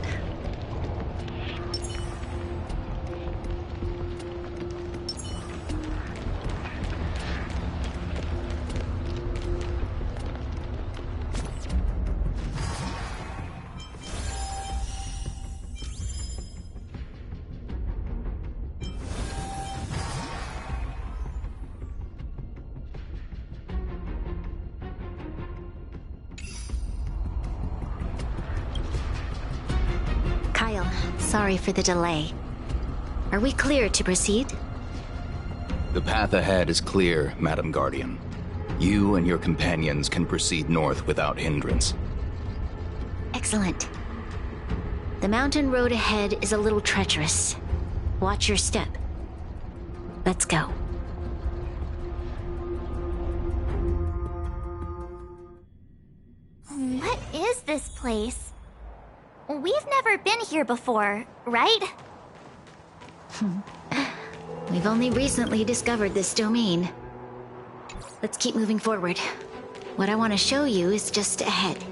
Sorry for the delay. Are we clear to proceed? The path ahead is clear, Madam Guardian. You and your companions can proceed north without hindrance. Excellent. The mountain road ahead is a little treacherous. Watch your step. Let's go. What is this place? We've never been here before, right? We've only recently discovered this domain. Let's keep moving forward. What I want to show you is just ahead.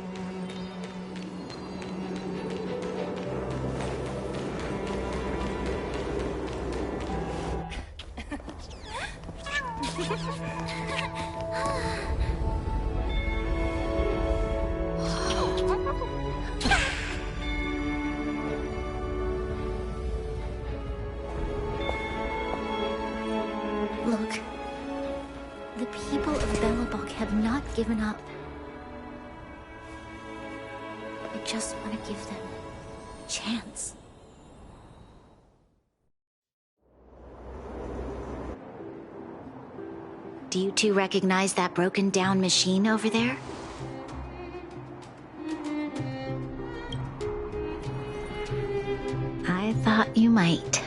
Look, the people of Belobog have not given up. I just want to give them a chance. Do you two recognize that broken down machine over there? I thought you might.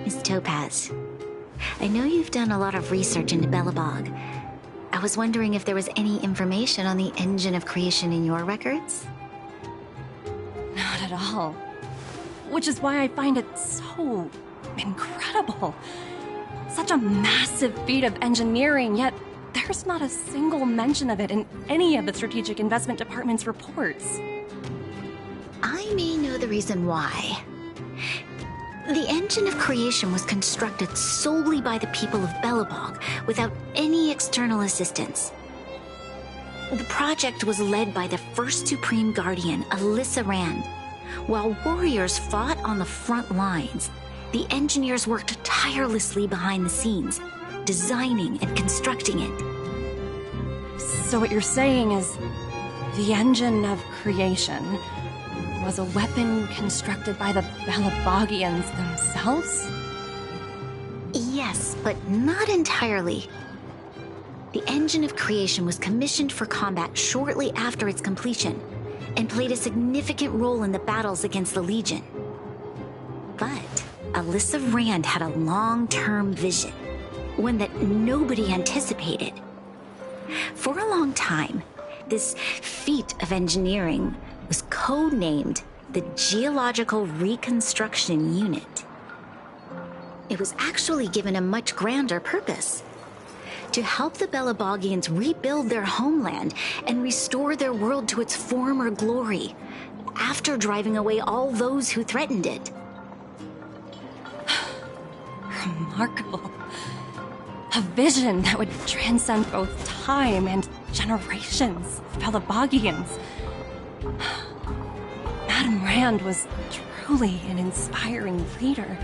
Miss Topaz, I know you've done a lot of research into Belobog. I was wondering if there was any information on the engine of creation in your records? Not at all. Which is why I find it so incredible. Such a massive feat of engineering, yet there's not a single mention of it in any of the Strategic Investment Department's reports. I may know the reason why. The engine of creation was constructed solely by the people of Belobog, without any external assistance. The project was led by the first Supreme Guardian, Alyssa Rand. While warriors fought on the front lines, the engineers worked tirelessly behind the scenes, designing and constructing it. So what you're saying is, the engine of creation was a weapon constructed by the Belabogians themselves? Yes, but not entirely. The engine of creation was commissioned for combat shortly after its completion, and played a significant role in the battles against the Legion. But Alyssa Rand had a long-term vision, one that nobody anticipated. For a long time, this feat of engineering was codenamed the Geological Reconstruction Unit. It was actually given a much grander purpose: to help the Belabogians rebuild their homeland and restore their world to its former glory, after driving away all those who threatened it. Remarkable. A vision that would transcend both time and generations of Belabogians. Madame Rand was truly an inspiring leader.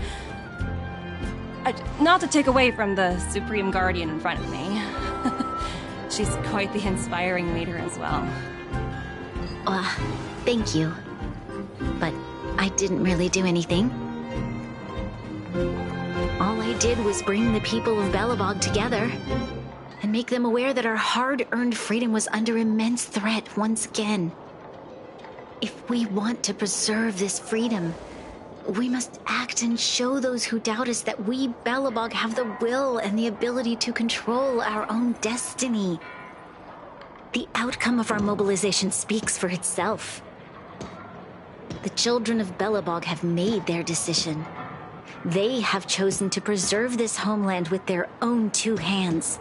Not to take away from the Supreme Guardian in front of me. She's quite the inspiring leader as well. Thank you. But I didn't really do anything. All I did was bring the people of Belobog together and make them aware that our hard-earned freedom was under immense threat once again. If we want to preserve this freedom, We must act and show those who doubt us that we, Belobog, have the will and the ability to control our own destiny. The outcome of our mobilization speaks for itself. The children of Belobog have made their decision. They have chosen to preserve this homeland with their own two hands.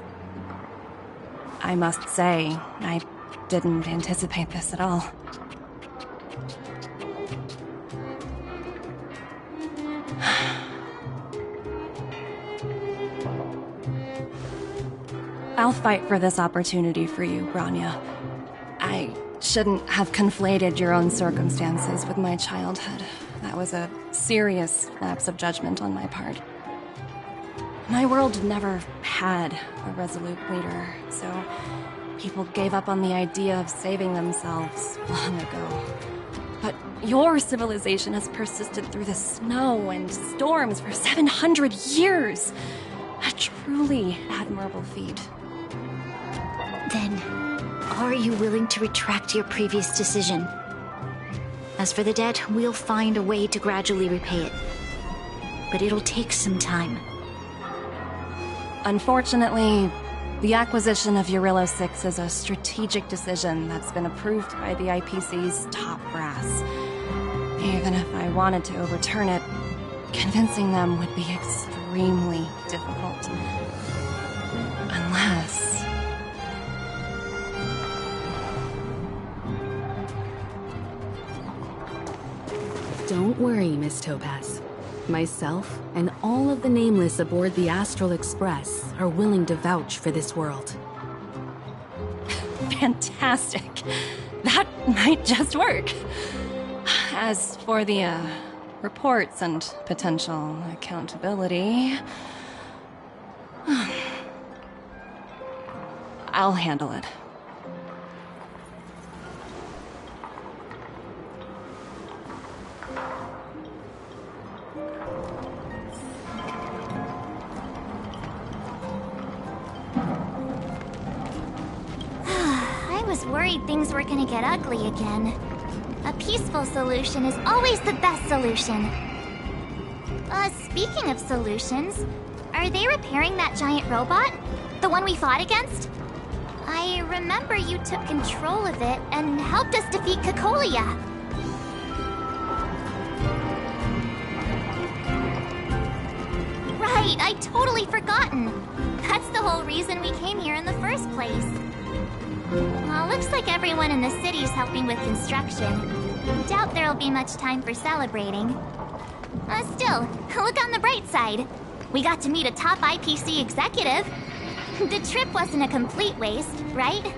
I must say, I didn't anticipate this at all. I'll fight for this opportunity for you, Grania. I shouldn't have conflated your own circumstances with my childhood. That was a serious lapse of judgment on my part. My world never had a resolute leader, so people gave up on the idea of saving themselves long ago. But your civilization has persisted through the snow and storms for 700 years. A truly admirable feat. Then, are you willing to retract your previous decision? As for the debt, we'll find a way to gradually repay it. But it'll take some time. Unfortunately, the acquisition of Eurillo 6 is a strategic decision that's been approved by the IPC's top brass. Even if I wanted to overturn it, convincing them would be extremely difficult. Unless... Don't worry, Miss Topaz. Myself and all of the nameless aboard the Astral Express are willing to vouch for this world. Fantastic. That might just work. As for the, reports and potential accountability... I'll handle it. I was worried things were gonna get ugly again. A peaceful solution is always the best solution. Speaking of solutions, are they repairing that giant robot? The one we fought against? I remember you took control of it and helped us defeat Cocolia. Right, I'd totally forgotten. That's the whole reason we came here in the first place. Well, looks like everyone in the city's helping with construction. Doubt there'll be much time for celebrating. Still, look on the bright side. We got to meet a top IPC executive. The trip wasn't a complete waste, right?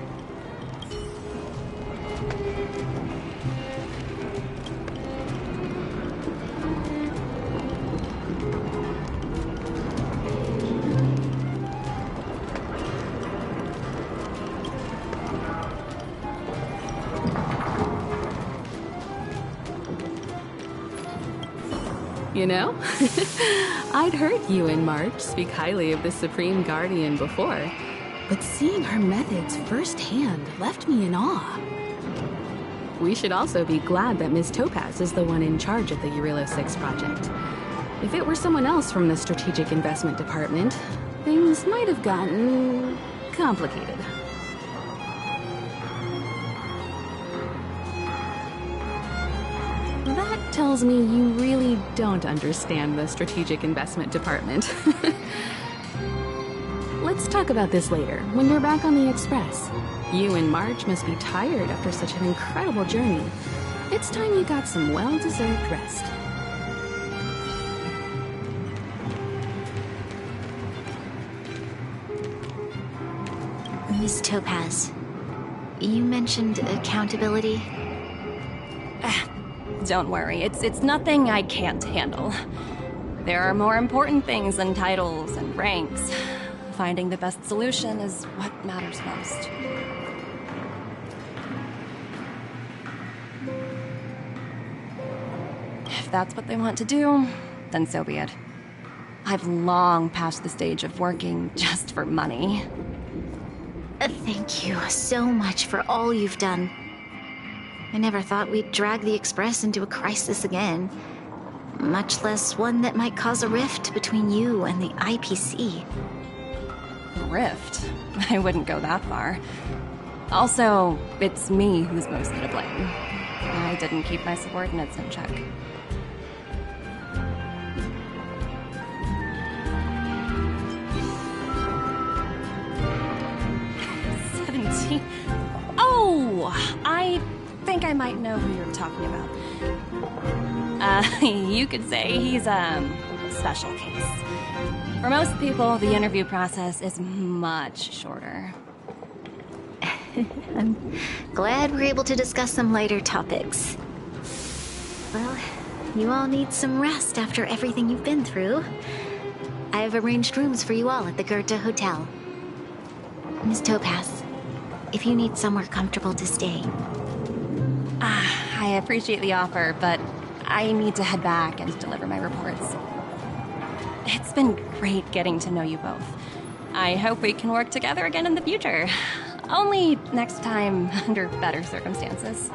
You know? I'd heard you and March speak highly of the Supreme Guardian before, but seeing her methods firsthand left me in awe. We should also be glad that Ms. Topaz is the one in charge of the Eurillo 6 project. If it were someone else from the Strategic Investment Department, things might have gotten complicated. That tells me you really don't understand the Strategic Investment Department. Let's talk about this later, when you're back on the Express. You and Marge must be tired after such an incredible journey. It's time you got some well-deserved rest. Miss Topaz, you mentioned accountability. Don't worry, it's nothing I can't handle. There are more important things than titles and ranks. Finding the best solution is what matters most. If that's what they want to do, then so be it. I've long passed the stage of working just for money. Thank you so much for all you've done. I never thought we'd drag the Express into a crisis again. much less one that might cause a rift between you and the IPC. Rift? I wouldn't go that far. Also, it's me who's mostly to blame. I didn't keep my subordinates in check. Oh, I think I might know who you're talking about. You could say he's a special case. For most people, the interview process is much shorter. I'm glad we're able to discuss some lighter topics. Well, you all need some rest after everything you've been through. I've arranged rooms for you all at the Goethe Hotel. Miss Topaz, if you need somewhere comfortable to stay. I appreciate the offer, but I need to head back and deliver my reports. It's been great getting to know you both. I hope we can work together again in the future. Only next time under better circumstances.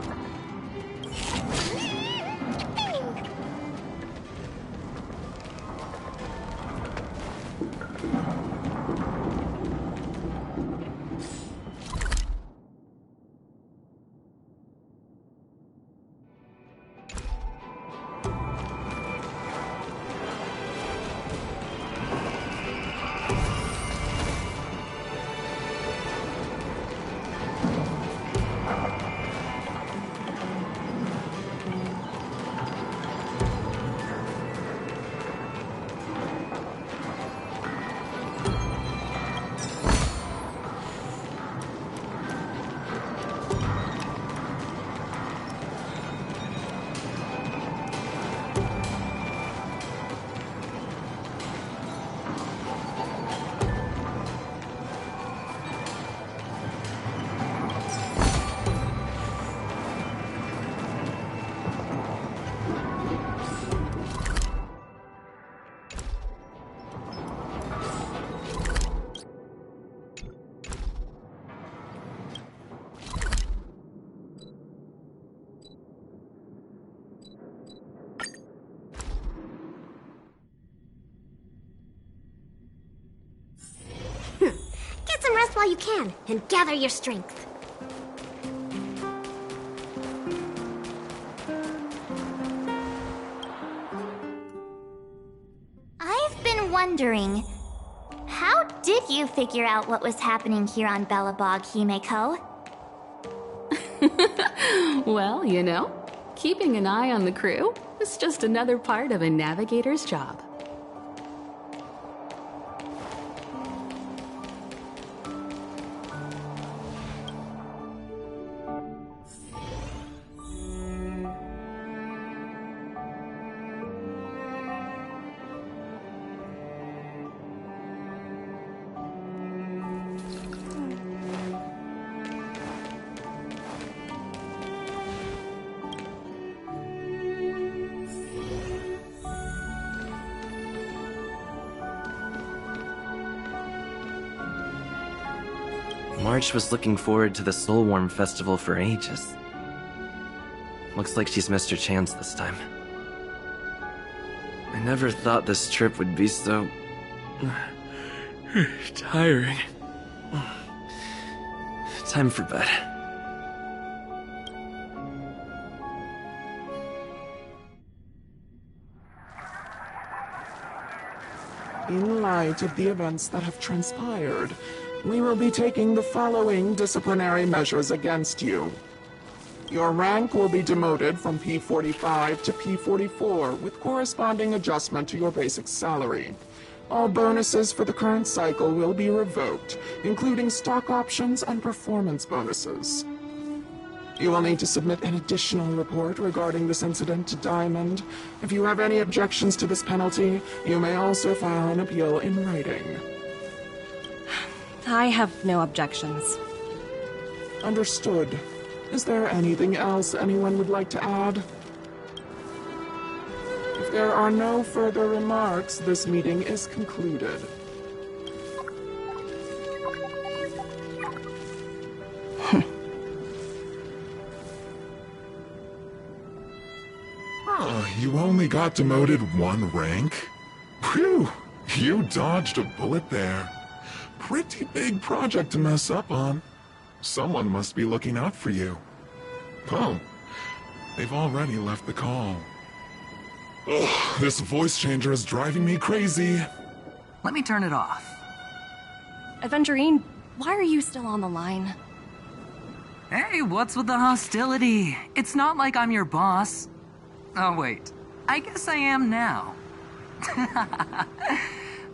Get some rest while you can, and gather your strength. I've been wondering, how did you figure out what was happening here on Belobog, Himeko? Well, you know, keeping an eye on the crew is just another part of a navigator's job. March was looking forward to the Soulwarm Festival for ages. Looks like she's missed her chance this time. I never thought this trip would be so... tiring. Time for bed. In light of the events that have transpired, we will be taking the following disciplinary measures against you. Your rank will be demoted from P45 to P44 with corresponding adjustment to your basic salary. All bonuses for the current cycle will be revoked, including stock options and performance bonuses. You will need to submit an additional report regarding this incident to Diamond. If you have any objections to this penalty, you may also file an appeal in writing. I have no objections. Understood. Is there anything else anyone would like to add? If there are no further remarks, this meeting is concluded. You only got demoted 1 rank? Phew! You dodged a bullet there. Pretty big project to mess up on. Someone must be looking out for you. Oh, they've already left the call. Ugh, this voice changer is driving me crazy. Let me turn it off. Aventurine, why are you still on the line? Hey, what's with the hostility? It's not like I'm your boss. Oh, wait. I guess I am now.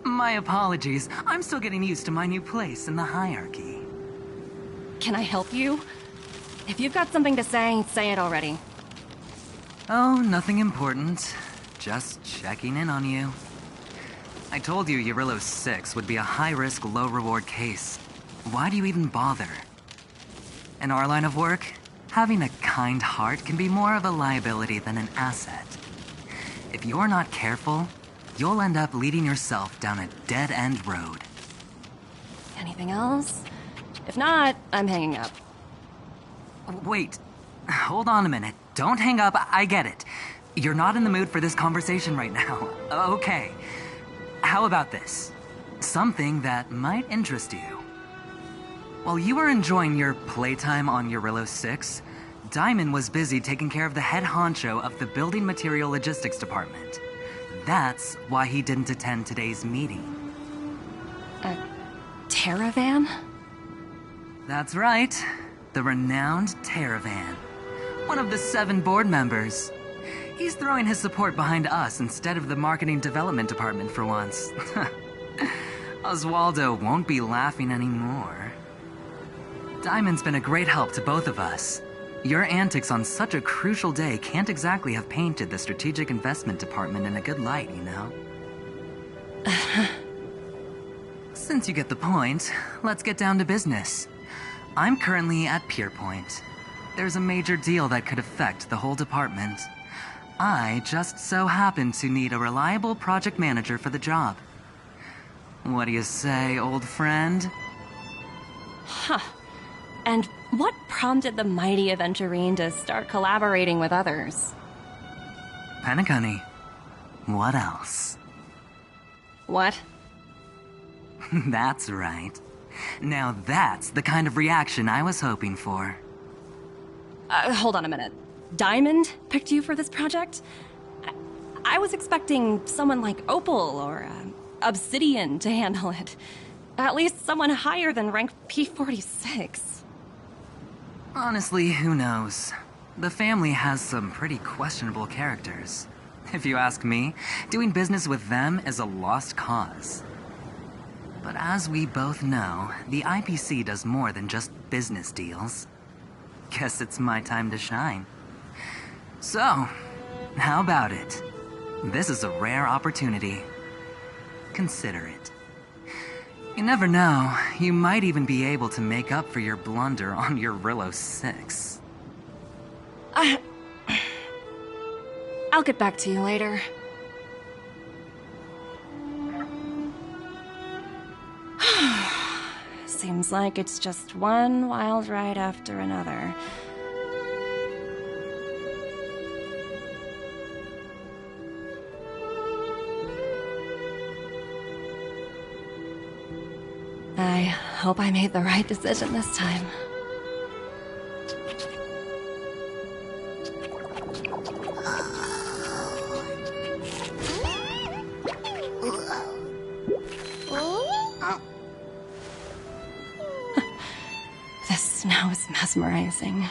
My apologies. I'm still getting used to my new place in the hierarchy. Can I help you? If you've got something to say it already. Oh, nothing important. Just checking in on you. I told you Eurillo 6 would be a high-risk, low-reward case. Why do you even bother? In our line of work, having a kind heart can be more of a liability than an asset. If you're not careful, you'll end up leading yourself down a dead-end road. Anything else? If not, I'm hanging up. Wait, hold on a minute. Don't hang up, I get it. You're not in the mood for this conversation right now. Okay. How about this? Something that might interest you. While you were enjoying your playtime on Eurillo 6, Diamond was busy taking care of the head honcho of the Building Material Logistics Department. That's why he didn't attend today's meeting. A Terravan? That's right. The renowned Terravan. One of the 7 board members. He's throwing his support behind us instead of the Marketing Development Department for once. Oswaldo won't be laughing anymore. Diamond's been a great help to both of us. Your antics on such a crucial day can't exactly have painted the Strategic Investment Department in a good light, you know? Since you get the point, let's get down to business. I'm currently at Pierpoint. There's a major deal that could affect the whole department. I just so happen to need a reliable project manager for the job. What do you say, old friend? Huh. And what prompted the mighty Aventurine to start collaborating with others? Penacony. What else? What? That's right. Now that's the kind of reaction I was hoping for. Hold on a minute. Diamond picked you for this project? I was expecting someone like Opal or Obsidian to handle it. At least someone higher than rank P46. Honestly, who knows? The family has some pretty questionable characters. If you ask me, doing business with them is a lost cause. But as we both know, the IPC does more than just business deals. Guess it's my time to shine. So, how about it? This is a rare opportunity. Consider it. You never know, you might even be able to make up for your blunder on Eurillo 6. I'll get back to you later. Seems like it's just one wild ride after another. I hope I made the right decision this time. The snow is mesmerizing.